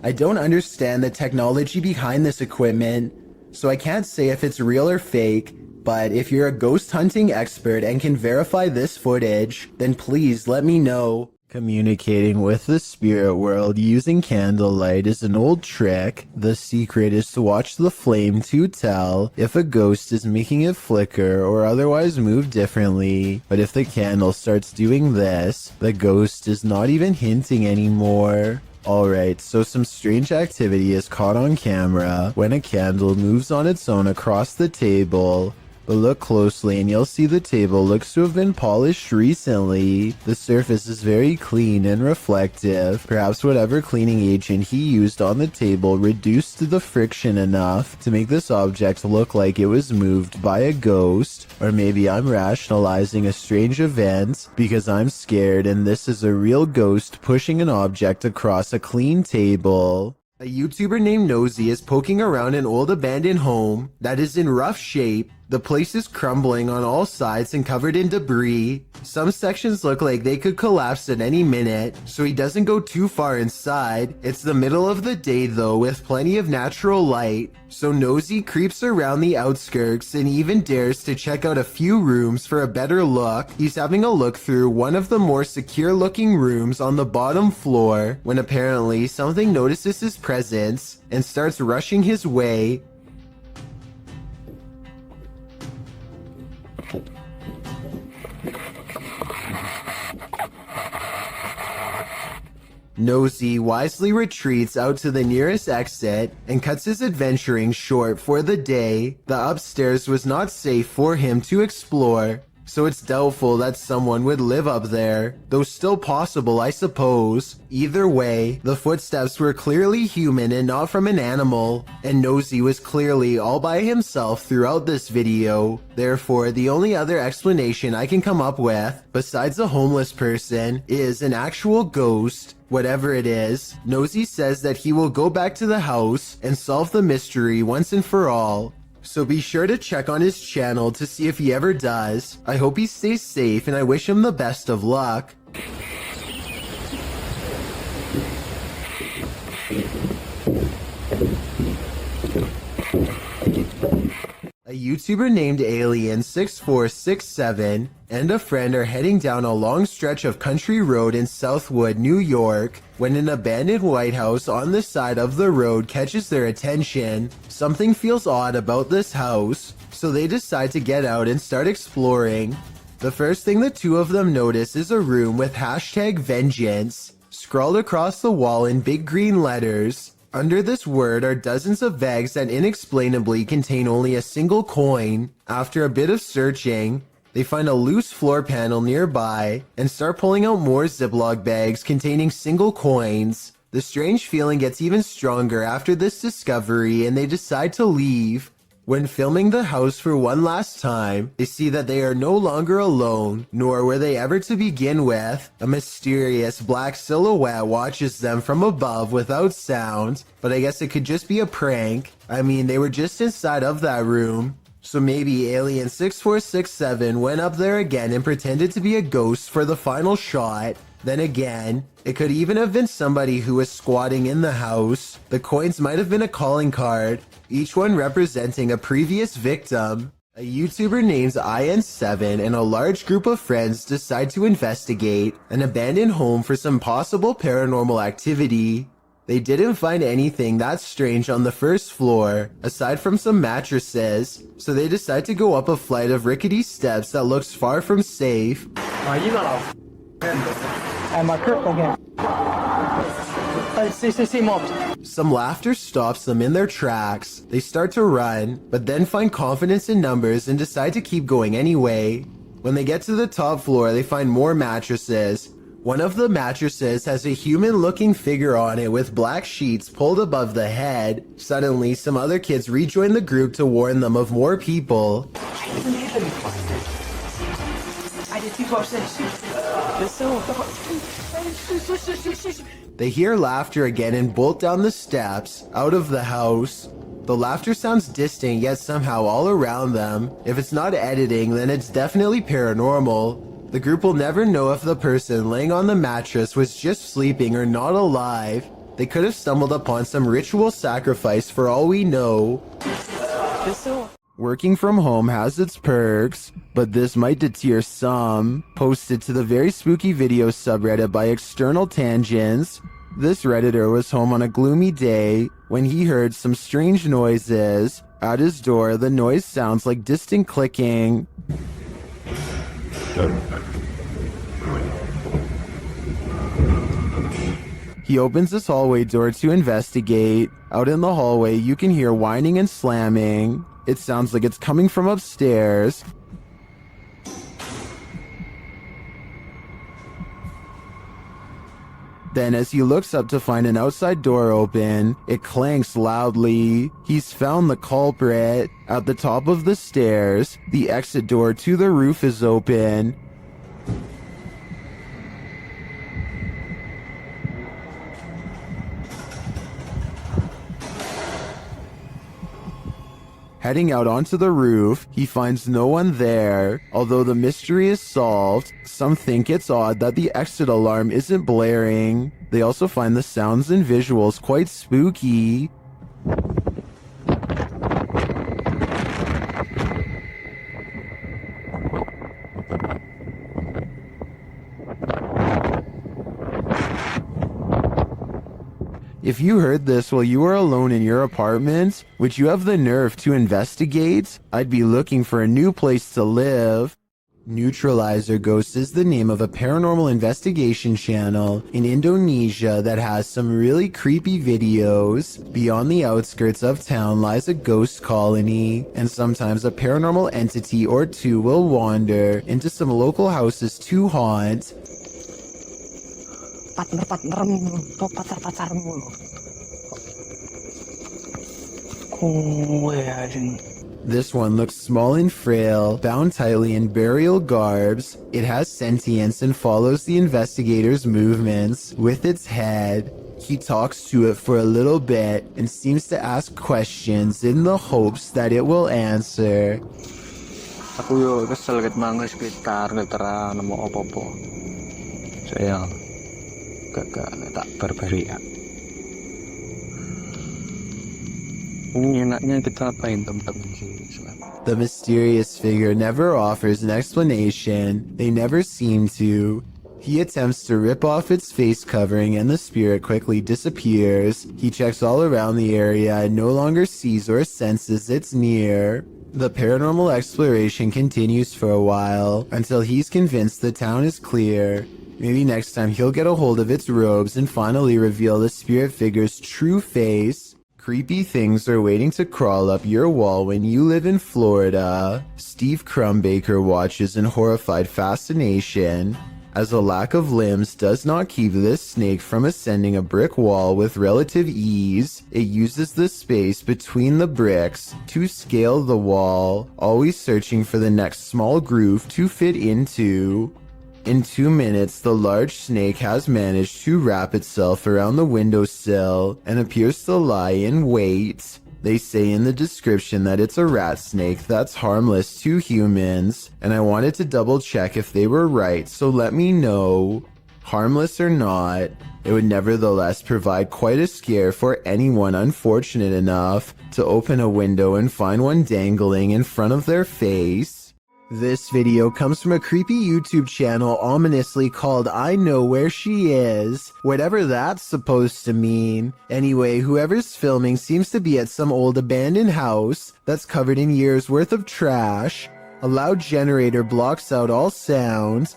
I don't understand the technology behind this equipment, so I can't say if it's real or fake, but if you're a ghost hunting expert and can verify this footage, then please let me know. Communicating with the spirit world using candlelight is an old trick. The secret is to watch the flame to tell if a ghost is making it flicker or otherwise move differently. But if the candle starts doing this, the ghost is not even hinting anymore. Alright, so some strange activity is caught on camera when a candle moves on its own across the table. But look closely and you'll see the table looks to have been polished recently. The surface is very clean and reflective. Perhaps whatever cleaning agent he used on the table reduced the friction enough to make this object look like it was moved by a ghost. Or maybe I'm rationalizing a strange event because I'm scared and this is a real ghost pushing an object across a clean table. A YouTuber named Nosy is poking around an old abandoned home that is in rough shape. The place is crumbling on all sides and covered in debris. Some sections look like they could collapse at any minute, so he doesn't go too far inside. It's the middle of the day though, with plenty of natural light, so Nosy creeps around the outskirts and even dares to check out a few rooms for a better look. He's having a look through one of the more secure looking rooms on the bottom floor when apparently something notices his presence and starts rushing his way. Nosy wisely retreats out to the nearest exit and cuts his adventuring short for the day. The upstairs was not safe for him to explore, so it's doubtful that someone would live up there, though still possible, I suppose. Either way, the footsteps were clearly human and not from an animal, and Nosy was clearly all by himself throughout this video. Therefore, the only other explanation I can come up with, besides a homeless person, is an actual ghost. Whatever it is, Nosy says that he will go back to the house and solve the mystery once and for all. So be sure to check on his channel to see if he ever does. I hope he stays safe and I wish him the best of luck. A YouTuber named Alien6467 and a friend are heading down a long stretch of country road in Southwood, New York, when an abandoned White House on the side of the road catches their attention. Something feels odd about this house, so they decide to get out and start exploring. The first thing the two of them notice is a room with #vengeance scrawled across the wall in big green letters. Under this word are dozens of bags that inexplainably contain only a single coin. After a bit of searching, they find a loose floor panel nearby and start pulling out more Ziploc bags containing single coins. The strange feeling gets even stronger after this discovery and they decide to leave. When filming the house for one last time, they see that they are no longer alone, nor were they ever to begin with. A mysterious black silhouette watches them from above without sound, but I guess it could just be a prank. I mean, they were just inside of that room. So maybe Alien6467 went up there again and pretended to be a ghost for the final shot. Then again, it could even have been somebody who was squatting in the house. The coins might have been a calling card, each one representing a previous victim. A YouTuber named IN7 and a large group of friends decide to investigate an abandoned home for some possible paranormal activity. They didn't find anything that strange on the first floor, aside from some mattresses, so they decide to go up a flight of rickety steps that looks far from safe. You got and my crip again. See, mobs. Some laughter stops them in their tracks. They start to run, but then find confidence in numbers and decide to keep going anyway. When they get to the top floor, they find more mattresses. One of the mattresses has a human-looking figure on it with black sheets pulled above the head. Suddenly, some other kids rejoin the group to warn them of more people. They hear laughter again and bolt down the steps, out of the house. The laughter sounds distant yet somehow all around them. If it's not editing, then it's definitely paranormal. The group will never know if the person laying on the mattress was just sleeping or not alive. They could have stumbled upon some ritual sacrifice for all we know. Working from home has its perks, but this might deter some. Posted to the very spooky video subreddit by External Tangents, this Redditor was home on a gloomy day when he heard some strange noises. At his door, the noise sounds like distant clicking. He opens his hallway door to investigate. Out in the hallway, you can hear whining and slamming. It sounds like it's coming from upstairs. Then as he looks up to find an outside door open, it clanks loudly. He's found the culprit. At the top of the stairs, the exit door to the roof is open. Heading out onto the roof, he finds no one there. Although the mystery is solved, some think it's odd that the exit alarm isn't blaring. They also find the sounds and visuals quite spooky. If you heard this while you were alone in your apartment, would you have the nerve to investigate? I'd be looking for a new place to live. Neutralizer Ghost is the name of a paranormal investigation channel in Indonesia that has some really creepy videos. Beyond the outskirts of town lies a ghost colony, and sometimes a paranormal entity or two will wander into some local houses to haunt. This one looks small and frail, bound tightly in burial garbs. It has sentience and follows the investigator's movements with its head. He talks to it for a little bit and seems to ask questions in the hopes that it will answer. Aku yo kesel ket mangga sekitar ngetera nemu opo-opo. Saya gak tak berberi. enaknya kita apain temen-temen sih. The mysterious figure never offers an explanation. They never seem to. He attempts to rip off its face covering and the spirit quickly disappears. He checks all around the area and no longer sees or senses it's near. The paranormal exploration continues for a while until he's convinced the town is clear. Maybe next time he'll get a hold of its robes and finally reveal the spirit figure's true face. Creepy things are waiting to crawl up your wall when you live in Florida. Steve Crumbaker watches in horrified fascination as a lack of limbs does not keep this snake from ascending a brick wall with relative ease. It uses the space between the bricks to scale the wall, always searching for the next small groove to fit into. In 2 minutes, the large snake has managed to wrap itself around the windowsill and appears to lie in wait. They say in the description that it's a rat snake that's harmless to humans, and I wanted to double check if they were right, so let me know. Harmless or not, it would nevertheless provide quite a scare for anyone unfortunate enough to open a window and find one dangling in front of their face. This video comes from a creepy YouTube channel ominously called I Know Where She Is, whatever that's supposed to mean. Anyway, whoever's filming seems to be at some old abandoned house that's covered in years worth of trash. A loud generator blocks out all sounds.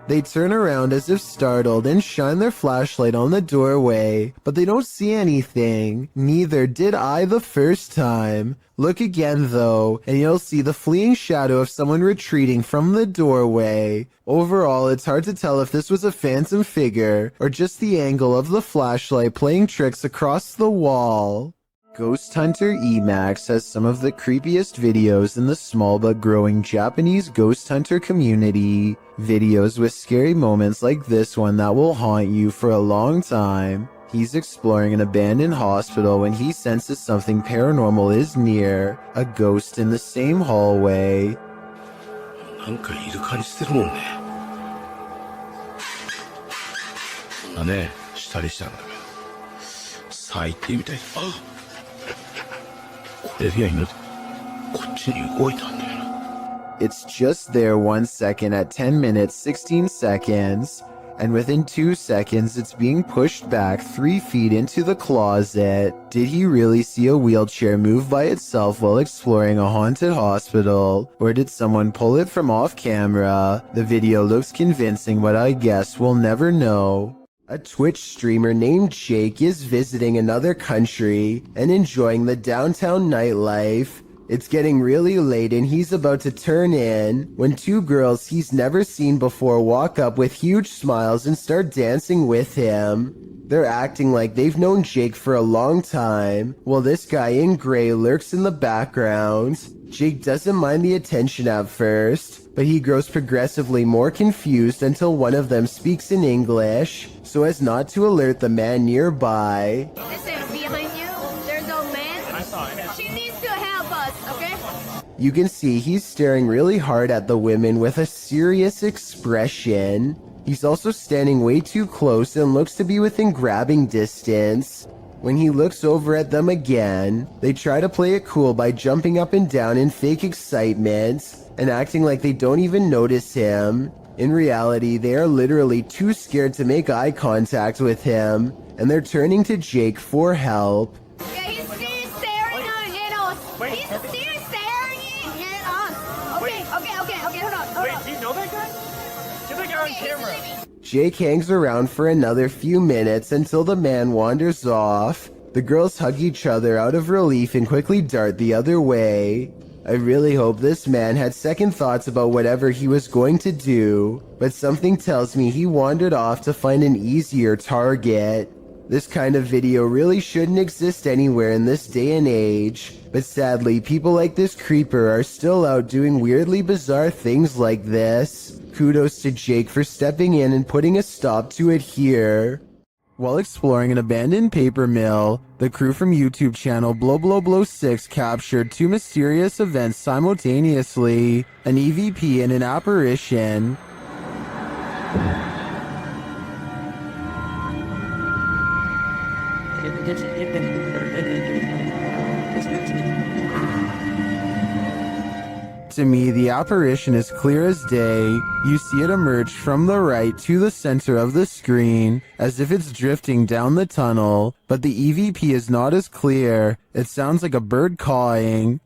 They turn around as if startled and shine their flashlight on the doorway, but they don't see anything. Neither did I the first time. Look again though, and you'll see the fleeing shadow of someone retreating from the doorway. Overall, it's hard to tell if this was a phantom figure or just the angle of the flashlight playing tricks across the wall. Ghost Hunter Emax has some of the creepiest videos in the small but growing Japanese ghost hunter community. Videos with scary moments like this one that will haunt you for a long time. He's exploring an abandoned hospital when he senses something paranormal is near, a ghost in the same hallway. なんかいる感じしてるもんね。こんなね、したりしたんだけど。最低みたい。あ、これで犬、こっちに動いたんだよな。 It's just there 1 second at 10 minutes 16 seconds, and within 2 seconds it's being pushed back 3 feet into the closet. Did he really see a wheelchair move by itself while exploring a haunted hospital? Or did someone pull it from off camera? The video looks convincing, but I guess we'll never know. A Twitch streamer named Jake is visiting another country and enjoying the downtown nightlife. It's getting really late and he's about to turn in when 2 girls he's never seen before walk up with huge smiles and start dancing with him. They're acting like they've known Jake for a long time, while this guy in gray lurks in the background. Jake doesn't mind the attention at first, but he grows progressively more confused until one of them speaks in English, so as not to alert the man nearby. Listen, behind you, there's a man. I saw it. She needs to help us, okay? You can see he's staring really hard at the women with a serious expression. He's also standing way too close and looks to be within grabbing distance. When he looks over at them again, they try to play it cool by jumping up and down in fake excitement and acting like they don't even notice him. In reality, they are literally too scared to make eye contact with him, and they're turning to Jake for help. Yeah, he's still staring at us. He's still staring at us. Okay, hold on. Wait, do you know that guy? Get that guy on camera. Jake hangs around for another few minutes until the man wanders off. The girls hug each other out of relief and quickly dart the other way. I really hope this man had second thoughts about whatever he was going to do, but something tells me he wandered off to find an easier target. This kind of video really shouldn't exist anywhere in this day and age, but sadly people like this creeper are still out doing weirdly bizarre things like this. Kudos to Jake for stepping in and putting a stop to it here. While exploring an abandoned paper mill, the crew from YouTube channel Blow 6 captured 2 mysterious events simultaneously, an EVP and an apparition. To me, the apparition is clear as day. You see it emerge from the right to the center of the screen, as if it's drifting down the tunnel, but the EVP is not as clear. It sounds like a bird cawing.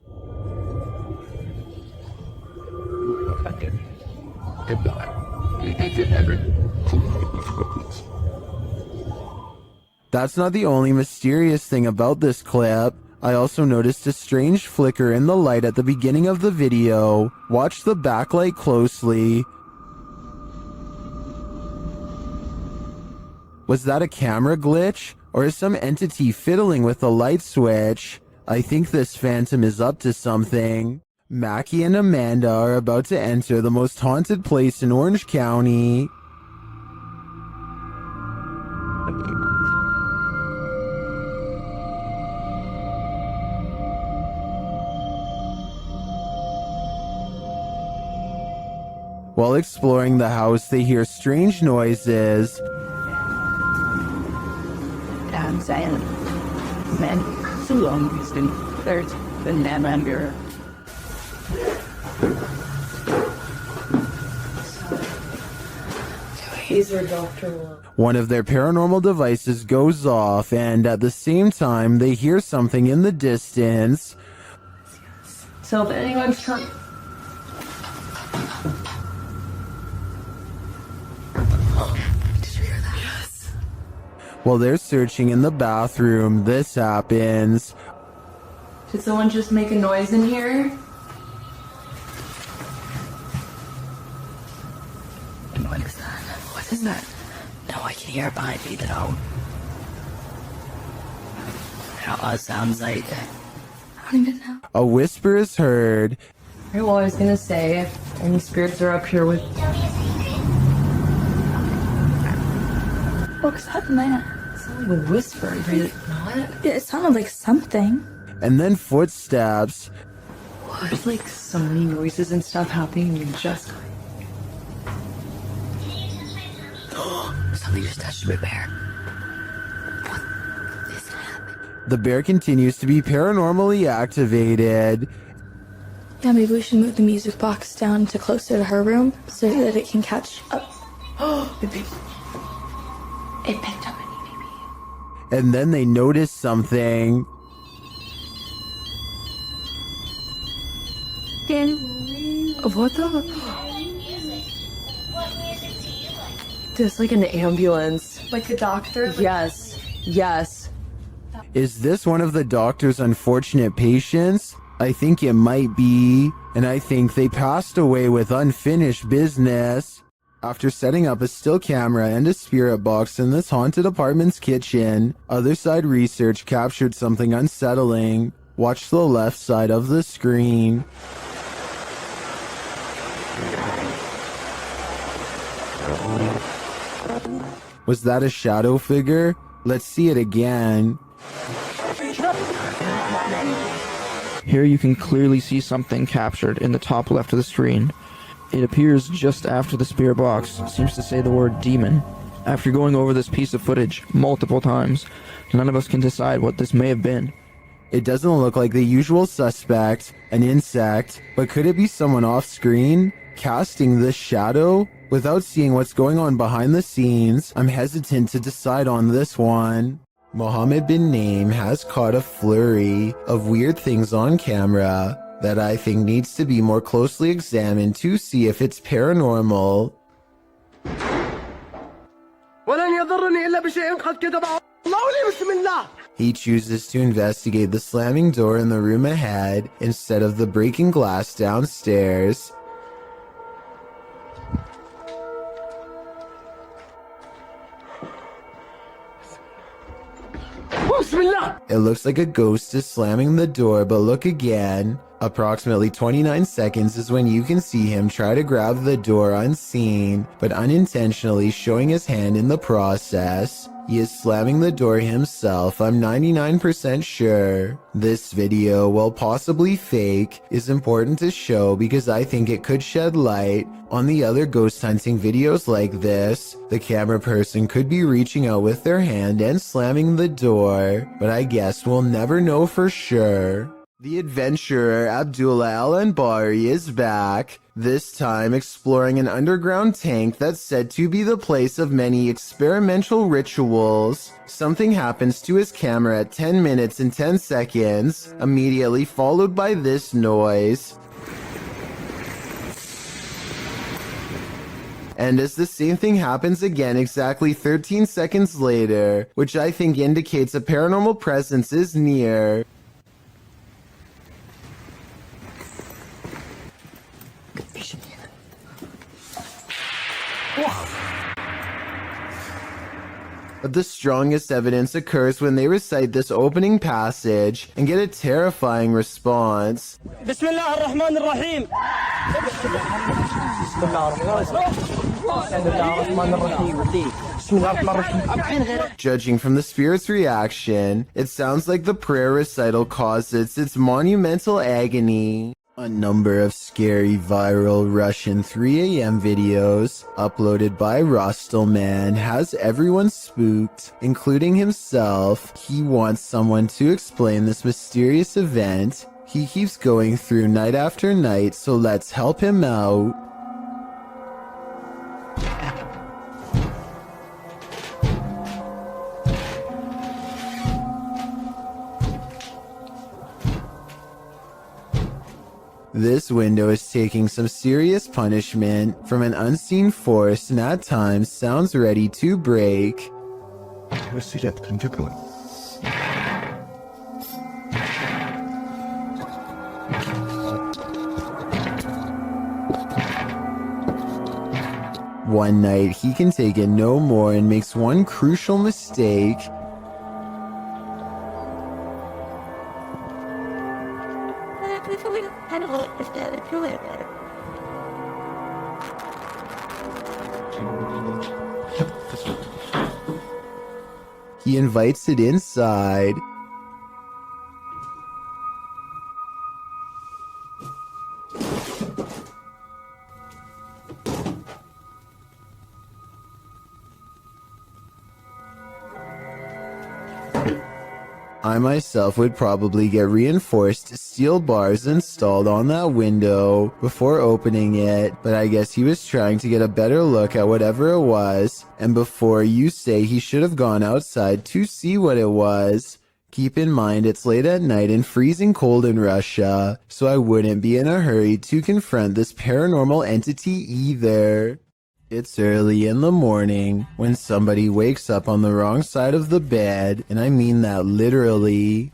That's not the only mysterious thing about this clip. I also noticed a strange flicker in the light at the beginning of the video. Watch the backlight closely. Was that a camera glitch? Or is some entity fiddling with the light switch? I think this phantom is up to something. Mackie and Amanda are about to enter the most haunted place in Orange County. While exploring the house, they hear strange noises. I'm saying, man, so long it's been there's been that member. Taser doctor. One of their paranormal devices goes off, and at the same time, they hear something in the distance. So if anyone's trying. While they're searching in the bathroom, this happens. Did someone just make a noise in here? What is that? What is that? No, I can hear it behind me though. It sounds like. I don't even know. A whisper is heard. Alright, well, I was gonna say, if any spirits are up here with. What's that, man? It sounded like a whisper, did it not? Yeah, it sounded like something. And then footsteps. There's like so many noises and stuff happening, and you just. Something just touched my bear. The bear continues to be paranormally activated. Yeah, maybe we should move the music box down to closer to her room so that it can catch up. It picked up an EVP. And then they notice something. What the? There's like an ambulance. Like a doctor? Yes. Yes. Is this one of the doctor's unfortunate patients? I think it might be. And I think they passed away with unfinished business. After setting up a still camera and a spirit box in this haunted apartment's kitchen, Other Side Research captured something unsettling. Watch the left side of the screen. Was that a shadow figure? Let's see it again. Here you can clearly see something captured in the top left of the screen. It appears just after the spirit box seems to say the word demon. After going over this piece of footage multiple times, none of us can decide what this may have been. It doesn't look like the usual suspect, an insect, but could it be someone off screen, casting this shadow? Without seeing what's going on behind the scenes, I'm hesitant to decide on this one. Mohammed bin Naim has caught a flurry of weird things on camera that I think needs to be more closely examined to see if it's paranormal. He chooses to investigate the slamming door in the room ahead instead of the breaking glass downstairs. It looks like a ghost is slamming the door, but look again. Approximately 29 seconds is when you can see him try to grab the door unseen, but unintentionally showing his hand in the process. He is slamming the door himself, I'm 99% sure. This video, while possibly fake, is important to show because I think it could shed light on the other ghost hunting videos like this. The camera person could be reaching out with their hand and slamming the door, but I guess we'll never know for sure. The adventurer Abdullah Al-Anbari is back, this time exploring an underground tank that's said to be the place of many experimental rituals. Something happens to his camera at 10 minutes and 10 seconds, immediately followed by this noise. And as the same thing happens again exactly 13 seconds later, which I think indicates a paranormal presence is near. But the strongest evidence occurs when they recite this opening passage and get a terrifying response. Judging from the spirit's reaction, it sounds like the prayer recital causes its monumental agony. A number of scary viral Russian 3 a.m. videos uploaded by Rostelman has everyone spooked, including himself. He wants someone to explain this mysterious event he keeps going through night after night, so let's help him out. This window is taking some serious punishment from an unseen force and at times sounds ready to break. One night he can take it no more and makes one crucial mistake. He invites it inside. I myself would probably get reinforced steel bars installed on that window before opening it, but I guess he was trying to get a better look at whatever it was, and before you say he should have gone outside to see what it was, keep in mind it's late at night and freezing cold in Russia, so I wouldn't be in a hurry to confront this paranormal entity either. It's early in the morning when somebody wakes up on the wrong side of the bed, and I mean that literally.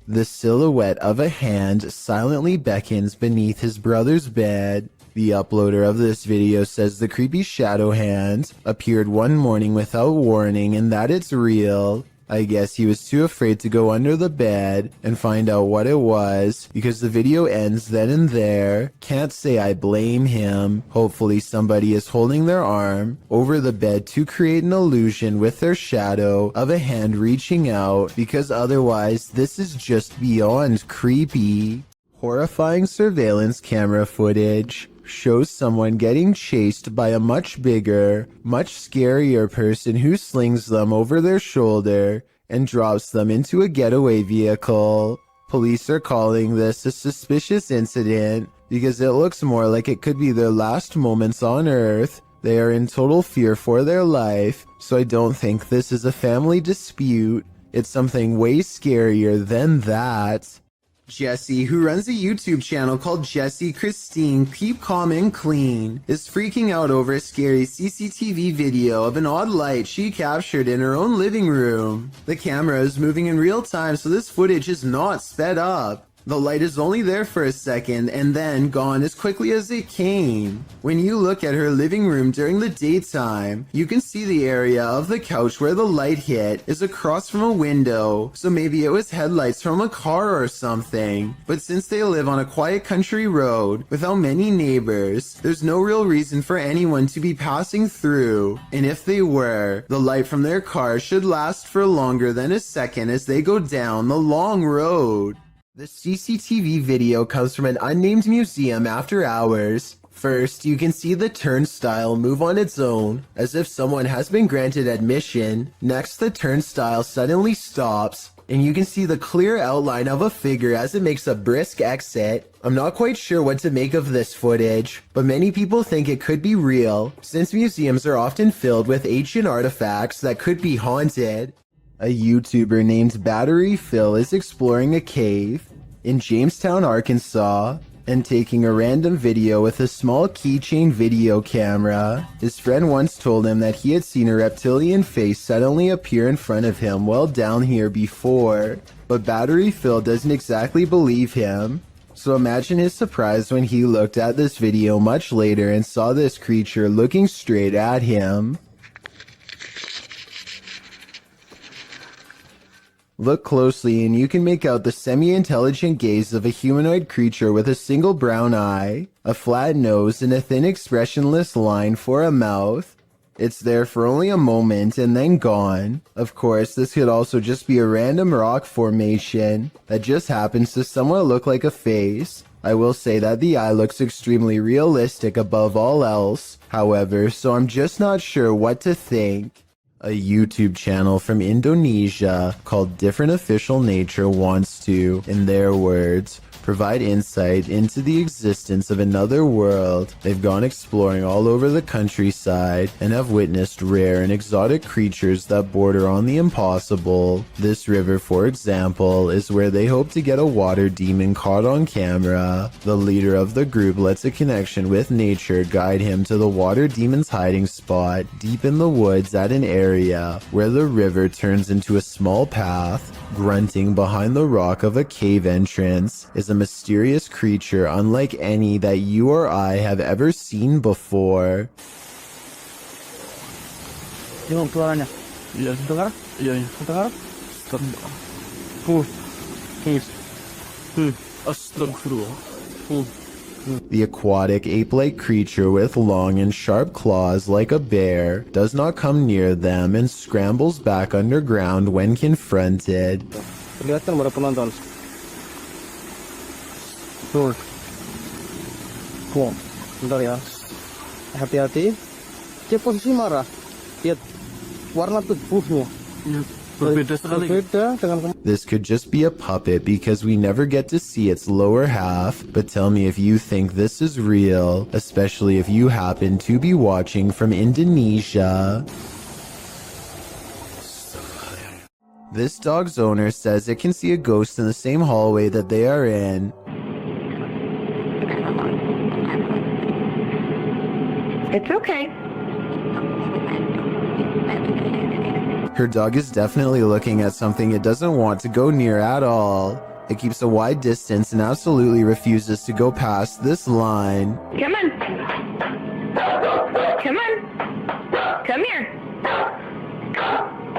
The silhouette of a hand silently beckons beneath his brother's bed. The uploader of this video says the creepy shadow hand appeared one morning without warning and that it's real. I guess he was too afraid to go under the bed and find out what it was because the video ends then and there. Can't say I blame him. Hopefully somebody is holding their arm over the bed to create an illusion with their shadow of a hand reaching out, because otherwise this is just beyond creepy. Horrifying surveillance camera footage shows someone getting chased by a much bigger, much scarier person who slings them over their shoulder and drops them into a getaway vehicle. Police are calling this a suspicious incident because it looks more like it could be their last moments on Earth. They are in total fear for their life, so I don't think this is a family dispute. It's something way scarier than that. Jesse, who runs a YouTube channel called Jessie Christine Keep Calm and Clean, is freaking out over a scary CCTV video of an odd light she captured in her own living room. The camera is moving in real time, so this footage is not sped up. The light is only there for a second and then gone as quickly as it came. When you look at her living room during the daytime, you can see the area of the couch where the light hit is across from a window, so maybe it was headlights from a car or something. But since they live on a quiet country road without many neighbors, there's no real reason for anyone to be passing through, and if they were, the light from their car should last for longer than a second as they go down the long road. The CCTV video comes from an unnamed museum after hours. First, you can see the turnstile move on its own, as if someone has been granted admission. Next, the turnstile suddenly stops, and you can see the clear outline of a figure as it makes a brisk exit. I'm not quite sure what to make of this footage, but many people think it could be real, since museums are often filled with ancient artifacts that could be haunted. A YouTuber named Battery Phil is exploring a cave in Jamestown, Arkansas, and taking a random video with a small keychain video camera. His friend once told him that he had seen a reptilian face suddenly appear in front of him while down here before, but Battery Phil doesn't exactly believe him. So imagine his surprise when he looked at this video much later and saw this creature looking straight at him. Look closely and you can make out the semi-intelligent gaze of a humanoid creature with a single brown eye, a flat nose, and a thin expressionless line for a mouth. It's there for only a moment and then gone. Of course, this could also just be a random rock formation that just happens to somewhat look like a face. I will say that the eye looks extremely realistic above all else, however, so I'm just not sure what to think. A YouTube channel from Indonesia called Different Official Nature wants to, in their words, provide insight into the existence of another world. They've gone exploring all over the countryside and have witnessed rare and exotic creatures that border on the impossible. This river, for example, is where they hope to get a water demon caught on camera. The leader of the group lets a connection with nature guide him to the water demon's hiding spot deep in the woods at an area where the river turns into a small path. Grunting behind the rock of a cave entrance is a mysterious creature unlike any that you or I have ever seen before. Gimana suaranya? Iya, dengar? Iya, dengar? Astagfirullah. The aquatic ape-like creature with long and sharp claws like a bear does not come near them and scrambles back underground when confronted. Kelihatan para penonton. Tuh. Bentar ya. Hati-hati. Dia posisi marah. Lihat warna tubuhnya. Berbeda dengan. This could just be a puppet because we never get to see its lower half, but tell me if you think this is real, especially if you happen to be watching from Indonesia. This dog's owner says it can see a ghost in the same hallway that they are in. It's okay. Her dog is definitely looking at something it doesn't want to go near at all. It keeps a wide distance and absolutely refuses to go past this line. Come on. Come on. Come here.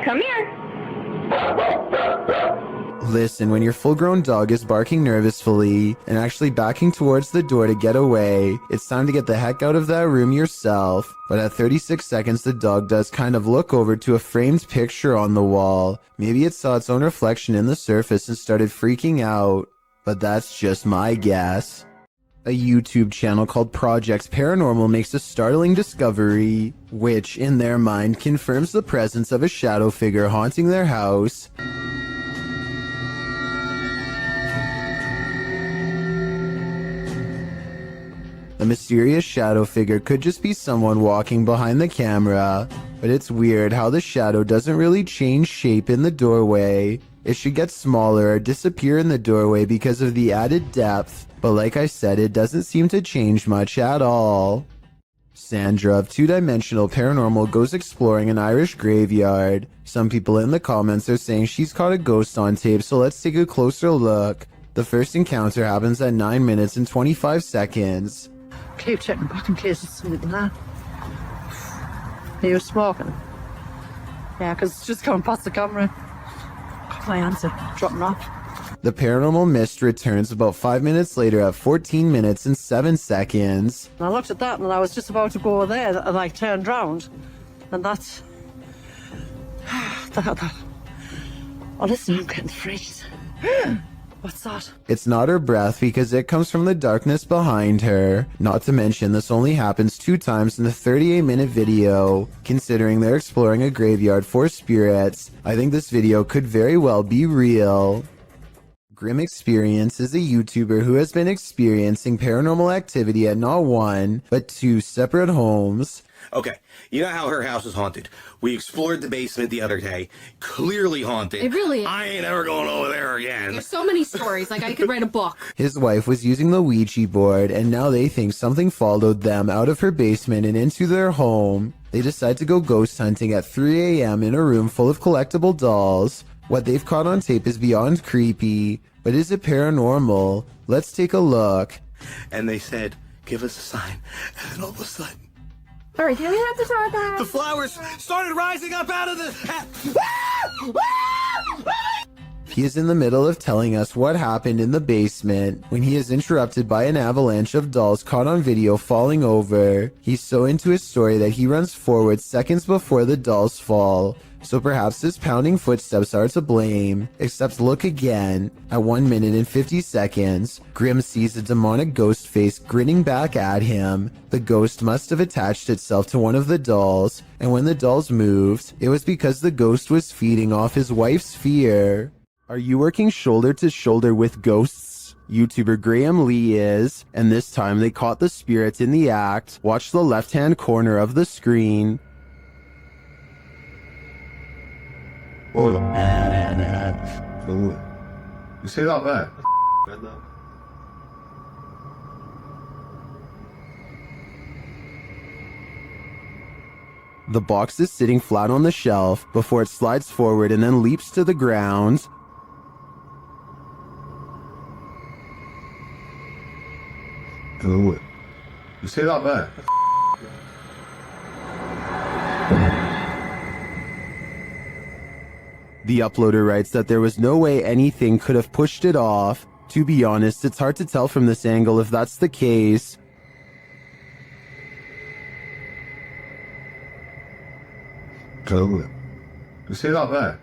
Come here. Listen, when your full-grown dog is barking nervously and actually backing towards the door to get away, it's time to get the heck out of that room yourself. But at 36 seconds, the dog does kind of look over to a framed picture on the wall. Maybe it saw its own reflection in the surface and started freaking out. But that's just my guess. A YouTube channel called Project Paranormal makes a startling discovery, which, in their mind, confirms the presence of a shadow figure haunting their house. A mysterious shadow figure could just be someone walking behind the camera, but it's weird how the shadow doesn't really change shape in the doorway. It should get smaller or disappear in the doorway because of the added depth, but like I said, it doesn't seem to change much at all. Sandra of Two Dimensional Paranormal goes exploring an Irish graveyard. Some people in the comments are saying she's caught a ghost on tape, so let's take a closer look. The first encounter happens at 9 minutes and 25 seconds. Keep checking back in case it's something there. He was smoking. Yeah, because it's just coming past the camera. Got my answer. Dropping off. The paranormal mist returns about 5 minutes later at 14 minutes and 7 seconds. And I looked at that and I was just about to go there and I turned round. And that's... Oh, listen, I'm getting the freeze. What's that? It's not her breath because it comes from the darkness behind her. Not to mention this only happens 2 times in the 38-minute video. Considering they're exploring a graveyard for spirits, I think this video could very well be real. Grim Experience is a YouTuber who has been experiencing paranormal activity at not 1, but 2 separate homes. Okay, you know how her house is haunted. We explored the basement the other day. Clearly haunted. It really is. I ain't ever going over there again. There's so many stories, like I could write a book. His wife was using the Ouija board, and now they think something followed them out of her basement and into their home. They decide to go ghost hunting at 3 a.m. in a room full of collectible dolls. What they've caught on tape is beyond creepy, but is it paranormal? Let's take a look. And they said, give us a sign. And then all of a sudden, Alright, can we have the talk back? the flowers started rising up out of the... He is in the middle of telling us what happened in the basement when he is interrupted by an avalanche of dolls caught on video falling over. He's so into his story that he runs forward seconds before the dolls fall. So perhaps his pounding footsteps are to blame. Except look again. At 1 minute and 50 seconds, Grim sees a demonic ghost face grinning back at him. The ghost must have attached itself to one of the dolls, and when the dolls moved, it was because the ghost was feeding off his wife's fear. Are you working shoulder to shoulder with ghosts? YouTuber Graham Lee is, and this time they caught the spirits in the act. Watch the left-hand corner of the screen. Hold on. You say that there? The box is sitting flat on the shelf before it slides forward and then leaps to the ground. You say that there? The uploader writes that there was no way anything could have pushed it off. To be honest, it's hard to tell from this angle if that's the case. You say that there?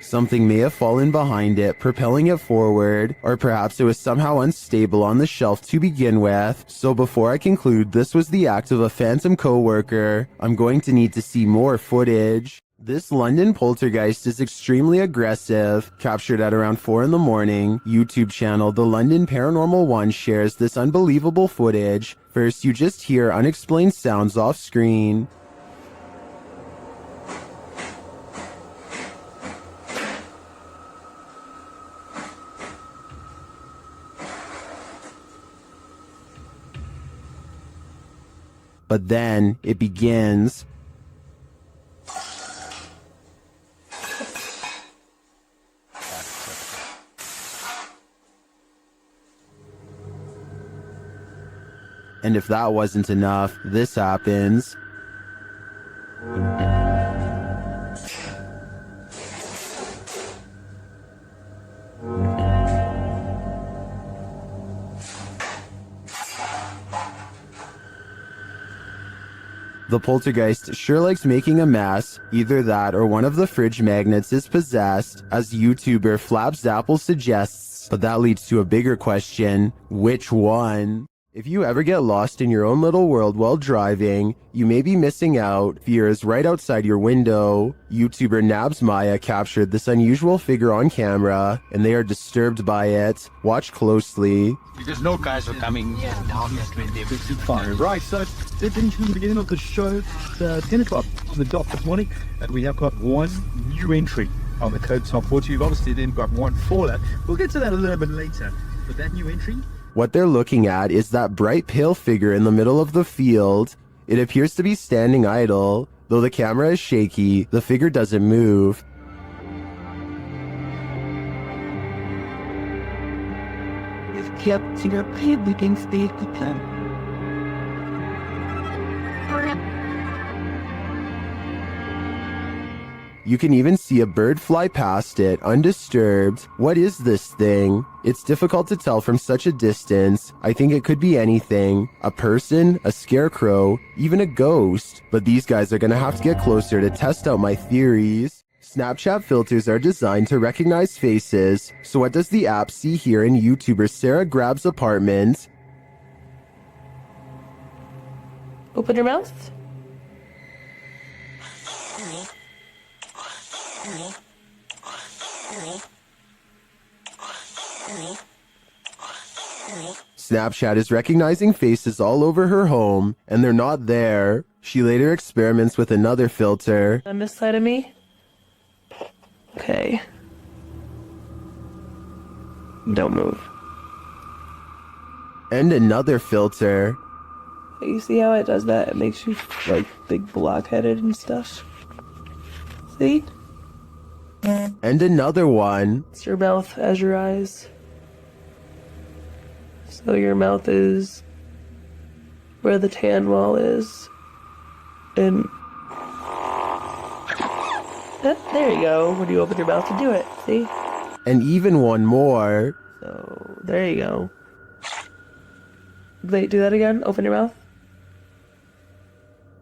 Something may have fallen behind it, propelling it forward, or perhaps it was somehow unstable on the shelf to begin with. So before I conclude this was the act of a phantom co-worker, I'm going to need to see more footage. This London poltergeist is extremely aggressive. Captured at around 4 in the morning, YouTube channel The London Paranormal 1 shares this unbelievable footage. First, you just hear unexplained sounds off screen. But then it begins. And if that wasn't enough, this happens. The poltergeist sure likes making a mess. Either that or one of the fridge magnets is possessed, as YouTuber Flabs Apple suggests. But that leads to a bigger question. Which one? If you ever get lost in your own little world while driving, you may be missing out. Fear is right outside your window. YouTuber Nabs Maya captured this unusual figure on camera, and they are disturbed by it. Watch closely. Because no guys are coming down here to the fire. Right, so it's into the beginning of the show, 10 o'clock on the dot this morning, and we have got one new entry on the Code Top 40. You've obviously then got one for that. We'll get to that a little bit later, but that new entry... What they're looking at is that bright pale figure in the middle of the field. It appears to be standing idle. Though the camera is shaky, the figure doesn't move. You've kept your everything stayed with them. You can even see a bird fly past it, undisturbed. What is this thing? It's difficult to tell from such a distance. I think it could be anything. A person, a scarecrow, even a ghost. But these guys are gonna have to get closer to test out my theories. Snapchat filters are designed to recognize faces. So what does the app see here in YouTuber Sarah Grab's apartment? Open your mouth. Snapchat is recognizing faces all over her home, and they're not there. She later experiments with another filter. On this side of me. Okay. Don't move. And another filter. You see how it does that? It makes you like big blockheaded and stuff. See? And another one. It's your mouth as your eyes. So your mouth is where the tan wall is. And there you go. When you open your mouth to do it, see? And even one more. So there you go. Wait, do that again. Open your mouth.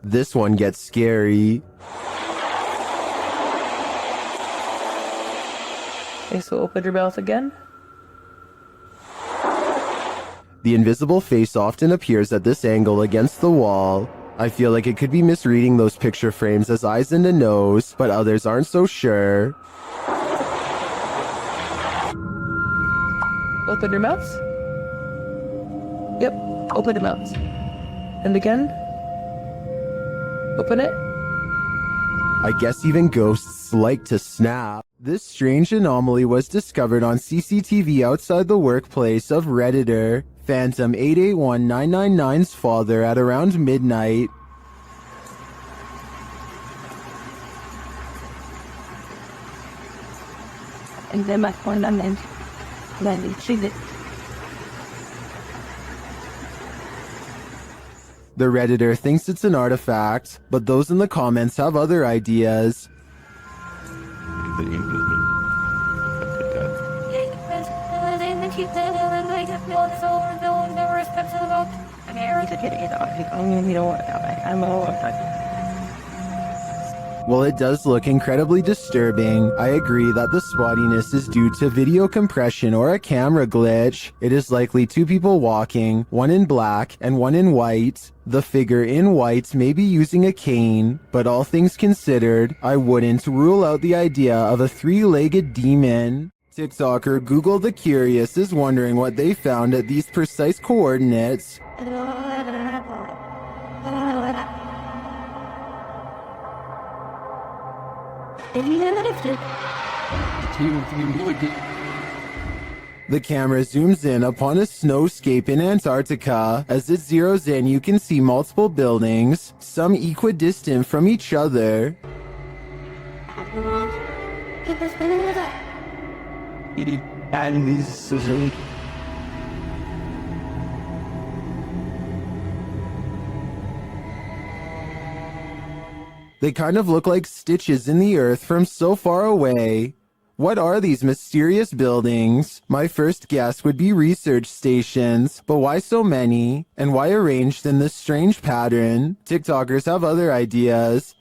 This one gets scary. Okay, so open your mouth again. The invisible face often appears at this angle against the wall. I feel like it could be misreading those picture frames as eyes and a nose, but others aren't so sure. Open your mouth. Yep, open your mouth. And again. Open it. I guess even ghosts like to snap. This strange anomaly was discovered on CCTV outside the workplace of Redditor Phantom 881999's father at around midnight. And then my phone and then see it. The Redditor thinks it's an artifact, but those in the comments have other ideas. While it does look incredibly disturbing, I agree that the spottiness is due to video compression or a camera glitch. It is likely two people walking, one in black and one in white. The figure in white may be using a cane, but all things considered, I wouldn't rule out the idea of a three-legged demon. TikToker Google the Curious is wondering what they found at these precise coordinates. The camera zooms in upon a snowscape in Antarctica. As it zeroes in, you can see multiple buildings, some equidistant from each other. They kind of look like stitches in the earth from so far away. What are these mysterious buildings? My first guess would be research stations, but why so many? And why arranged in this strange pattern? TikTokers have other ideas.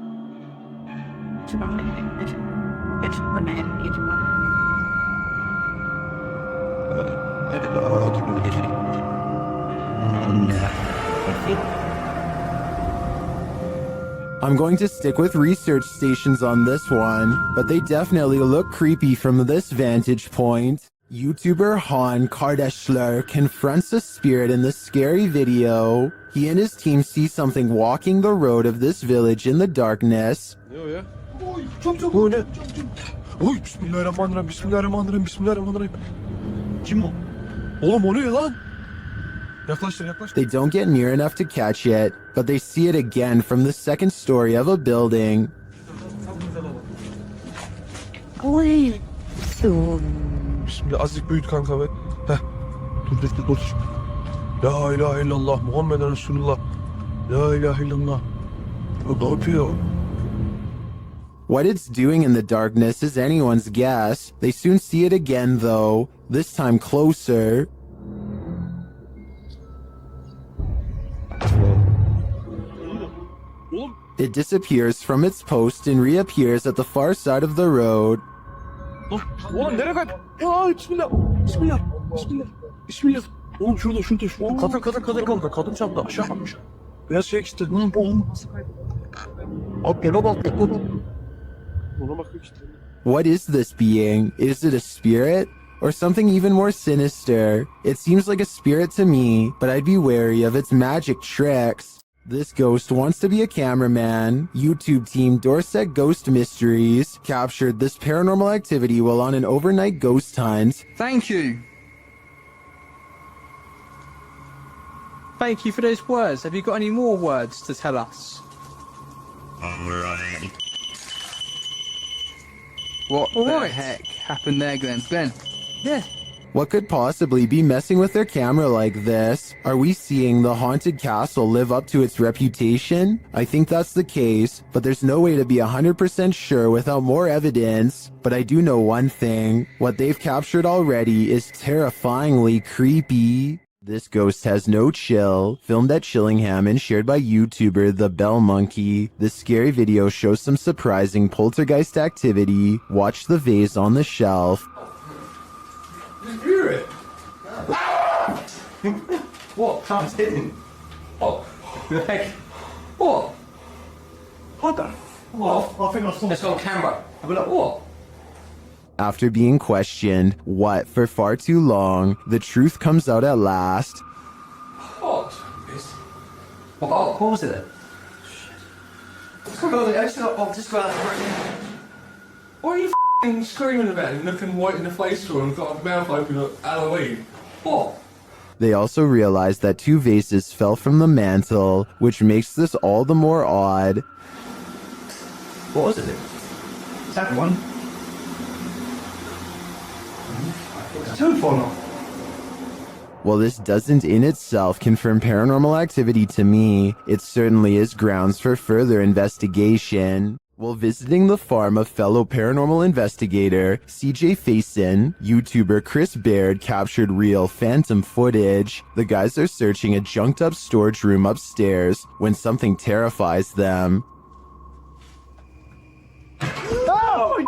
I'm going to stick with research stations on this one, but they definitely look creepy from this vantage point. YouTuber Han Kardashler confronts a spirit in this scary video. He and his team see something walking the road of this village in the darkness. Bu ne? Oy bismillahirrahmanirrahim, bismillahirrahmanirrahim, bismillahirrahmanirrahim. Kim o? Oğlum o ne lan? They don't get near enough to catch it, but they see it again from the second story of a building. Oy. Bismillah. Azıcık büyüt kanka be. Heh. Dur. La ilahe illallah. Muhammeden Resulullah. La ilahe illallah. Ne yapıyor? What it's doing in the darkness is anyone's guess. They soon see it again though, this time closer. It disappears from its post and reappears at the far side of the road. Oğlum nereye kaç? Ya bismillah. Bismillah. Bismillah. Bismillah. Oğlum şurada. Kadın çapta aşağı bakmış. Beyaz şey işte. What is this being? Is it a spirit? Or something even more sinister? It seems like a spirit to me, but I'd be wary of its magic tricks. This ghost wants to be a cameraman. YouTube team Dorset Ghost Mysteries captured this paranormal activity while on an overnight ghost hunt. Thank you. Thank you for those words. Have you got any more words to tell us? What the heck happened there, Glenn? Glenn? Yeah. What could possibly be messing with their camera like this? Are we seeing the haunted castle live up to its reputation? I think that's the case, but there's no way to be 100% sure without more evidence. But I do know one thing. What they've captured already is terrifyingly creepy. This ghost has no chill, filmed at Chillingham and shared by YouTuber The Bell Monkey. This scary video shows some surprising poltergeist activity. Watch the vase on the shelf. Spirit! What? Someone's hitting. What? The heck? What? What the? What? I think I saw this on camera. I'll be like, what? After being questioned, what, for far too long, the truth comes out at last. What? What was it then? Just go out. What are you f***ing screaming about and looking white in the face for and got a mouth open at Halloween? What? They also realized that two vases fell from the mantle, which makes this all the more odd. What was it? Is that one? Two falling off. While this doesn't in itself confirm paranormal activity to me, it certainly is grounds for further investigation. While visiting the farm of fellow paranormal investigator CJ Faison, YouTuber Chris Baird captured real phantom footage. The guys are searching a junked up storage room upstairs when something terrifies them. Oh!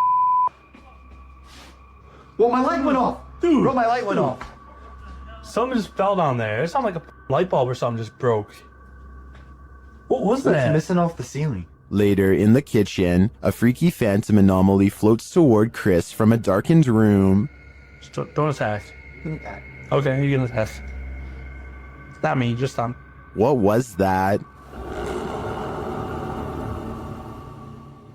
Well, my light went off. Dude, bro, my light went off. Something just fell down there. It sounded like a light bulb or something just broke. What was that? It's missing off the ceiling. Later, in the kitchen, a freaky phantom anomaly floats toward Chris from a darkened room. Don't attack. Okay, you can attack. Not me, just them. What was that?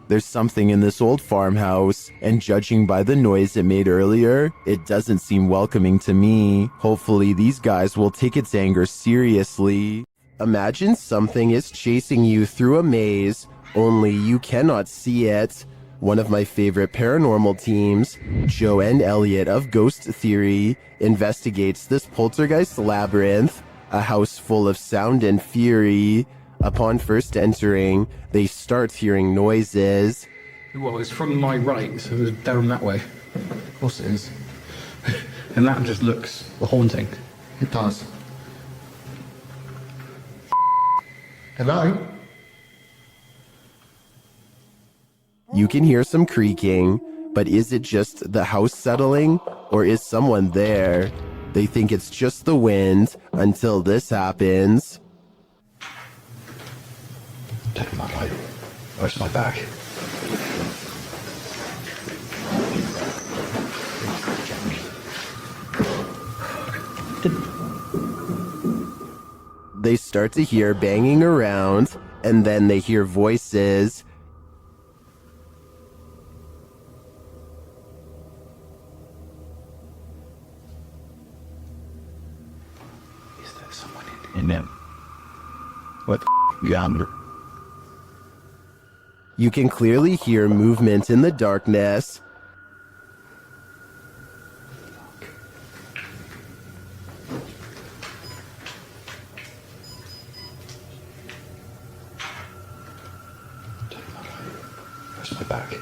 There's something in this old farmhouse, and judging by the noise it made earlier, it doesn't seem welcoming to me. Hopefully these guys will take its anger seriously. Imagine something is chasing you through a maze, only you cannot see it. One of my favorite paranormal teams, Joe and Elliot of Ghost Theory, investigates this poltergeist labyrinth, a house full of sound and fury. Upon first entering, they start hearing noises. Well, it's from my right, so it's down that way. Of course it is. And that just looks haunting. It does. Hello? You can hear some creaking, but is it just the house settling, or is someone there? They think it's just the wind until this happens. Take my light. Where's my bag? They start to hear banging around, and then they hear voices. Is that someone in them. What the yonder? You can clearly hear movement in the darkness. Where's my back?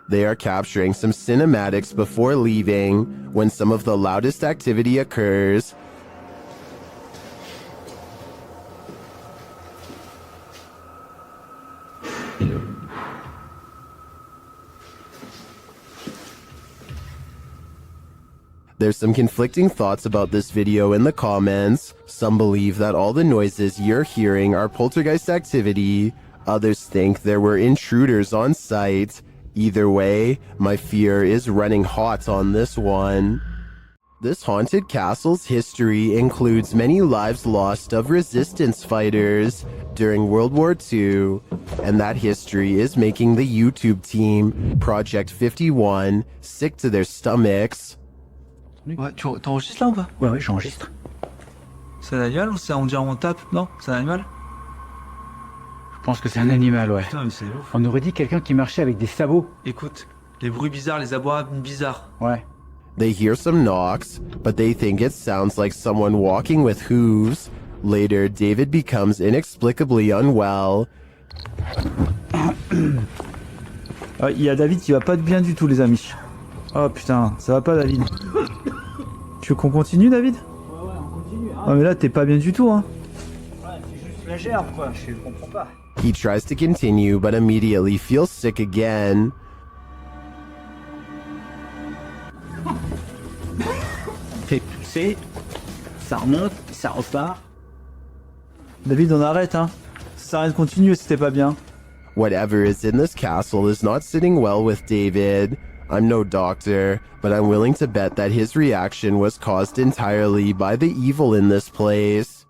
They are capturing some cinematics before leaving when some of the loudest activity occurs. There's some conflicting thoughts about this video in the comments. Some believe that all the noises you're hearing are poltergeist activity. Others think there were intruders on site. Either way, my fear is running hot on this one. This haunted castle's history includes many lives lost of resistance fighters during World War II, and that history is making the YouTube team, Project 51, sick to their stomachs. Ouais, t'enregistres là ou pas? Ouais, j'enregistre. C'est un animal ou on dirait on tape? Non, c'est un animal? Je pense que c'est un animal, ouais. Putain, mais c'est ouf. On aurait dit quelqu'un qui marchait avec des sabots. Écoute, les bruits bizarres, les abois bizarres. Ouais. They hear some knocks, but they think it sounds like someone walking with hooves. Later, David becomes inexplicably unwell. Il y a David qui va pas bien du tout, les amis. Oh putain, ça va pas, David. Tu veux qu'on continue, David? Ouais, on continue. Hein. Ah, mais là, t'es pas bien du tout, hein. Ouais, c'est juste la gerbe, quoi. Je comprends pas. He tries to continue, but immediately feels sick again. Fait pousser, ça remonte, ça repart. David, on arrête, hein. Ça sert à rien de continuer si t'es pas bien. Whatever is in this castle is not sitting well with David. I'm no doctor, but I'm willing to bet that his reaction was caused entirely by the evil in this place.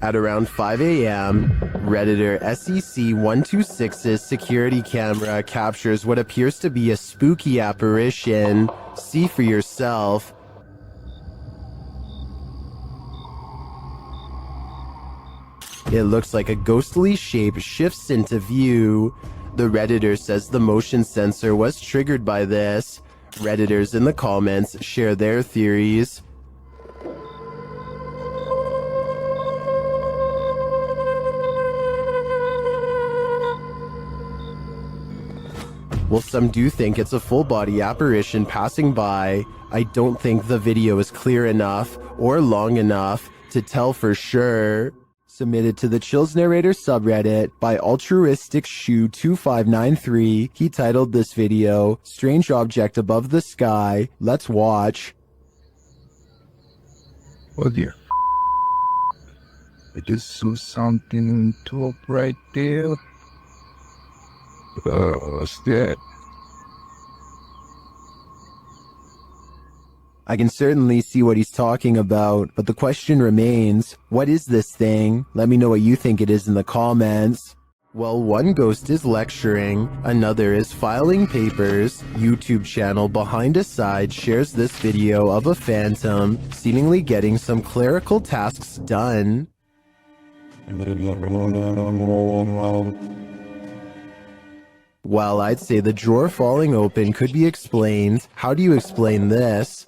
At around 5 a.m., Redditor SEC126's security camera captures what appears to be a spooky apparition. See for yourself. It looks like a ghostly shape shifts into view. The Redditor says the motion sensor was triggered by this. Redditors in the comments share their theories. While some do think it's a full-body apparition passing by, I don't think the video is clear enough or long enough to tell for sure. Submitted to the Chills Narrator subreddit by Altruistic Shoe 2593. He titled this video, Strange Object Above the Sky. Let's watch. Oh dear. I just saw something on top right there. What's that? I can certainly see what he's talking about, but the question remains, what is this thing? Let me know what you think it is in the comments. Well, one ghost is lecturing, another is filing papers. YouTube channel Behind a Side shares this video of a phantom seemingly getting some clerical tasks done. While I'd say the drawer falling open could be explained, how do you explain this?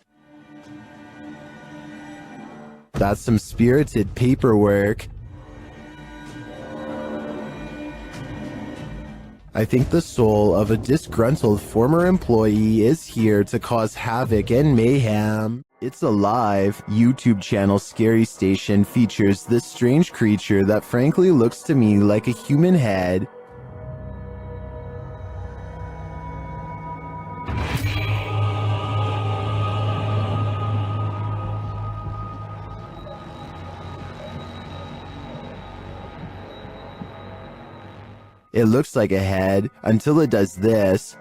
That's some spirited paperwork. I think the soul of a disgruntled former employee is here to cause havoc and mayhem. It's alive. YouTube channel Scary Station features this strange creature that frankly looks to me like a human head. It looks like a head until it does this.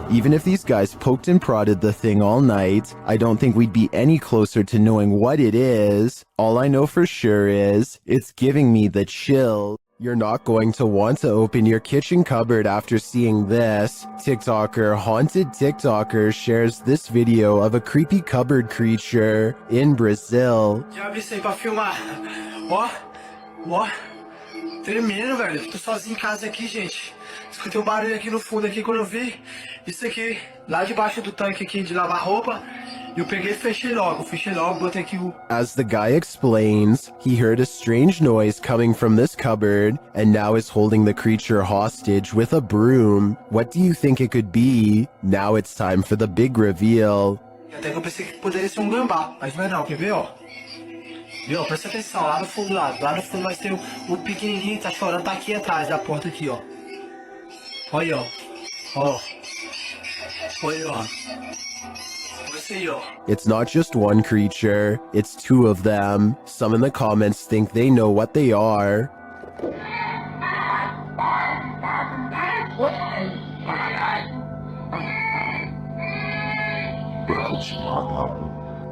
Even if these guys poked and prodded the thing all night, I don't think we'd be any closer to knowing what it is. All I know for sure is, it's giving me the chill. You're not going to want to open your kitchen cupboard after seeing this. TikToker Haunted TikToker shares this video of a creepy cupboard creature in Brazil. Já abri isso aí pra filmar. Ó, ó. Tremendo, velho. Tô sozinho em casa aqui, gente. Escutei um barulho aqui no fundo aqui quando eu vi isso aqui lá debaixo do tanque aqui de lavar roupa. Eu peguei e fechei logo, botei aqui o... As the guy explains, he heard a strange noise coming from this cupboard and now is holding the creature hostage with a broom. What do you think it could be? Now it's time for the big reveal. Até que eu pensei que poderia ser um gambá, mas não é não, quer ver, ó? Viu? Presta atenção, lá no fundo, lá no fundo vai ter o pequenininho que tá chorando, tá aqui atrás da porta aqui, ó. Olha, ó. Ó. Olha, ó. It's not just one creature, it's two of them. Some in the comments think they know what they are.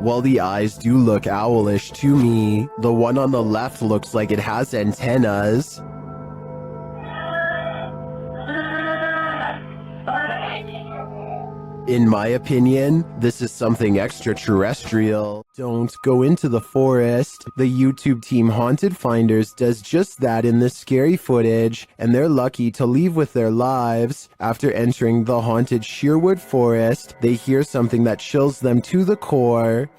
While the eyes do look owlish to me, the one on the left looks like it has antennas. In my opinion, this is something extraterrestrial. Don't go into the forest. The YouTube team Haunted Finders does just that in this scary footage, and they're lucky to leave with their lives. After entering the haunted Sherwood Forest, they hear something that chills them to the core.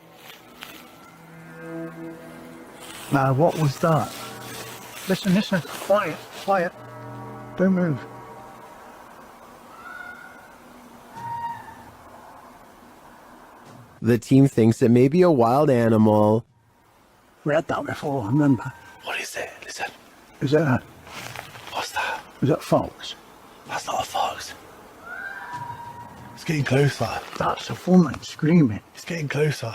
Now, what was that? Listen, quiet, quiet. Don't move. The team thinks it may be a wild animal. Read that before, remember? What is it? Listen. Is that What's that? is that fox? That's not a fox. It's getting closer. That's a woman screaming. It's getting closer.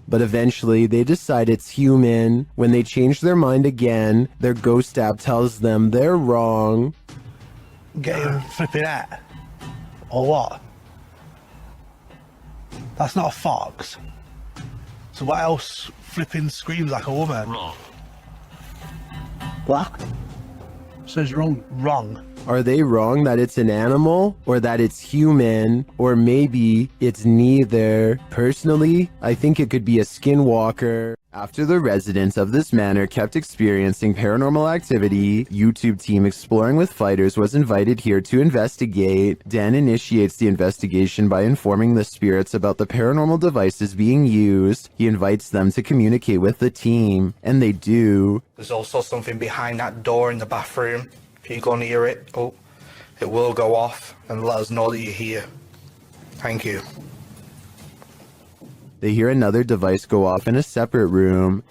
But eventually they decide it's human. When they change their mind again, their ghost app tells them they're wrong. Getting flipping out. Or what? That's not a fox. So what else flipping screams like a woman? Wrong. What? Says wrong. Wrong. Are they wrong that it's an animal or that it's human, or maybe it's neither? Personally, I think it could be a skinwalker. After the residents of this manor kept experiencing paranormal activity, YouTube team Exploring with Fighters was invited here to investigate. Dan initiates the investigation by informing the spirits about the paranormal devices being used. He invites them to communicate with the team, and they do. There's also something behind that door in the bathroom. If you go near it, it will go off and let us know that you're here. Thank you. They hear another device go off in a separate room.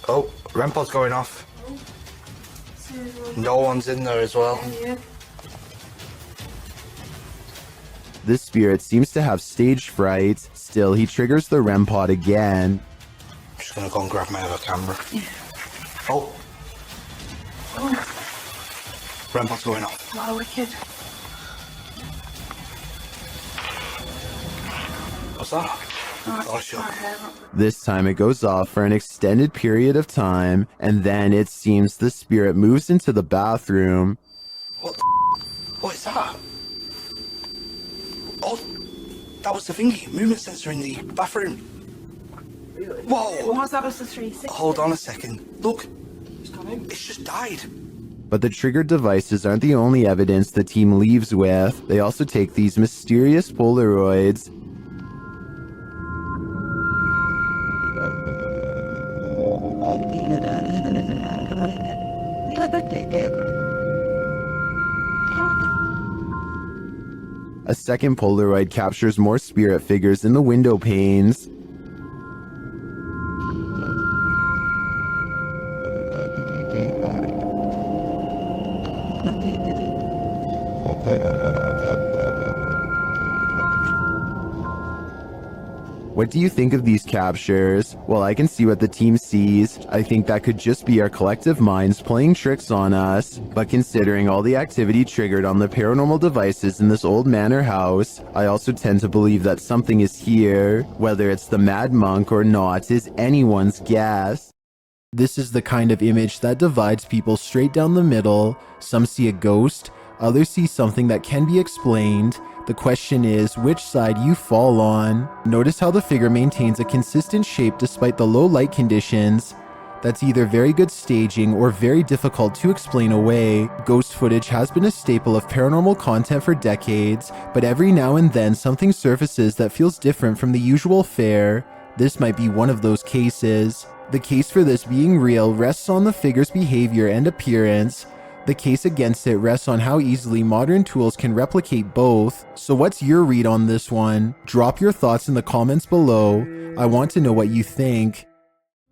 Oh, REM pod's going off. No one's in there as well. This spirit seems to have stage fright. Still, he triggers the REM pod again. I'm just gonna go and grab my other camera. Oh. REM pod's going off. Wow, wicked. What's that? Oh, sure. This time it goes off for an extended period of time, and then it seems the spirit moves into the bathroom. What the What is that? Oh, that was the thingy, movement sensor in the bathroom. Whoa! What's that was the 360? Hold on a second. Look, it's just died. But the triggered devices aren't the only evidence the team leaves with. They also take these mysterious Polaroids. A second Polaroid captures more spirit figures in the window panes. What do you think of these captures? Well, I can see what the team sees. I think that could just be our collective minds playing tricks on us. But considering all the activity triggered on the paranormal devices in this old manor house, I also tend to believe that something is here. Whether it's the mad monk or not is anyone's guess. This is the kind of image that divides people straight down the middle. Some see a ghost, others see something that can be explained. The question is which side you fall on. Notice how the figure maintains a consistent shape despite the low light conditions. That's either very good staging or very difficult to explain away. Ghost footage has been a staple of paranormal content for decades, but every now and then something surfaces that feels different from the usual fare. This might be one of those cases. The case for this being real rests on the figure's behavior and appearance. The case against it rests on how easily modern tools can replicate both. So what's your read on this one? Drop your thoughts in the comments below. I want to know what you think.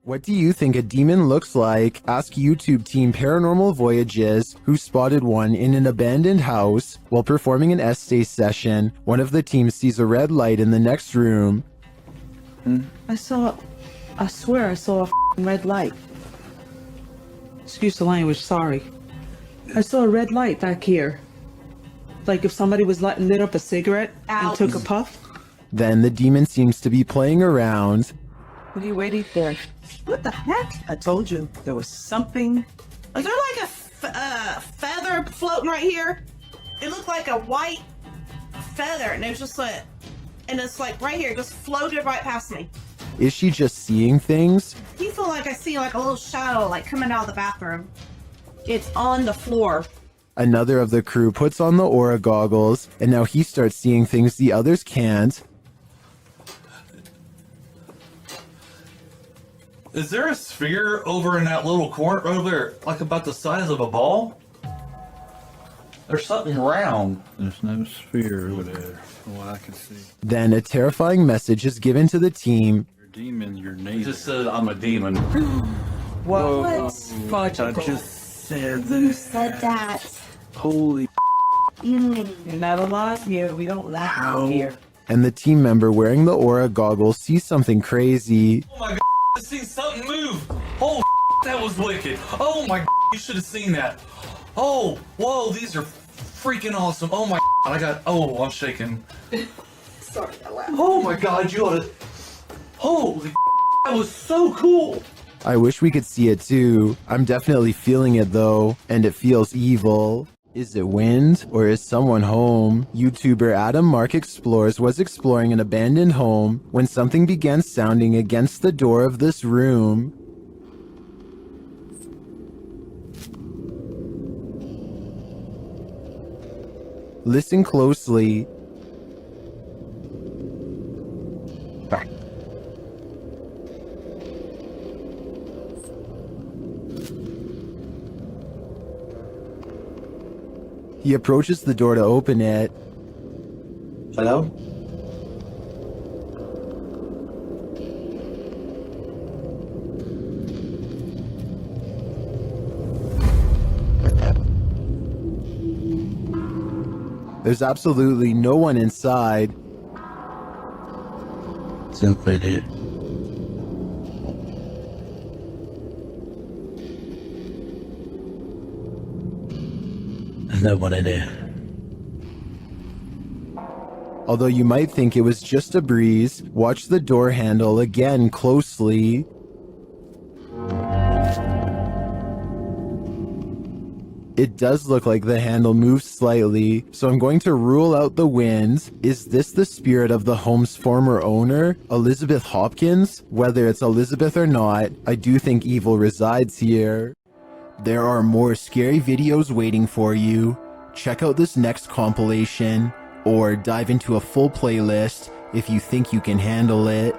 What do you think a demon looks like? Ask YouTube team Paranormal Voyages, who spotted one in an abandoned house. While performing an essay session, one of the team sees a red light in the next room. I swear I saw a red light. Excuse the language, sorry. I saw a red light back here. Like if somebody was lit up a cigarette and took a puff. Then the demon seems to be playing around. What are you waiting for? What the heck? I told you there was something. Is there like a feather floating right here? It looked like a white feather, and it was just like, and it's like right here, it just floated right past me. Is she just seeing things? You feel like I see like a little shadow like coming out of the bathroom. It's on the floor. Another of the crew puts on the aura goggles, and now he starts seeing things the others can't. Is there a sphere over in that little corner over there, like about the size of a ball? There's something round. There's no sphere over there, from what I can see. Then a terrifying message is given to the team. Your demon, your It neighbor. just said I'm a demon. What? Who said that? Holy. You're not alive here. We don't laugh out here. And the team member wearing the aura goggles sees something crazy. Oh my god, I seen something move. Oh, that was wicked. Oh my god, you should have seen that. Oh, whoa, these are freaking awesome. Oh my god, I'm shaking. Sorry, I laughed. Oh my god, you ought to. Holy, that was so cool. I wish we could see it too. I'm definitely feeling it though, and it feels evil. Is it wind or is someone home? YouTuber Adam Mark Explores was exploring an abandoned home when something began sounding against the door of this room. Listen closely. He approaches the door to open it. Hello? There's absolutely no one inside. Simply did. No one in here. Although you might think it was just a breeze, watch the door handle again closely. It does look like the handle moves slightly, so I'm going to rule out the wind. Is this the spirit of the home's former owner, Elizabeth Hopkins? Whether it's Elizabeth or not, I do think evil resides here. There are more scary videos waiting for you. Check out this next compilation, or dive into a full playlist if you think you can handle it.